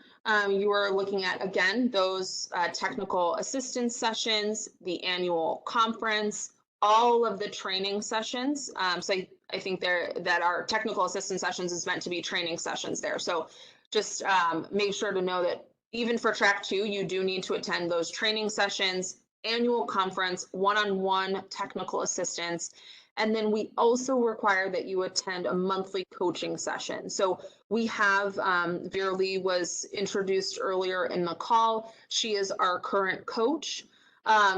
you are looking at, again, those technical assistance sessions, the annual conference, all of the training sessions. So I think that our technical assistance sessions is meant to be training sessions there. So just make sure to know that even for track 2, you do need to attend those training sessions, annual conference, one-on-one technical assistance. And then we also require that you attend a monthly coaching session. So we have, Vera Lee was introduced earlier in the call. She is our current coach.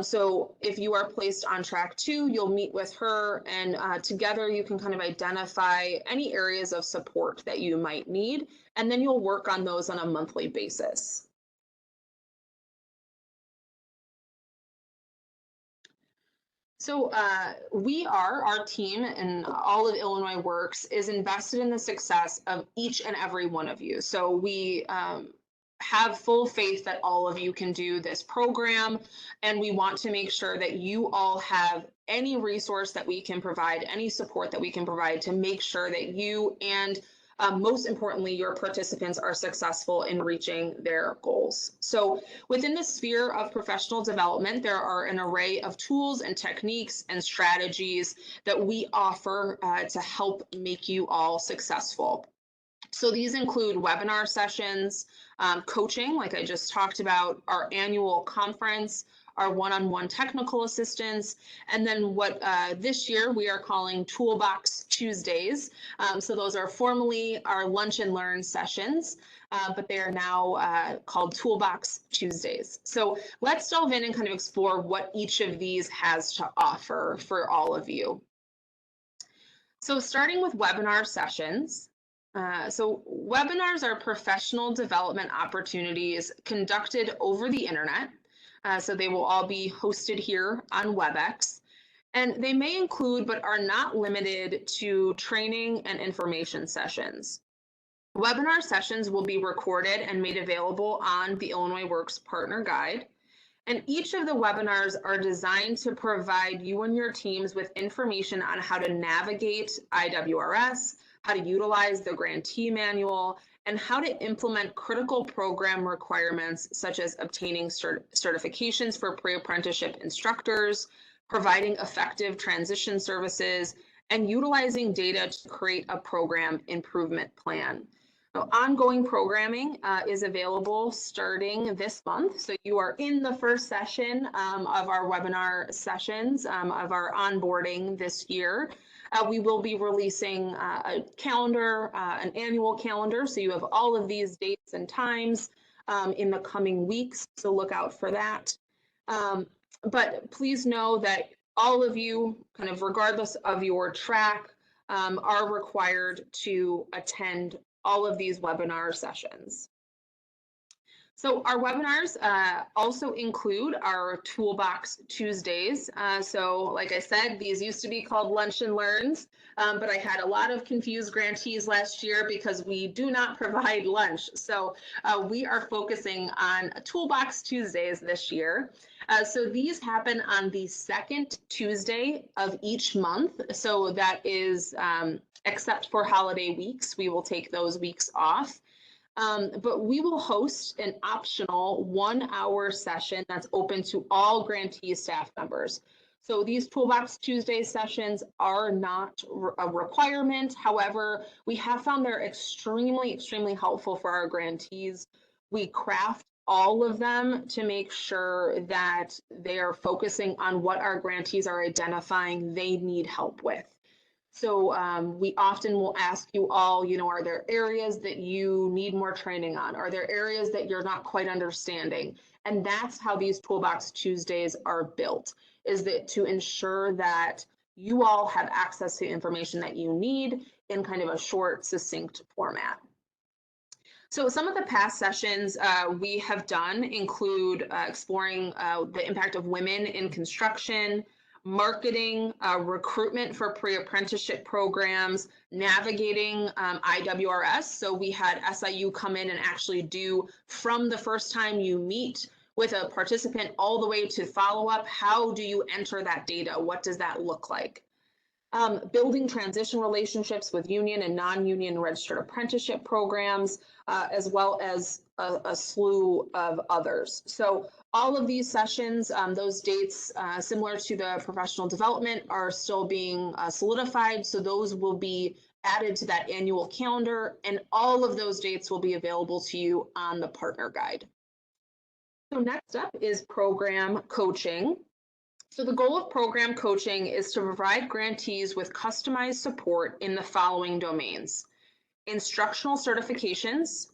So if you are placed on track 2, you'll meet with her, and together you can kind of identify any areas of support that you might need, and then you'll work on those on a monthly basis. So our team and all of Illinois Works is invested in the success of each and every one of you. So we have full faith that all of you can do this program, and we want to make sure that you all have any resource that we can provide, any support that we can provide to make sure that you and most importantly, your participants are successful in reaching their goals. So within the sphere of professional development, there are an array of tools and techniques and strategies that we offer to help make you all successful. So these include webinar sessions, coaching, like I just talked about, our annual conference, our one-on-one technical assistance, and then what this year we are calling Toolbox Tuesdays. So those are formally our lunch and learn sessions, but they are now called Toolbox Tuesdays. So let's delve in and kind of explore what each of these has to offer for all of you. So starting with webinar sessions. So webinars are professional development opportunities conducted over the internet. So they will all be hosted here on WebEx, and they may include but are not limited to training and information sessions. Webinar sessions will be recorded and made available on the Illinois Works Partner Guide. And each of the webinars are designed to provide you and your teams with information on how to navigate IWRS, how to utilize the grantee manual, and how to implement critical program requirements such as obtaining certifications for pre-apprenticeship instructors, providing effective transition services, and utilizing data to create a program improvement plan. So ongoing programming is available starting this month. So you are in the first session of our webinar sessions of our onboarding this year. We will be releasing a calendar, an annual calendar. So you have all of these dates and times in the coming weeks. So look out for that. But please know that all of you, kind of regardless of your track, are required to attend all of these webinar sessions. So our webinars also include our Toolbox Tuesdays. So like I said, these used to be called Lunch and Learns, but I had a lot of confused grantees last year because we do not provide lunch. So we are focusing on Toolbox Tuesdays this year. So these happen on the second Tuesday of each month. So that is, except for holiday weeks, we will take those weeks off. But we will host an optional 1-hour session that's open to all grantee staff members. So these Toolbox Tuesday sessions are not a requirement. However, we have found they're extremely helpful for our grantees. We craft all of them to make sure that they are focusing on what our grantees are identifying they need help with. So we often will ask you all, are there areas that you need more training on? Are there areas that you're not quite understanding? And that's how these Toolbox Tuesdays are built, is that to ensure that you all have access to information that you need in kind of a short, succinct format. So some of the past sessions we have done include exploring the impact of women in construction, marketing, recruitment for pre-apprenticeship programs, navigating IWRS. So we had SIU come in and actually do, from the first time you meet with a participant all the way to follow-up, how do you enter that data? What does that look like? Building transition relationships with union and non-union registered apprenticeship programs, as well as a slew of others. So all of these sessions, those dates, similar to the professional development, are still being solidified. So those will be added to that annual calendar, and all of those dates will be available to you on the partner guide. So next up is program coaching. So the goal of program coaching is to provide grantees with customized support in the following domains: instructional certifications,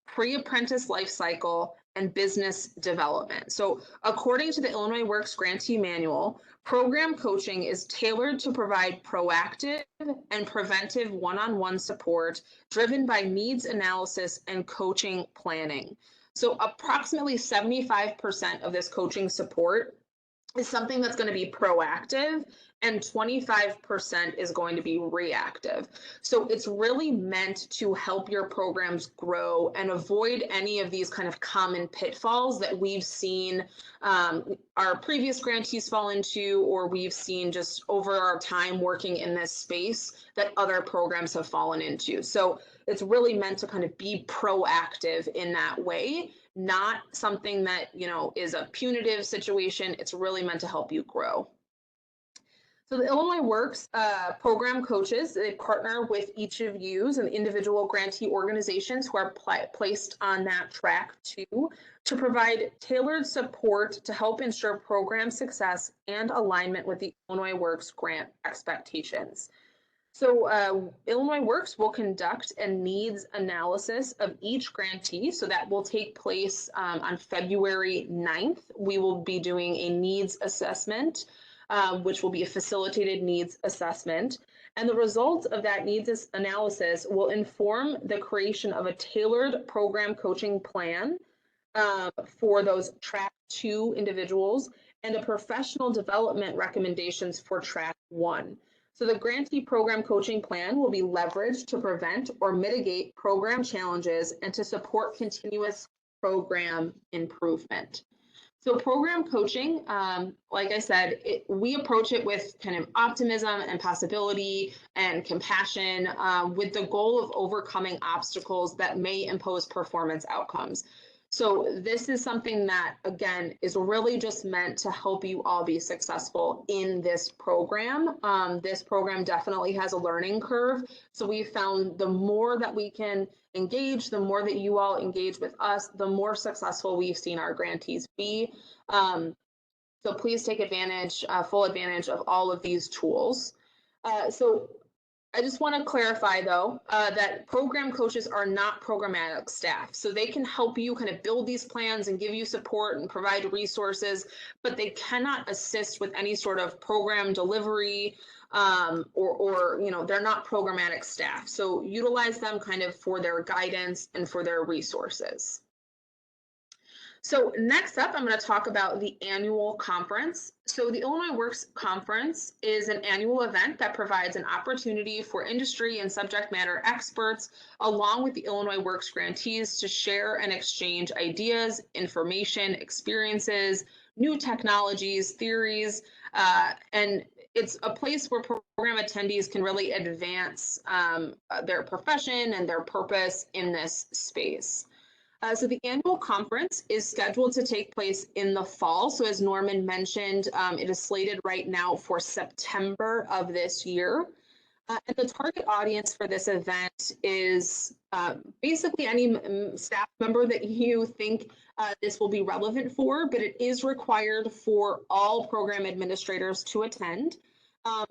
pre-apprentice life cycle, and business development. So according to the Illinois Works Grantee Manual, program coaching is tailored to provide proactive and preventive one-on-one support driven by needs analysis and coaching planning. So approximately 75% of this coaching support is something that's going to be proactive, and 25% is going to be reactive. So it's really meant to help your programs grow and avoid any of these kind of common pitfalls that we've seen our previous grantees fall into, or we've seen just over our time working in this space that other programs have fallen into. So it's really meant to kind of be proactive in that way, not something that, is a punitive situation. It's really meant to help you grow. So the Illinois Works program coaches, they partner with each of you and individual grantee organizations who are placed on that track to provide tailored support to help ensure program success and alignment with the Illinois Works grant expectations. So Illinois Works will conduct a needs analysis of each grantee. So that will take place on February 9th. We will be doing a needs assessment, which will be a facilitated needs assessment. And the results of that needs analysis will inform the creation of a tailored program coaching plan for those track 2 individuals and a professional development recommendations for track 1. So the grantee program coaching plan will be leveraged to prevent or mitigate program challenges and to support continuous program improvement. So program coaching, like I said, we approach it with kind of optimism and possibility and compassion with the goal of overcoming obstacles that may impose performance outcomes. So this is something that, again, is really just meant to help you all be successful in this program. This program definitely has a learning curve. So we found the more that we can engage, the more that you all engage with us, the more successful we've seen our grantees be. So please take advantage, full advantage of all of these tools. So I just want to clarify, though, that program coaches are not programmatic staff. So they can help you kind of build these plans and give you support and provide resources, but they cannot assist with any sort of program delivery or they're not programmatic staff. So utilize them kind of for their guidance and for their resources. So next up, I'm going to talk about the annual conference. So the Illinois Works Conference is an annual event that provides an opportunity for industry and subject matter experts, along with the Illinois Works grantees, to share and exchange ideas, information, experiences, new technologies, theories, and it's a place where program attendees can really advance their profession and their purpose in this space. So the annual conference is scheduled to take place in the fall. So as Norman mentioned, it is slated right now for September of this year. And the target audience for this event is basically any staff member that you think this will be relevant for, but it is required for all program administrators to attend.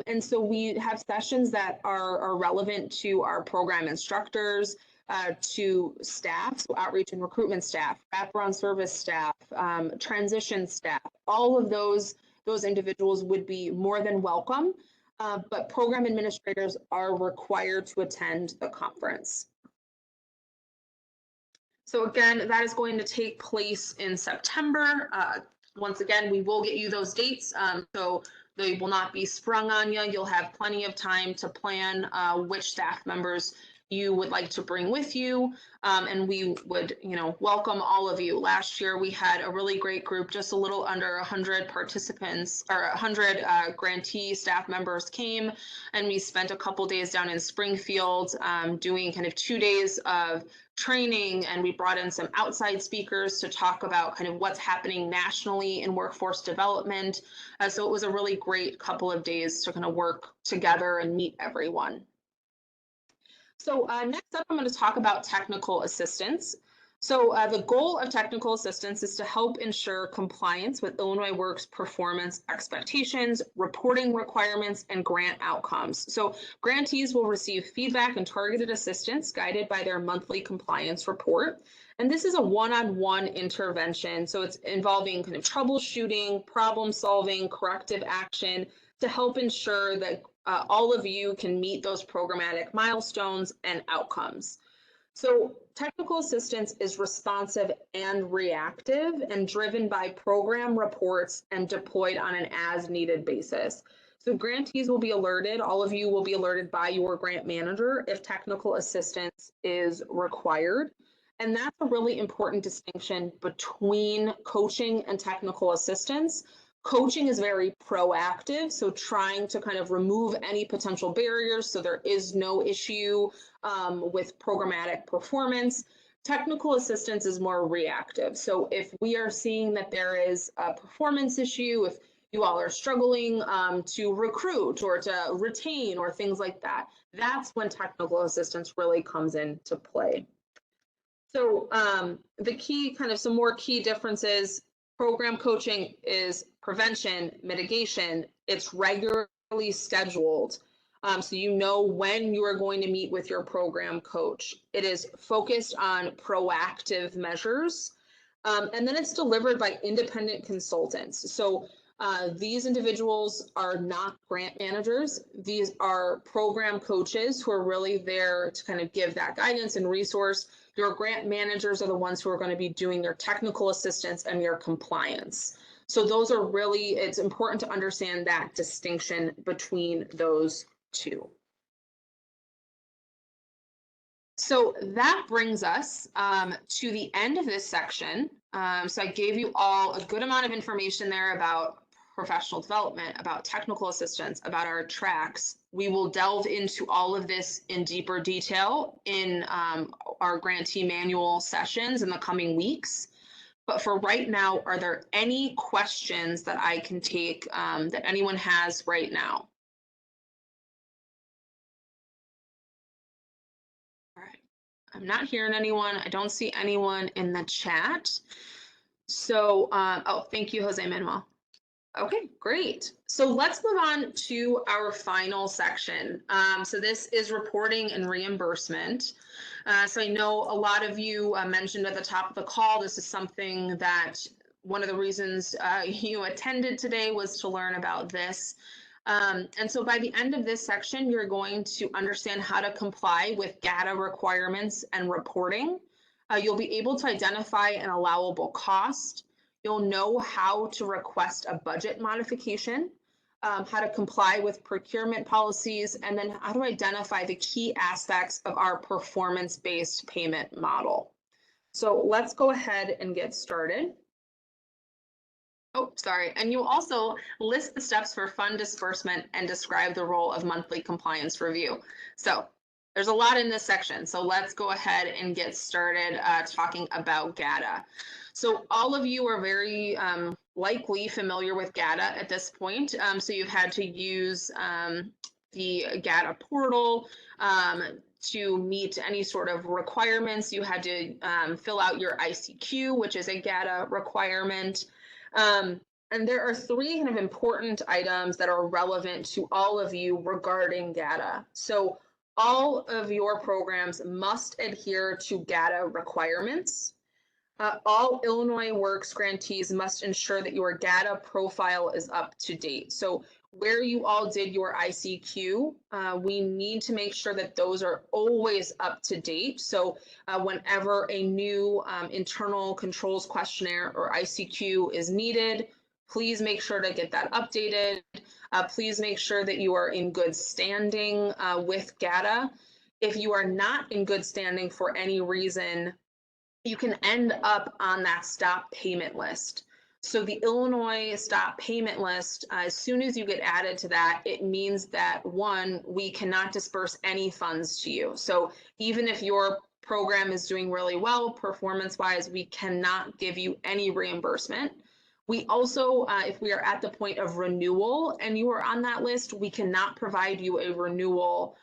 And so we have sessions that are relevant to our program instructors, to staff, so outreach and recruitment staff, wraparound service staff, transition staff. All of those individuals would be more than welcome, but program administrators are required to attend the conference. So again, that is going to take place in September. Once again, we will get you those dates, so they will not be sprung on you. You'll have plenty of time to plan which staff members you would like to bring with you, and we would, welcome all of you. Last year we had a really great group, just a little under 100 participants, or 100 grantee staff members came, and we spent a couple days down in Springfield doing kind of 2 days of training, and we brought in some outside speakers to talk about kind of what's happening nationally in workforce development. So it was a really great couple of days to kind of work together and meet everyone. So next up, I'm going to talk about technical assistance. So the goal of technical assistance is to help ensure compliance with Illinois Works performance expectations, reporting requirements, and grant outcomes. So grantees will receive feedback and targeted assistance guided by their monthly compliance report. And this is a one-on-one intervention. So it's involving kind of troubleshooting, problem solving, corrective action to help ensure that all of you can meet those programmatic milestones and outcomes. So technical assistance is responsive and reactive and driven by program reports and deployed on an as-needed basis. So grantees will be alerted, all of you will be alerted by your grant manager if technical assistance is required. And that's a really important distinction between coaching and technical assistance. Coaching is very proactive, so trying to kind of remove any potential barriers so there is no issue with programmatic performance. Technical assistance is more reactive. So if we are seeing that there is a performance issue, if you all are struggling to recruit or to retain or things like that, that's when technical assistance really comes into play. So the key, kind of some more key differences, program coaching is prevention, mitigation. It's regularly scheduled. So you know when you are going to meet with your program coach. It is focused on proactive measures. And then it's delivered by independent consultants. So these individuals are not grant managers. These are program coaches who are really there to kind of give that guidance and resource. Your grant managers are the ones who are going to be doing your technical assistance and your compliance. So those are really, it's important to understand that distinction between those two. So that brings us to the end of this section. So I gave you all a good amount of information there about professional development, about technical assistance, about our tracks. We will delve into all of this in deeper detail in our grantee manual sessions in the coming weeks. But for right now, are there any questions that I can take that anyone has right now? All right, I'm not hearing anyone. I don't see anyone in the chat. So, oh, thank you, Jose Manuel. Okay, great. So let's move on to our final section. So this is reporting and reimbursement. So I know a lot of you mentioned at the top of the call, this is something that one of the reasons you attended today was to learn about this. And so by the end of this section, you're going to understand how to comply with data requirements and reporting. You'll be able to identify an allowable cost. You'll know how to request a budget modification, how to comply with procurement policies, and then how to identify the key aspects of our performance-based payment model. So let's go ahead and get started. Oh, sorry. And you also list the steps for fund disbursement and describe the role of monthly compliance review. So there's a lot in this section, so let's go ahead and get started talking about GATA. So all of you are very likely familiar with GATA at this point. So you've had to use the GATA portal to meet any sort of requirements. You had to fill out your ICQ, which is a GATA requirement. And there are three kind of important items that are relevant to all of you regarding GATA. So all of your programs must adhere to GATA requirements. All Illinois Works grantees must ensure that your GATA profile is up to date. So where you all did your ICQ, we need to make sure that those are always up to date. So whenever a new internal controls questionnaire or ICQ is needed, please make sure to get that updated. Please make sure that you are in good standing with GATA. If you are not in good standing for any reason, you can end up on that stop payment list. So the Illinois stop payment list, as soon as you get added to that, it means that one, we cannot disperse any funds to you. So even if your program is doing really well performance-wise, we cannot give you any reimbursement. We also, if we are at the point of renewal and you are on that list, we cannot provide you a renewal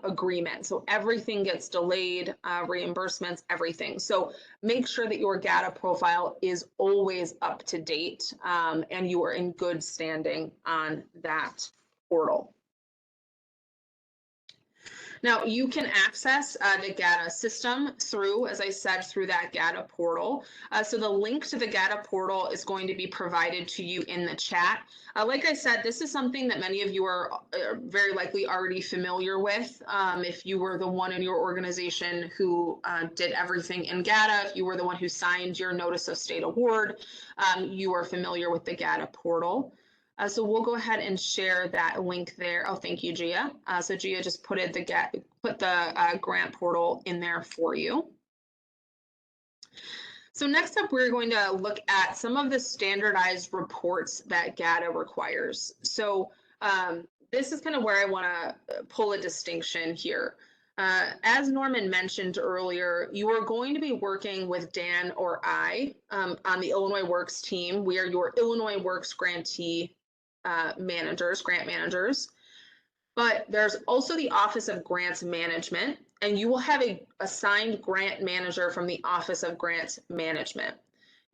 agreement. So everything gets delayed, reimbursements, everything. So make sure that your GATA profile is always up to date and you are in good standing on that portal. Now you can access the GATA system through, as I said, through that GATA portal. So the link to the GATA portal is going to be provided to you in the chat. Like I said, this is something that many of you are very likely already familiar with. If you were the one in your organization who did everything in GATA, if you were the one who signed your notice of state award, you are familiar with the GATA portal. So we'll go ahead and share that link there. Oh, thank you, Gia. So Gia just put the grant portal in there for you. So next up, we're going to look at some of the standardized reports that GATA requires. So this is kind of where I want to pull a distinction here. As Norman mentioned earlier, you are going to be working with Dan or I on the Illinois Works team. We are your Illinois Works grantee grant managers, but there's also the Office of Grants Management, and you will have a assigned grant manager from the Office of Grants Management.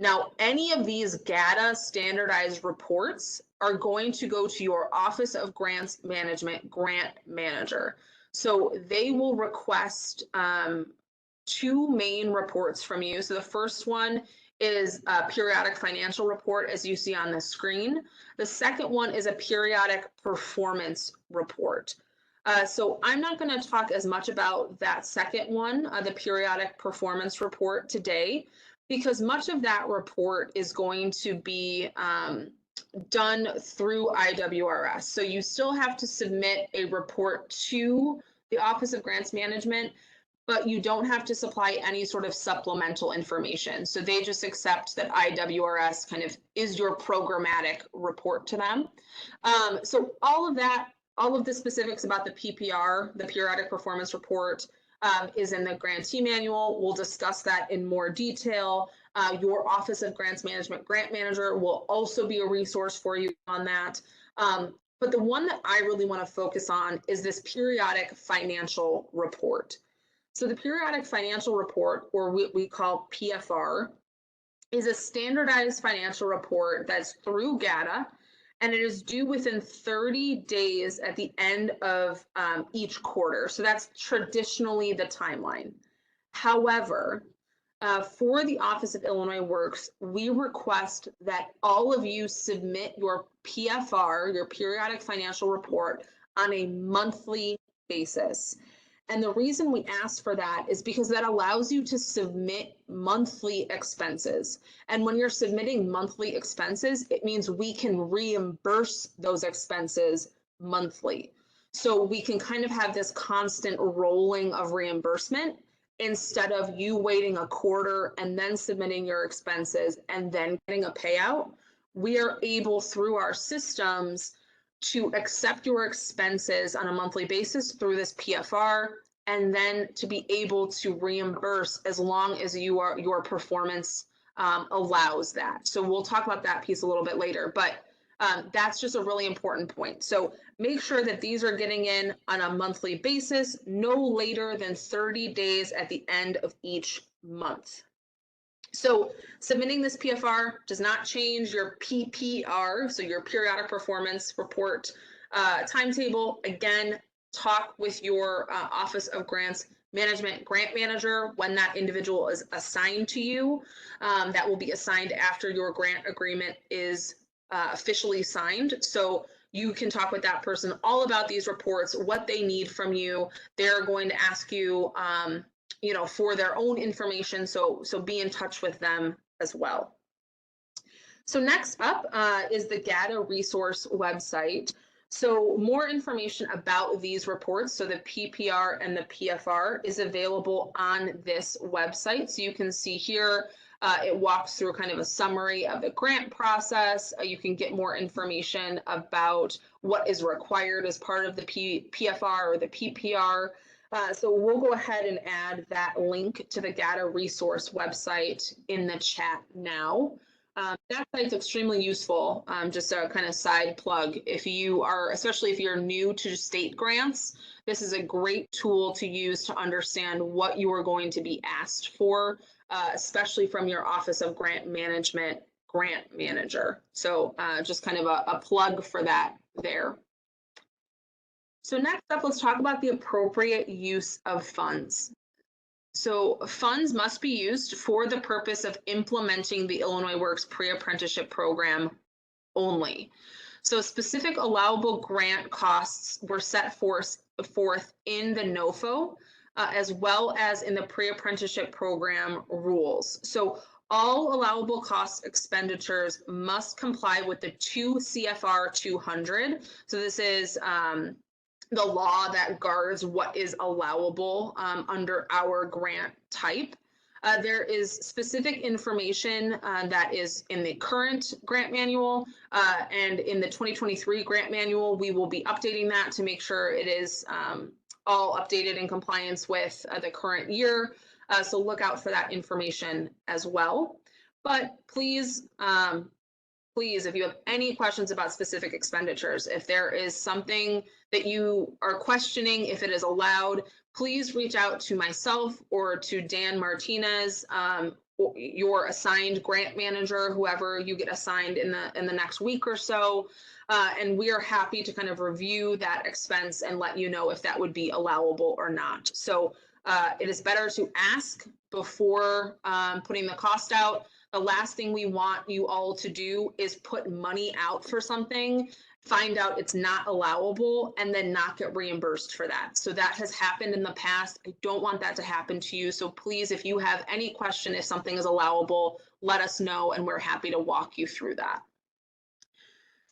Now, any of these GATA standardized reports are going to go to your Office of Grants Management grant manager. So they will request two main reports from you. So the first one is a periodic financial report, as you see on the screen. The second one is a periodic performance report. So I'm not going to talk as much about that second one, the periodic performance report today, because much of that report is going to be done through IWRS. So you still have to submit a report to the Office of Grants Management, but you don't have to supply any sort of supplemental information. So they just accept that IWRS kind of is your programmatic report to them. So all of the specifics about the PPR, the periodic performance report, is in the grantee manual. We'll discuss that in more detail. Your Office of Grants Management grant manager will also be a resource for you on that. But the one that I really want to focus on is this periodic financial report. So the periodic financial report, or what we call PFR, is a standardized financial report that's through GATA, and it is due within 30 days at the end of each quarter. So that's traditionally the timeline. However, for the Office of Illinois Works, we request that all of you submit your PFR, your periodic financial report, on a monthly basis. And the reason we asked for that is because that allows you to submit monthly expenses. And when you're submitting monthly expenses, it means we can reimburse those expenses monthly. So we can kind of have this constant rolling of reimbursement instead of you waiting a quarter and then submitting your expenses and then getting a payout. We are able, through our systems, to accept your expenses on a monthly basis through this PFR, and then to be able to reimburse as long as your performance allows that. So we'll talk about that piece a little bit later, but that's just a really important point. So make sure that these are getting in on a monthly basis, no later than 30 days at the end of each month. So submitting this PFR does not change your PPR, so your periodic performance report timetable. Again, talk with your Office of Grants Management grant manager when that individual is assigned to you. That will be assigned after your grant agreement is officially signed. So you can talk with that person all about these reports, what they need from you. They're going to ask you, you know, for their own information. So be in touch with them as well. So next up is the GATA resource website. So more information about these reports, so the PPR and the PFR, is available on this website. So you can see here, it walks through kind of a summary of the grant process. You can get more information about what is required as part of the PFR or the PPR. So we'll go ahead and add that link to the GATA resource website in the chat now. That site's extremely useful. Just a kind of side plug. If you are, especially if you're new to state grants, this is a great tool to use to understand what you are going to be asked for, especially from your Office of Grant Management grant manager. So just kind of a plug for that there. So next up, let's talk about the appropriate use of funds. So funds must be used for the purpose of implementing the Illinois Works pre-apprenticeship program only. So specific allowable grant costs were set forth in the NOFO, as well as in the pre-apprenticeship program rules. So all allowable cost expenditures must comply with the 2 CFR 200. So this is the law that guards what is allowable under our grant type. There is specific information that is in the current grant manual and in the 2023 grant manual. We will be updating that to make sure it is all updated in compliance with the current year. So look out for that information as well. But please, please, if you have any questions about specific expenditures, if there is something that you are questioning, if it is allowed, please reach out to myself or to Dan Martinez, your assigned grant manager, whoever you get assigned in the next week or so. And we are happy to kind of review that expense and let you know if that would be allowable or not. So it is better to ask before putting the cost out. The last thing we want you all to do is put money out for something, find out it's not allowable, and then not get reimbursed for that. So that has happened in the past. I don't want that to happen to you. So please, if you have any question if something is allowable, let us know, and we're happy to walk you through that.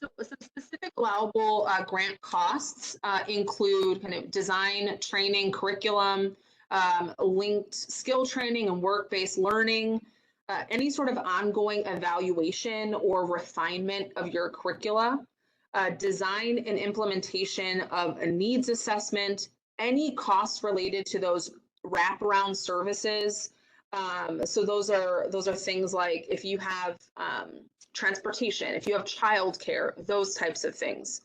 So some specific allowable grant costs include kind of design, training, curriculum, linked skill training and work-based learning, any sort of ongoing evaluation or refinement of your curricula, design and implementation of a needs assessment, any costs related to those wraparound services. So those are things like if you have transportation, if you have childcare, those types of things.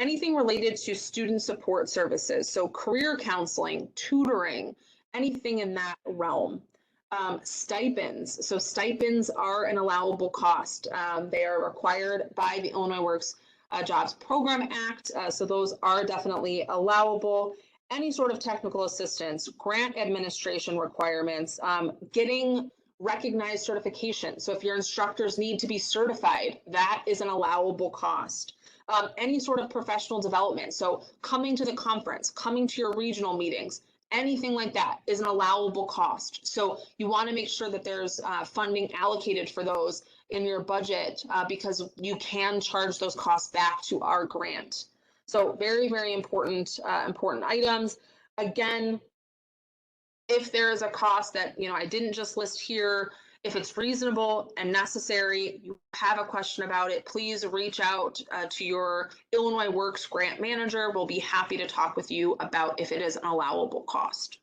Anything related to student support services, so career counseling, tutoring, anything in that realm. Stipends. So stipends are an allowable cost. They are required by the Illinois Works Jobs Program Act. So those are definitely allowable. Any sort of technical assistance, grant administration requirements, getting recognized certification. So if your instructors need to be certified, that is an allowable cost. Any sort of professional development. So coming to the conference, coming to your regional meetings, anything like that is an allowable cost. So you want to make sure that there's funding allocated for those in your budget because you can charge those costs back to our grant. So very, very important items. Again, if there is a cost that I didn't just list here, If it's reasonable and necessary, you have a question about it, please reach out to your Illinois Works grant manager. We'll be happy to talk with you about if it is an allowable cost.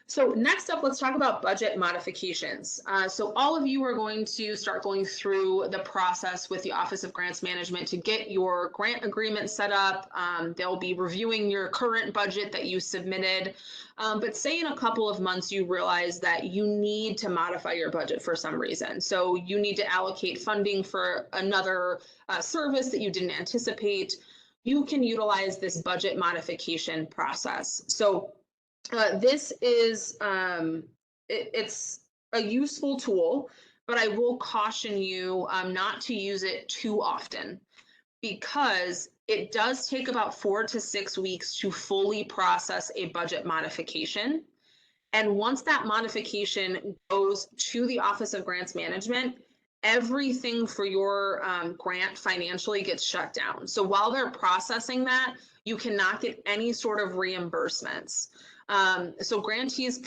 So next up, let's talk about budget modifications. So all of you are going to start going through the process with the Office of Grants Management to get your grant agreement set up. They'll be reviewing your current budget that you submitted. But say in a couple of months, you realize that you need to modify your budget for some reason. So you need to allocate funding for another service that you didn't anticipate. You can utilize this budget modification process. So this is, it's a useful tool, but I will caution you not to use it too often because it does take about 4 to 6 weeks to fully process a budget modification. And once that modification goes to the Office of Grants Management, everything for your grant financially gets shut down. So while they're processing that, you cannot get any sort of reimbursements. So grantees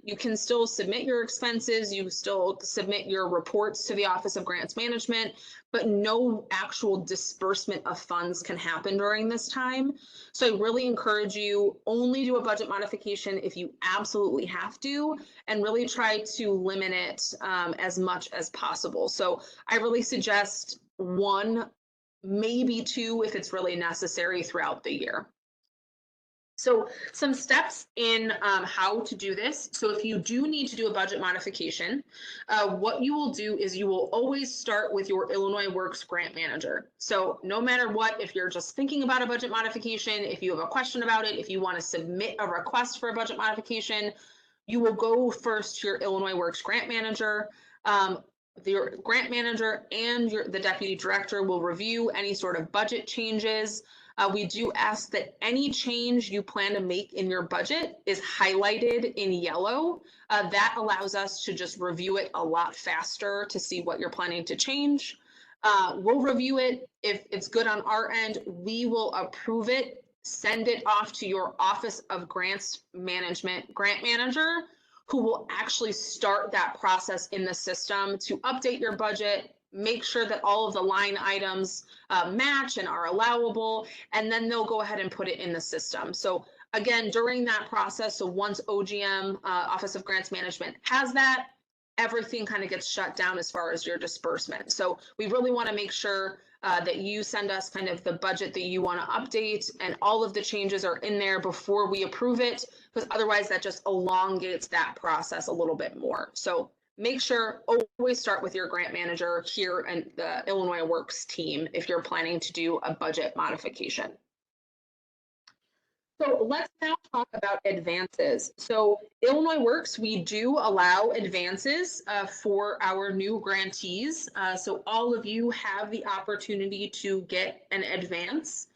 you can still submit your expenses, you still submit your reports to the Office of Grants Management, but no actual disbursement of funds can happen during this time. So I really encourage you only do a budget modification if you absolutely have to, and really try to limit it as much as possible. So I really suggest 1, maybe 2 if it's really necessary throughout the year. So some steps in how to do this. So if you do need to do a budget modification, what you will do is you will always start with your Illinois Works grant manager. So no matter what, if you're just thinking about a budget modification, if you have a question about it, if you want to submit a request for a budget modification, you will go first to your Illinois Works grant manager. Your grant manager and the deputy director will review any sort of budget changes. We do ask that any change you plan to make in your budget is highlighted in yellow. That allows us to just review it a lot faster to see what you're planning to change. We'll review it. If it's good on our end, we will approve it, send it off to your Office of Grants Management grant manager, who will actually start that process in the system to update your budget, make sure that all of the line items match and are allowable, and then they'll go ahead and put it in the system. So again, during that process, so once OGM, Office of Grants Management, has that, everything kind of gets shut down as far as your disbursement. So we really want to make sure that you send us kind of the budget that you want to update and all of the changes are in there before we approve it, because otherwise that just elongates that process a little bit more. So make sure always start with your grant manager here and the Illinois Works team if you're planning to do a budget modification. So let's now talk about advances. So Illinois Works, we do allow advances for our new grantees. So all of you have the opportunity to get an advance.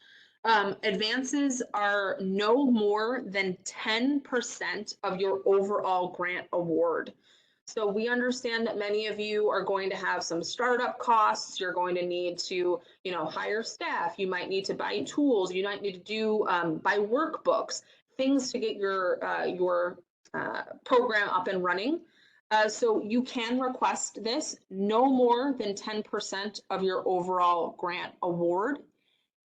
Advances are no more than 10% of your overall grant award. So we understand that many of you are going to have some startup costs. You're going to need to, hire staff. You might need to buy tools. You might need to do buy workbooks, things to get your program up and running. So you can request this no more than 10% of your overall grant award.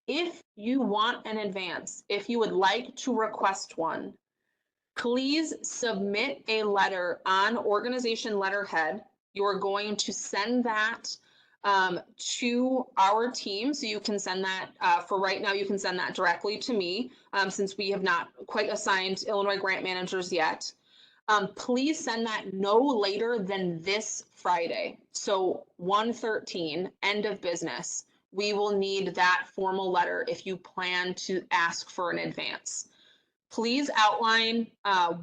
If you want an advance, if you would like to request one, please submit a letter on organization letterhead. You're going to send that to our team. So you can send that, for right now, you can send that directly to me since we have not quite assigned Illinois grant managers yet. Please send that no later than this Friday. So 1/13, end of business. We will need that formal letter if you plan to ask for an advance. Please outline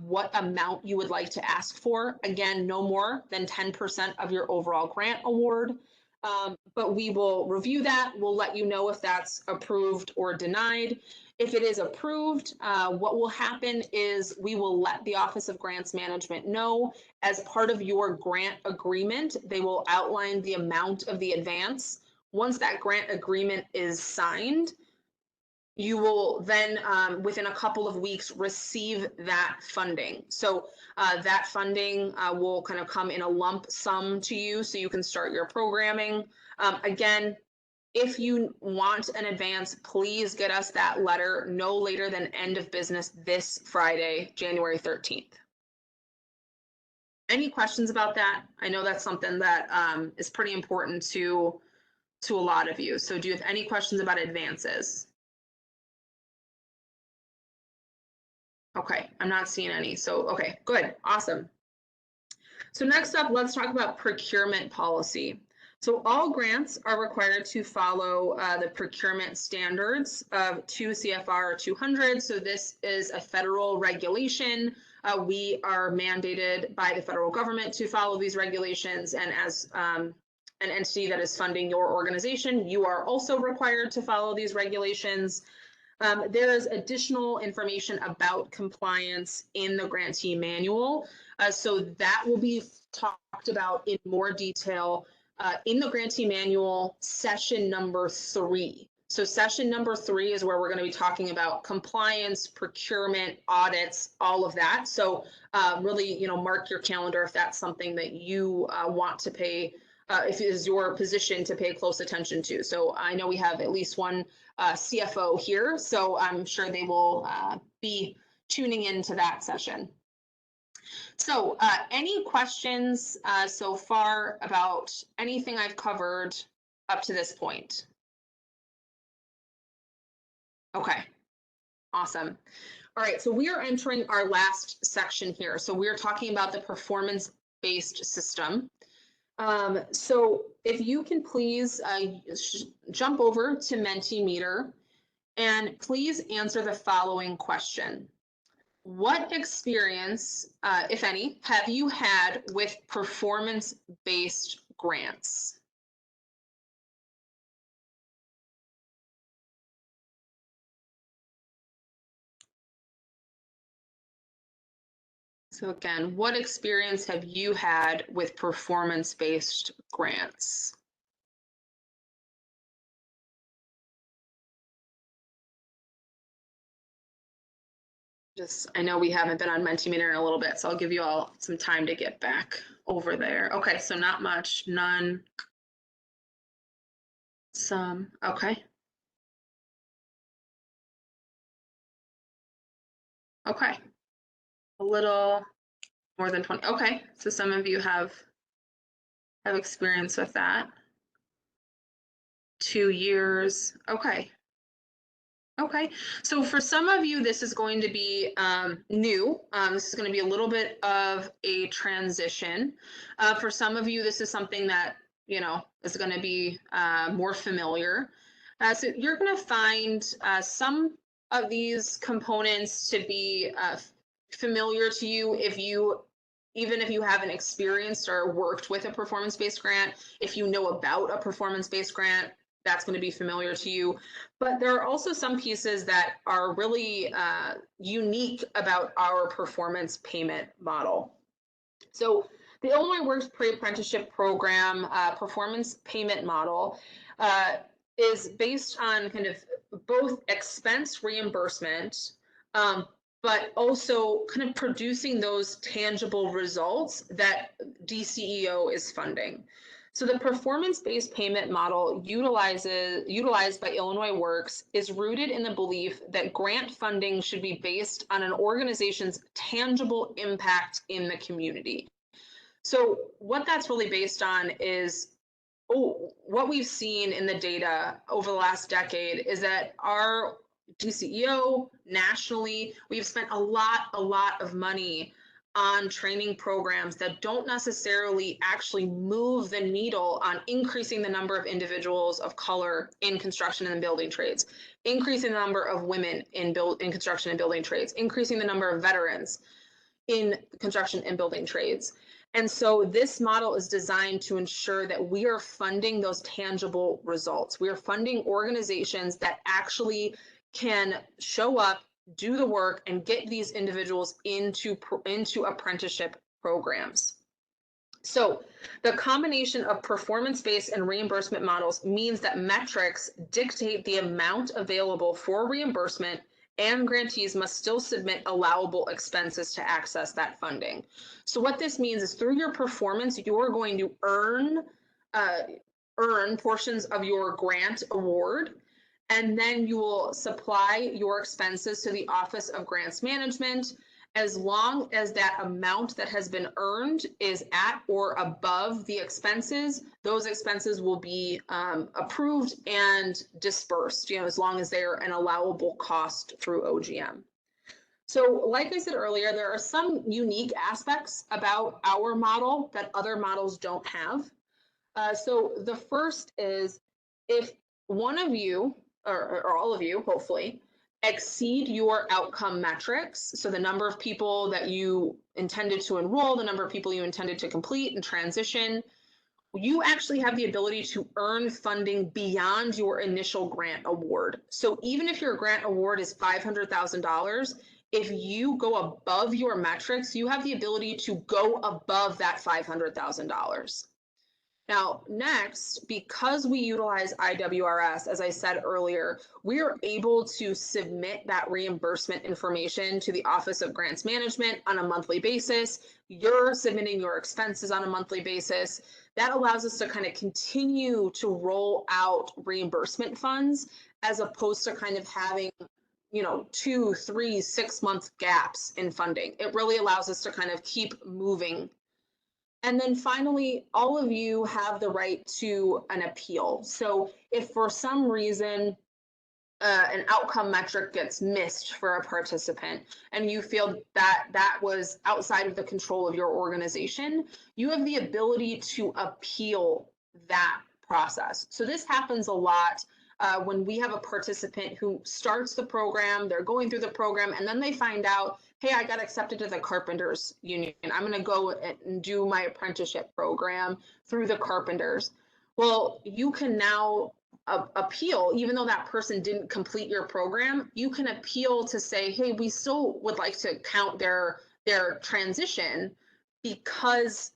what amount you would like to ask for. Again, no more than 10% of your overall grant award. But we will review that. We'll let you know if that's approved or denied. If it is approved, what will happen is we will let the Office of Grants Management know as part of your grant agreement. They will outline the amount of the advance. Once that grant agreement is signed, you will then, within a couple of weeks, receive that funding. So that funding will kind of come in a lump sum to you so you can start your programming. Again, if you want an advance, please get us that letter no later than end of business this Friday, January 13th. Any questions about that? I know that's something that is pretty important to a lot of you. So do you have any questions about advances? Okay, I'm not seeing any. So, okay, good, awesome. So next up, let's talk about procurement policy. So all grants are required to follow the procurement standards of 2 CFR 200. So this is a federal regulation. We are mandated by the federal government to follow these regulations, and as an entity that is funding your organization, you are also required to follow these regulations. There is additional information about compliance in the grantee manual. So that will be talked about in more detail in the grantee manual, session number 3. So session number 3 is where we're going to be talking about compliance, procurement, audits, all of that. So really, mark your calendar if that's something that you want to pay, if it is your position to pay close attention to. So I know we have at least one CFO here, so I'm sure they will be tuning into that session. So any questions so far about anything I've covered up to this point? Okay, awesome. All right, so we are entering our last section here. So we're talking about the performance-based system. So if you can please jump over to Mentimeter and please answer the following question. What experience, if any, have you had with performance-based grants? So again, what experience have you had with performance-based grants? I know we haven't been on Mentimeter in a little bit, so I'll give you all some time to get back over there. Okay, so not much, none, some, okay. Okay, a little more than 20. Okay, so some of you have experience with that. 2 years, okay. Okay, so for some of you, this is going to be new. This is going to be a little bit of a transition. For some of you, this is something that, is going to be more familiar. So you're going to find some of these components to be familiar to you even if you haven't experienced or worked with a performance-based grant. If you know about a performance-based grant, that's going to be familiar to you. But there are also some pieces that are really unique about our performance payment model. So the Illinois Works Pre-Apprenticeship Program performance payment model is based on kind of both expense reimbursement, but also kind of producing those tangible results that DCEO is funding. So the performance-based payment model utilized by Illinois Works is rooted in the belief that grant funding should be based on an organization's tangible impact in the community. So what that's really based on is what we've seen in the data over the last decade is that our DCEO nationally, we've spent a lot of money on training programs that don't necessarily actually move the needle on increasing the number of individuals of color in construction and building trades, increasing the number of women in construction and building trades, increasing the number of veterans in construction and building trades. And so this model is designed to ensure that we are funding those tangible results. We are funding organizations that actually can show up, do the work, and get these individuals into apprenticeship programs. So the combination of performance-based and reimbursement models means that metrics dictate the amount available for reimbursement, and grantees must still submit allowable expenses to access that funding. So what this means is through your performance, you're going to earn portions of your grant award, and then you will supply your expenses to the Office of Grants Management. As long as that amount that has been earned is at or above the expenses, those expenses will be approved and dispersed, as long as they're an allowable cost through OGM. So like I said earlier, there are some unique aspects about our model that other models don't have. So the first is if one of you, or all of you, hopefully, exceed your outcome metrics, so the number of people that you intended to enroll, the number of people you intended to complete and transition, you actually have the ability to earn funding beyond your initial grant award. So even if your grant award is $500,000, if you go above your metrics, you have the ability to go above that $500,000. Now, next, because we utilize IWRS, as I said earlier, we are able to submit that reimbursement information to the Office of Grants Management on a monthly basis. You're submitting your expenses on a monthly basis. That allows us to kind of continue to roll out reimbursement funds as opposed to kind of having 2, 3, 6 month gaps in funding. It really allows us to kind of keep moving. And then finally, all of you have the right to an appeal. So if for some reason an outcome metric gets missed for a participant and you feel that that was outside of the control of your organization, you have the ability to appeal that process. So this happens a lot when we have a participant who starts the program, they're going through the program, and then they find out, hey, I got accepted to the Carpenters Union. I'm going to go and do my apprenticeship program through the Carpenters. Well, you can now appeal, even though that person didn't complete your program, you can appeal to say, hey, we still would like to count their transition because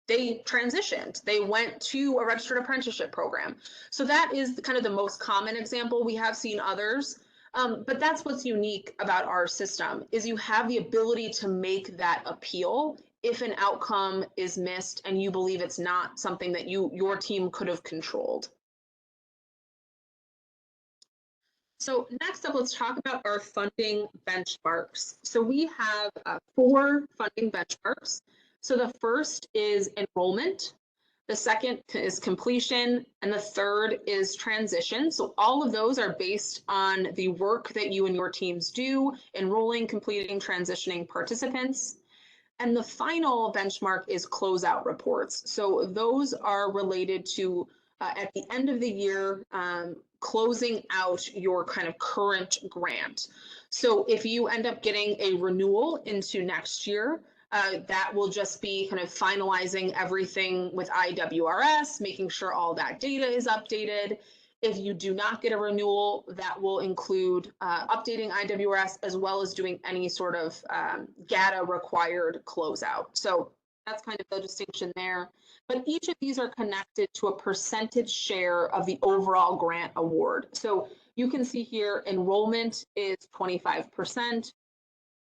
they transitioned. They went to a registered apprenticeship program. So that is kind of the most common example. We have seen others, but that's what's unique about our system is you have the ability to make that appeal if an outcome is missed and you believe it's not something that your team could have controlled. So next up, let's talk about our funding benchmarks. So we have 4 funding benchmarks. So the first is enrollment, the second is completion, and the third is transition. So all of those are based on the work that you and your teams do, enrolling, completing, transitioning participants. And the final benchmark is closeout reports. So those are related to at the end of the year, closing out your kind of current grant. So if you end up getting a renewal into next year, that will just be kind of finalizing everything with IWRS, making sure all that data is updated. If you do not get a renewal, that will include updating IWRS as well as doing any sort of GATA required closeout. So that's kind of the distinction there. But each of these are connected to a percentage share of the overall grant award. So you can see here enrollment is 25%,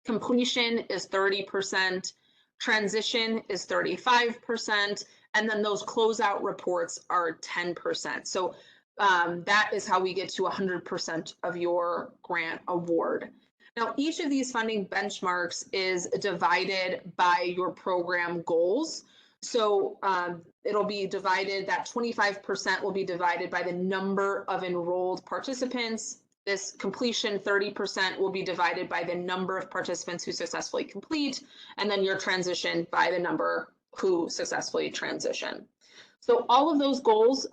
completion is 30%, transition is 35%, and then those closeout reports are 10%. So that is how we get to 100% of your grant award. Now, each of these funding benchmarks is divided by your program goals. So it'll be divided, that 25% will be divided by the number of enrolled participants. This completion 30% will be divided by the number of participants who successfully complete, and then your transition by the number who successfully transition. So all of those goals,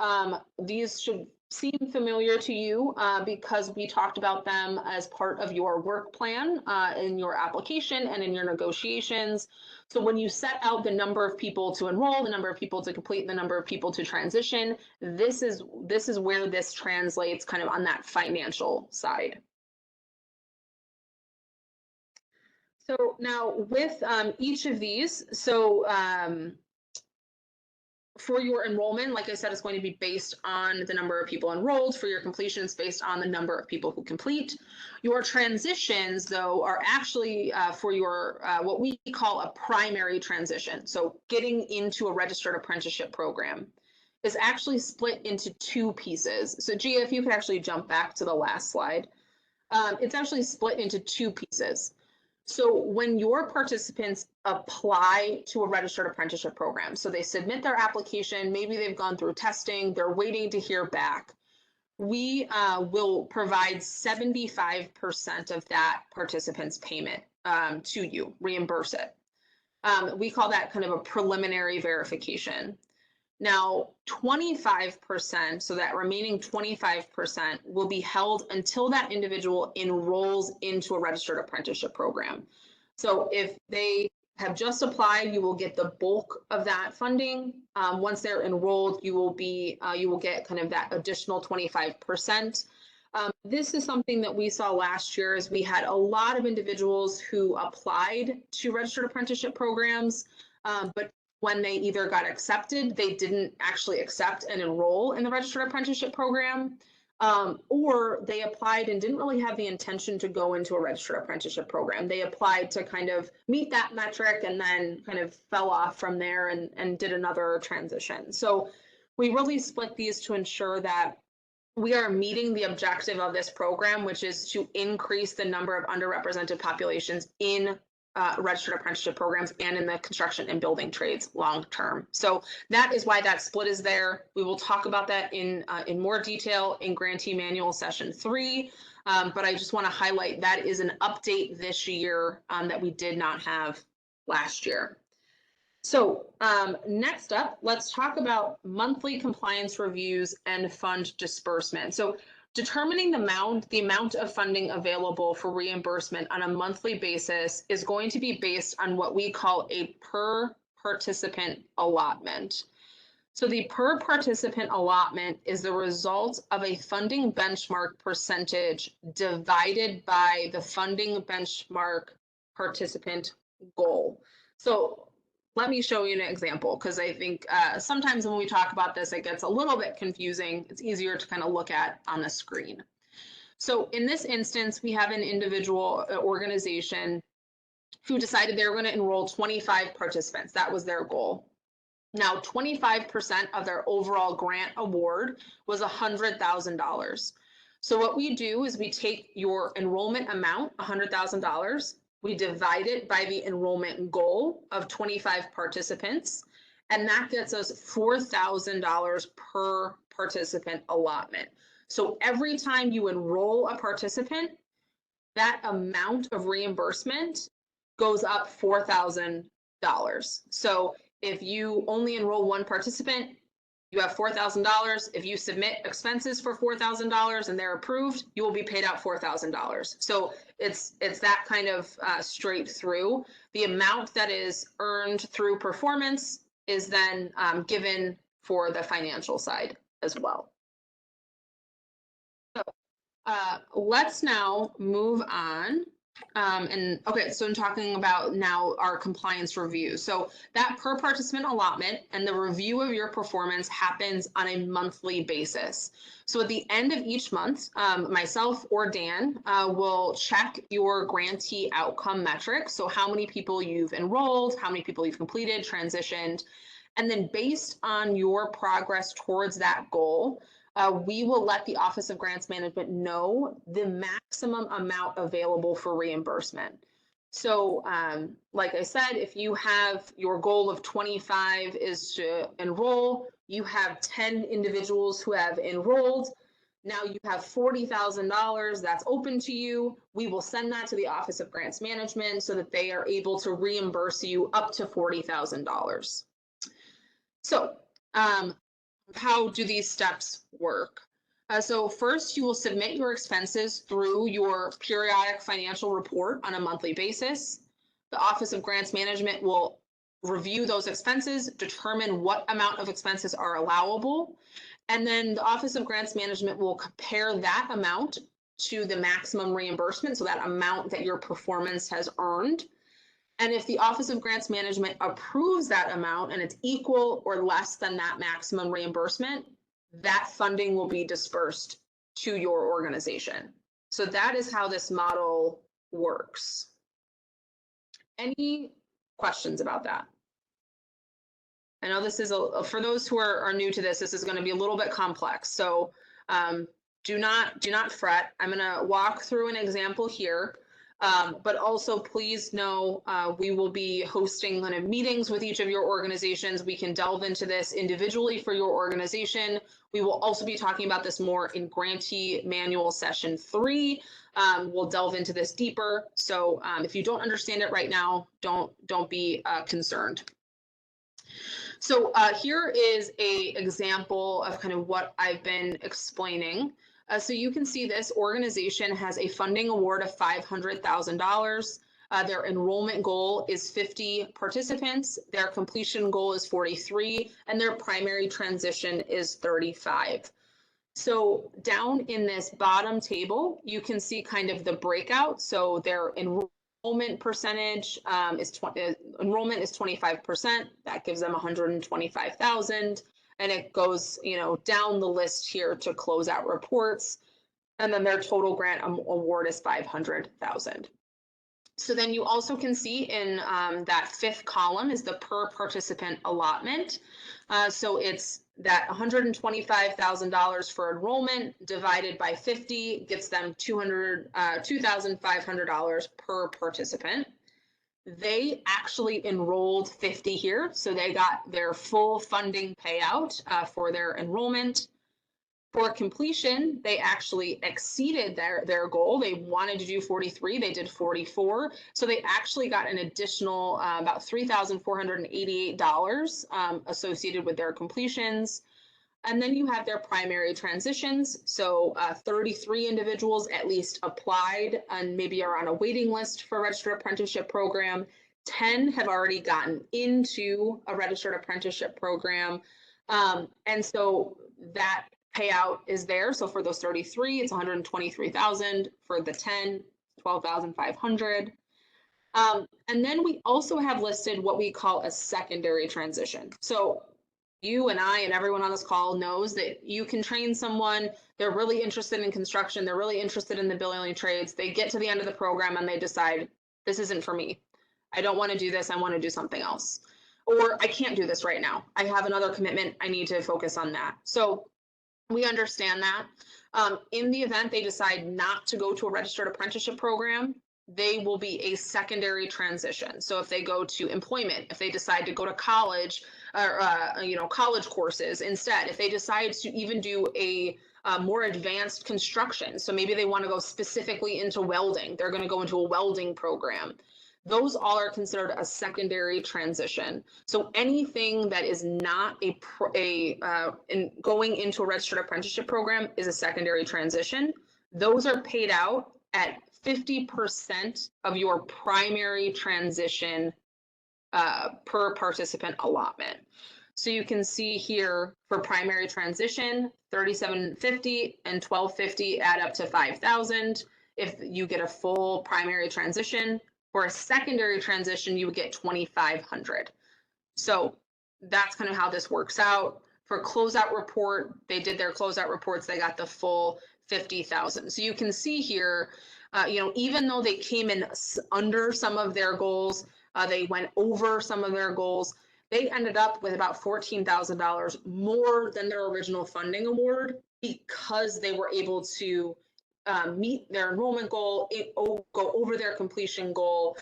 these should seem familiar to you because we talked about them as part of your work plan in your application and in your negotiations. So when you set out the number of people to enroll, the number of people to complete, the number of people to transition, this is where this translates kind of on that financial side. So now with each of these, so For your enrollment, like I said, it's going to be based on the number of people enrolled. For your completion, it's based on the number of people who complete. Your transitions, though, are actually for your what we call a primary transition. So getting into a registered apprenticeship program is actually split into two pieces. So Gia, if you could actually jump back to the last slide. It's actually split into two pieces. So when your participants apply to a registered apprenticeship program, so they submit their application, maybe they've gone through testing, they're waiting to hear back, we will provide 75% of that participant's payment to you, reimburse it. We call that kind of a preliminary verification. Now, 25%, so that remaining 25% will be held until that individual enrolls into a registered apprenticeship program. So if they have just applied, you will get the bulk of that funding. Once they're enrolled, you will get kind of that additional 25%. This is something that we saw last year as we had a lot of individuals who applied to registered apprenticeship programs, but when they either got accepted, they didn't actually accept and enroll in the registered apprenticeship program, or they applied and didn't really have the intention to go into a registered apprenticeship program. They applied to kind of meet that metric and then kind of fell off from there and did another transition. So we really split these to ensure that we are meeting the objective of this program, which is to increase the number of underrepresented populations in registered apprenticeship programs and in the construction and building trades long term. So that is why that split is there. We will talk about that in more detail in Grantee Manual Session 3, but I just want to highlight that is an update this year that we did not have last year. So next up, let's talk about monthly compliance reviews and fund disbursement. So determining the amount of funding available for reimbursement on a monthly basis is going to be based on what we call a per participant allotment. So the per participant allotment is the result of a funding benchmark percentage divided by the funding benchmark participant goal. So let me show you an example, because I think sometimes when we talk about this, it gets a little bit confusing. It's easier to kind of look at on the screen. So in this instance, we have an individual organization who decided they were going to enroll 25 participants. That was their goal. Now, 25% of their overall grant award was $100,000. So what we do is we take your enrollment amount, $100,000, we divide it by the enrollment goal of 25 participants, and that gets us $4,000 per participant allotment. So every time you enroll a participant, that amount of reimbursement goes up $4,000. So if you only enroll one participant, you have $4,000. If you submit expenses for $4,000 and they're approved, you will be paid out $4,000. So it's that kind of straight through. The amount that is earned through performance is then given for the financial side as well. So let's now move on. Okay, so I'm talking about now our compliance review. So that per participant allotment and the review of your performance happens on a monthly basis. So at the end of each month, myself or Dan will check your grantee outcome metrics. So how many people you've enrolled, how many people you've completed, transitioned, and then based on your progress towards that goal, we will let the Office of Grants Management know the maximum amount available for reimbursement. So like I said, if you have your goal of 25 is to enroll, you have 10 individuals who have enrolled. Now you have $40,000 that's open to you. We will send that to the Office of Grants Management so that they are able to reimburse you up to $40,000. So how do these steps work? So first, you will submit your expenses through your periodic financial report on a monthly basis. The Office of Grants Management will review those expenses, determine what amount of expenses are allowable, and then the Office of Grants Management will compare that amount to the maximum reimbursement, so that amount that your performance has earned. And if the Office of Grants Management approves that amount and it's equal or less than that maximum reimbursement, that funding will be dispersed to your organization. So that is how this model works. Any questions about that? I know this is for those who are new to this, this is going to be a little bit complex. So do not fret. I'm going to walk through an example here. But also please know we will be hosting kind of meetings with each of your organizations. We can delve into this individually for your organization. We will also be talking about this more in Grantee Manual Session 3. We'll delve into this deeper. So if you don't understand it right now, don't be concerned. So here is an example of kind of what I've been explaining. So you can see this organization has a funding award of $500,000. Their enrollment goal is 50 participants. Their completion goal is 43, and their primary transition is 35. So down in this bottom table, you can see kind of the breakout. So their enrollment percentage enrollment is 25%. That gives them 125,000. And it goes, down the list here to close out reports. And then their total grant award is 500,000. So then you also can see in that fifth column is the per participant allotment. So it's that $125,000 for enrollment divided by 50 gets them $2,500 per participant. They actually enrolled 50 here, so they got their full funding payout for their enrollment. For completion, they actually exceeded their goal. They wanted to do 43, they did 44. So they actually got an additional about $3,488 associated with their completions. And then you have their primary transitions. So 33 individuals at least applied and maybe are on a waiting list for a registered apprenticeship program. 10 have already gotten into a registered apprenticeship program. And so that payout is there. So for those 33, it's 123,000. For the 10, 12,500. And then we also have listed what we call a secondary transition. So you and I and everyone on this call knows that you can train someone, they're really interested in construction, they're really interested in the building trades, they get to the end of the program and they decide, this isn't for me. I don't want to do this, I want to do something else. Or I can't do this right now. I have another commitment, I need to focus on that. So we understand that. In the event they decide not to go to a registered apprenticeship program, they will be a secondary transition. So if they go to employment, if they decide to go to college, or college courses instead, if they decide to even do a more advanced construction, so maybe they want to go specifically into welding, they're going to go into a welding program. Those all are considered a secondary transition. So anything that is not going into a registered apprenticeship program is a secondary transition. Those are paid out at 50% of your primary transition per participant allotment. So you can see here for primary transition, $3,750 and $1,250 add up to $5,000. If you get a full primary transition, for a secondary transition, you would get $2,500. So that's kind of how this works out. For closeout report, they did their closeout reports, they got the full $50,000. So you can see here, even though they came in under some of their goals, they went over some of their goals, they ended up with about $14,000 more than their original funding award because they were able to meet their enrollment goal, go over their completion goal,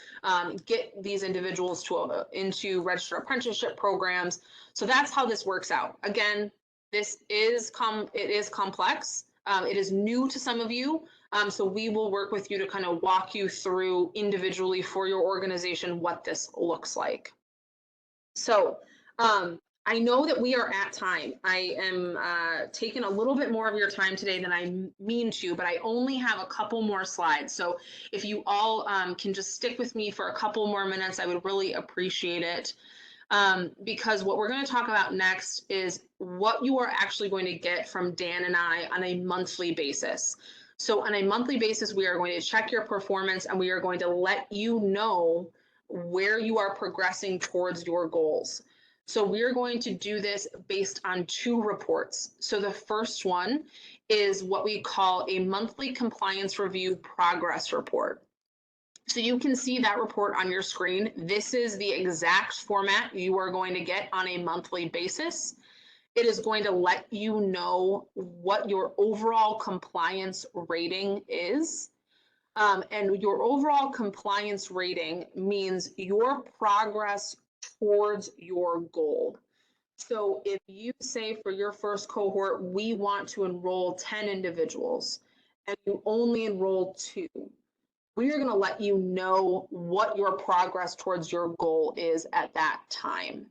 get these individuals into registered apprenticeship programs. So that's how this works out. Again, it is complex. It is new to some of you. So we will work with you to kind of walk you through individually for your organization what this looks like. So I know that we are at time. I am taking a little bit more of your time today than I mean to, but I only have a couple more slides. So if you all can just stick with me for a couple more minutes, I would really appreciate it. Because what we're going to talk about next is what you are actually going to get from Dan and I on a monthly basis. So on a monthly basis, we are going to check your performance and we are going to let you know where you are progressing towards your goals. So we're going to do this based on 2 reports. So the first one is what we call a monthly compliance review progress report. So you can see that report on your screen. This is the exact format you are going to get on a monthly basis. It is going to let you know what your overall compliance rating is. And your overall compliance rating means your progress towards your goal. So if you say for your first cohort, we want to enroll 10 individuals and you only enroll 2, we are going to let you know what your progress towards your goal is at that time.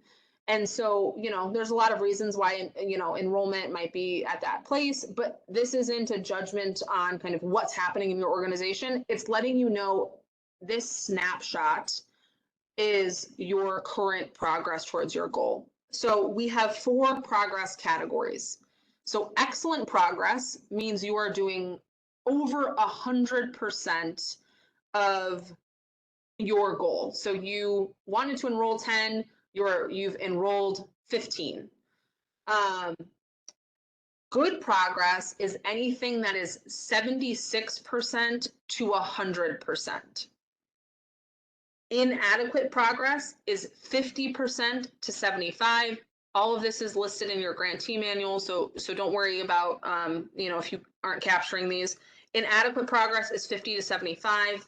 And so, you know, there's a lot of reasons why, you know, enrollment might be at that place, but this isn't a judgment on kind of what's happening in your organization. It's letting you know this snapshot is your current progress towards your goal. So we have 4 progress categories. So excellent progress means you are doing over 100% of your goal. So you wanted to enroll 10, you've enrolled 15. Good progress is anything that is 76% to 100%. Inadequate progress is 50% to 75. All of this is listed in your grantee manual, so don't worry about you know, if you aren't capturing these. Inadequate progress is 50 to 75.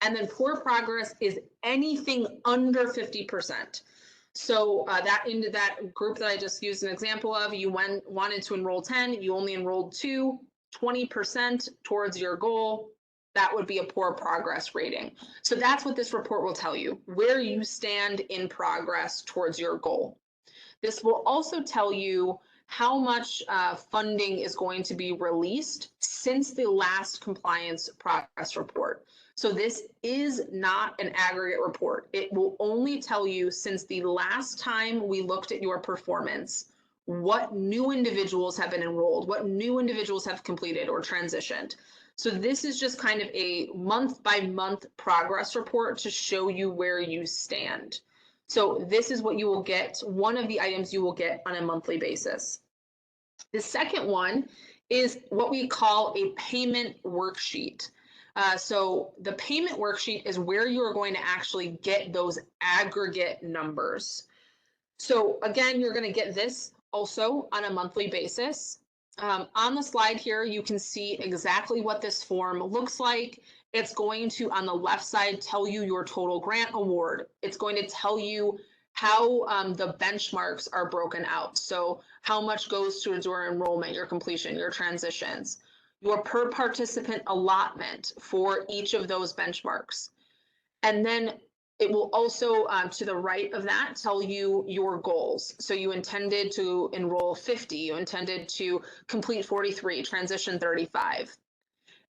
And then poor progress is anything under 50%. So that into that group that I just used an example of, you wanted to enroll 10, you only enrolled 2, 20% towards your goal, that would be a poor progress rating. So that's what this report will tell you, where you stand in progress towards your goal. This will also tell you how much funding is going to be released since the last compliance progress report. So this is not an aggregate report. It will only tell you since the last time we looked at your performance, what new individuals have been enrolled, what new individuals have completed or transitioned. So this is just kind of a month by month progress report to show you where you stand. So this is what you will get, one of the items you will get on a monthly basis. The second one is what we call a payment worksheet. So the payment worksheet is where you are going to actually get those aggregate numbers. So again, you're going to get this also on a monthly basis. On the slide here, you can see exactly what this form looks like. It's going to, on the left side, tell you your total grant award. It's going to tell you how the benchmarks are broken out. So how much goes towards your enrollment, your completion, your transitions, your per participant allotment for each of those benchmarks. And then it will also, to the right of that, tell you your goals. So you intended to enroll 50, you intended to complete 43, transition 35.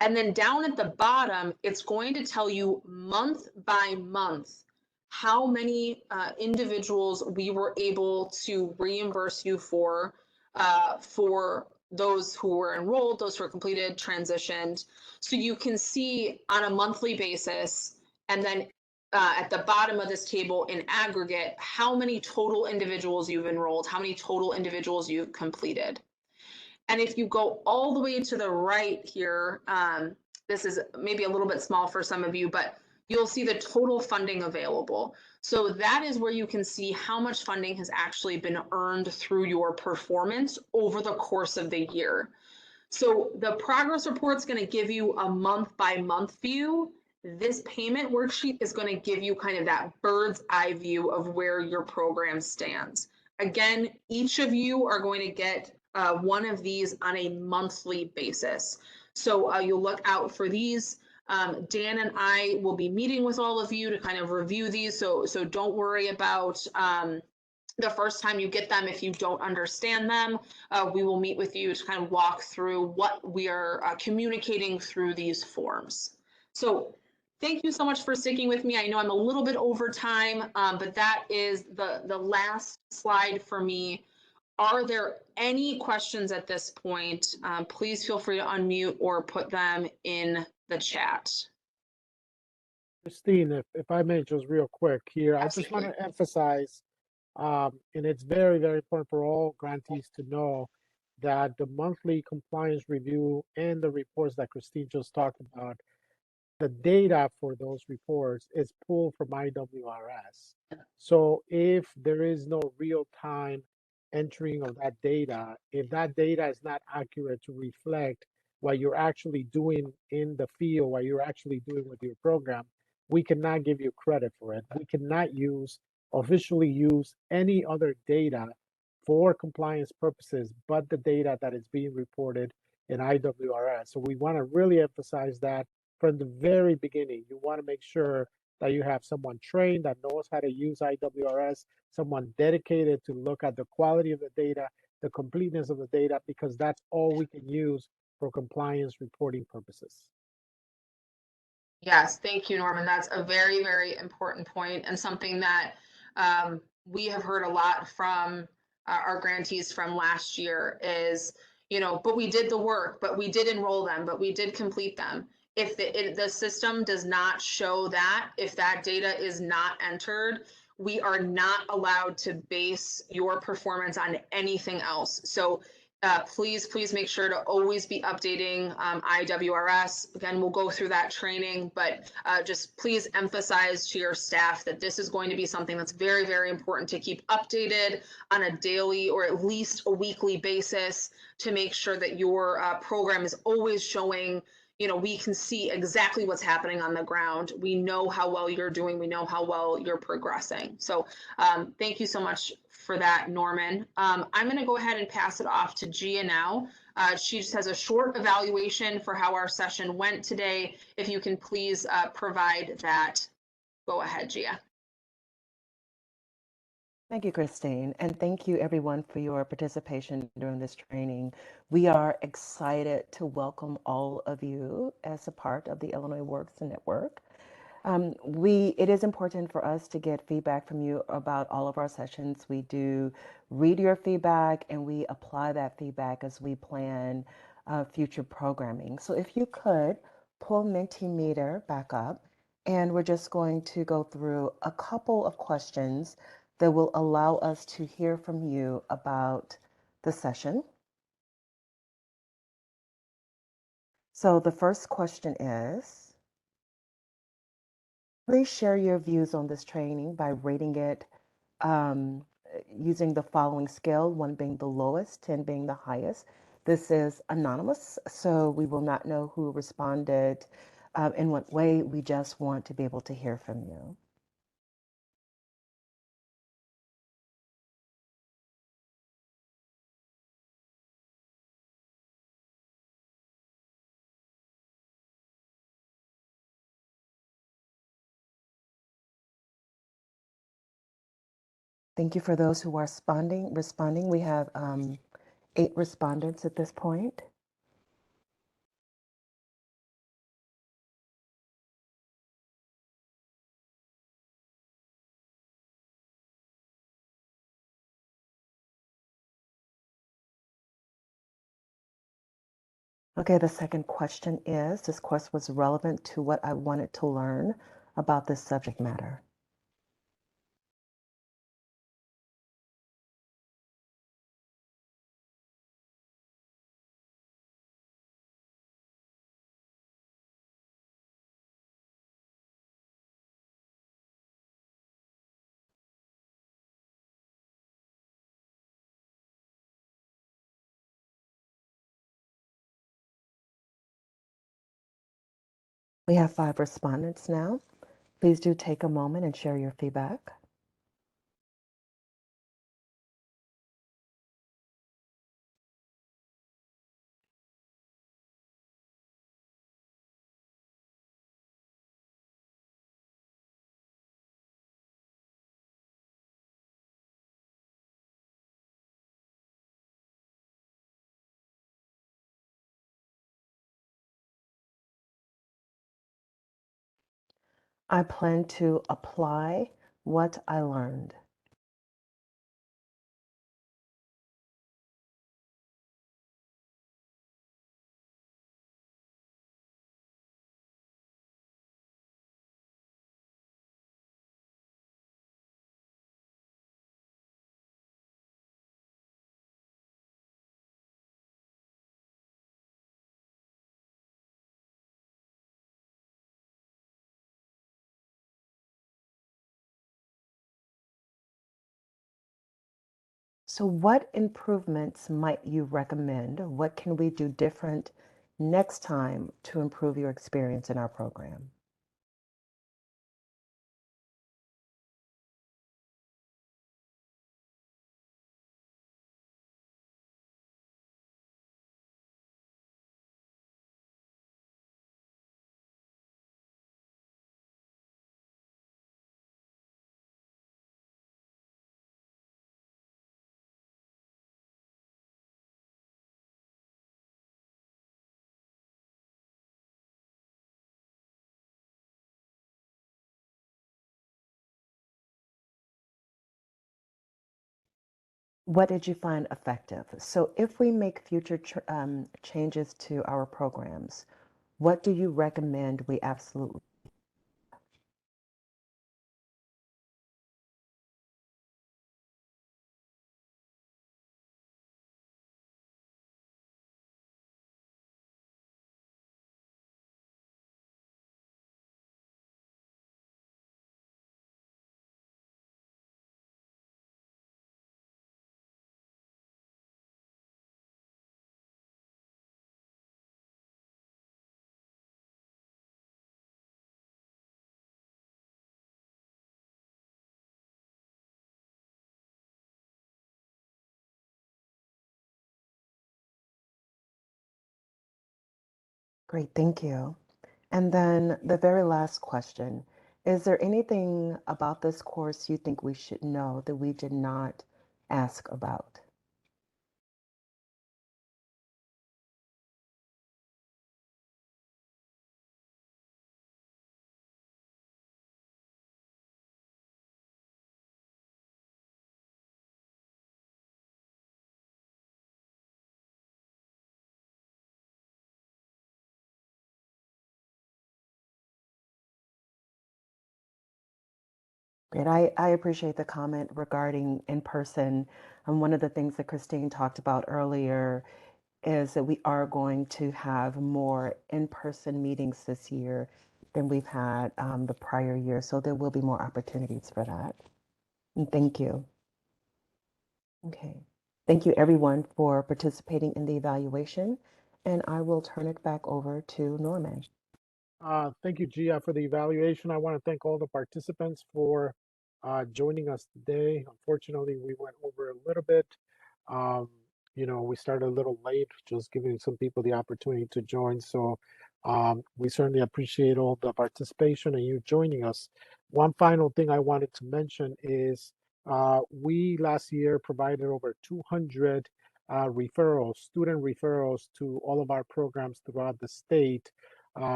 And then down at the bottom, it's going to tell you month by month how many individuals we were able to reimburse you for those who were enrolled, those who were completed, transitioned. So you can see on a monthly basis, and then at the bottom of this table in aggregate, how many total individuals you've enrolled, how many total individuals you've completed. And if you go all the way to the right here, this is maybe a little bit small for some of you, but you'll see the total funding available. So that is where you can see how much funding has actually been earned through your performance over the course of the year. So the progress report is going to give you a month by month view. This payment worksheet is going to give you kind of that bird's eye view of where your program stands. Again, each of you are going to get one of these on a monthly basis. So you'll look out for these. Dan and I will be meeting with all of you to kind of review these. So don't worry about the first time you get them if you don't understand them. We will meet with you to kind of walk through what we are communicating through these forms. So thank you so much for sticking with me. I know I'm a little bit over time, but that is the last slide for me. Are there any questions at this point? Please feel free to unmute or put them in the chat. Christine, if I may, just real quick here, I just want Absolutely. to emphasize, and it's very, very important for all grantees to know that the monthly compliance review and the reports that Christine just talked about, the data for those reports is pulled from IWRS. So if there is no real time entering of that data, if that data is not accurate to reflect what you're actually doing in the field, what you're actually doing with your program, we cannot give you credit for it. We cannot officially use any other data for compliance purposes, but the data that is being reported in IWRS. So we want to really emphasize that from the very beginning. You want to make sure that you have someone trained that knows how to use IWRS, someone dedicated to look at the quality of the data, the completeness of the data, because that's all we can use for compliance reporting purposes. Yes, thank you, Norman. That's a very, very important point and something that we have heard a lot from our grantees from last year is, but we did the work, but we did enroll them, but we did complete them. If the system does not show that, if that data is not entered, we are not allowed to base your performance on anything else. So please make sure to always be updating IWRS. Again, we'll go through that training, but just please emphasize to your staff that this is going to be something that's very, very important to keep updated on a daily or at least a weekly basis to make sure that your program is always showing, we can see exactly what's happening on the ground. We know how well you're doing. We know how well you're progressing. So thank you so much for that, Norman. I'm going to go ahead and pass it off to Gia now. She just has a short evaluation for how our session went today. If you can please provide that. Go ahead, Gia. Thank you, Christine, and thank you everyone for your participation during this training. We are excited to welcome all of you as a part of the Illinois Works Network. It is important for us to get feedback from you about all of our sessions. We do read your feedback and we apply that feedback as we plan future programming. So if you could pull Mentimeter back up, and we're just going to go through a couple of questions that will allow us to hear from you about the session. So the first question is, please share your views on this training by rating it using the following scale, 1 being the lowest, 10 being the highest. This is anonymous, so we will not know who responded in what way. We just want to be able to hear from you. Thank you for those who are responding. We have 8 respondents at this point. Okay, the second question is, this course was relevant to what I wanted to learn about this subject matter. We have 5 respondents now. Please do take a moment and share your feedback. I plan to apply what I learned. So what improvements might you recommend? What can we do different next time to improve your experience in our program? What did you find effective? So if we make future changes to our programs, what do you recommend we absolutely? Great, thank you. And then the very last question, is there anything about this course you think we should know that we did not ask about? Great. I appreciate the comment regarding in person. And one of the things that Christine talked about earlier is that we are going to have more in-person meetings this year than we've had the prior year. So there will be more opportunities for that. And thank you. Okay. Thank you everyone for participating in the evaluation. And I will turn it back over to Norman. Thank you, Gia, for the evaluation. I want to thank all the participants for joining us today. Unfortunately, we went over a little bit. Um, we started a little late, just giving some people the opportunity to join. So we certainly appreciate all the participation and you joining us. One final thing I wanted to mention is we last year provided over 200 referrals, student referrals to all of our programs throughout the state.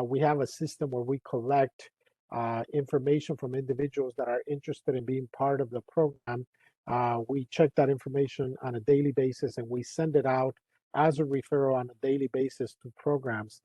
We have a system where we collect information from individuals that are interested in being part of the program. We check that information on a daily basis and we send it out as a referral on a daily basis to programs.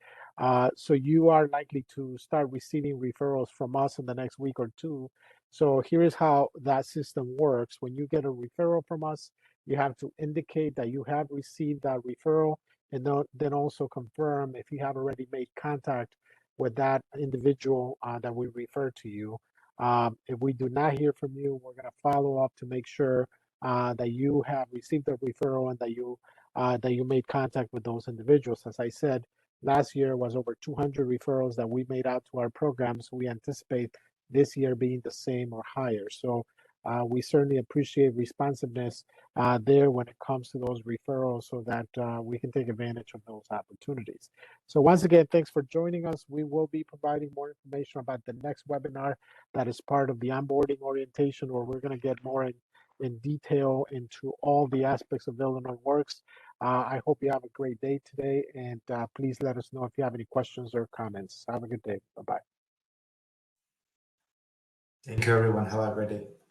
So you are likely to start receiving referrals from us in the next week or two. So here is how that system works. When you get a referral from us, you have to indicate that you have received that referral and then also confirm if you have already made contact with that individual that we refer to you. If we do not hear from you, we're going to follow up to make sure that you have received the referral and that you made contact with those individuals. As I said, last year was over 200 referrals that we made out to our programs. We anticipate this year being the same or higher. So we certainly appreciate responsiveness there when it comes to those referrals so that we can take advantage of those opportunities. So once again, thanks for joining us. We will be providing more information about the next webinar that is part of the onboarding orientation, where we're going to get more in detail into all the aspects of Illinois Works. I hope you have a great day today, and please let us know if you have any questions or comments. Have a good day. Bye-bye. Thank you, everyone. Have a great day.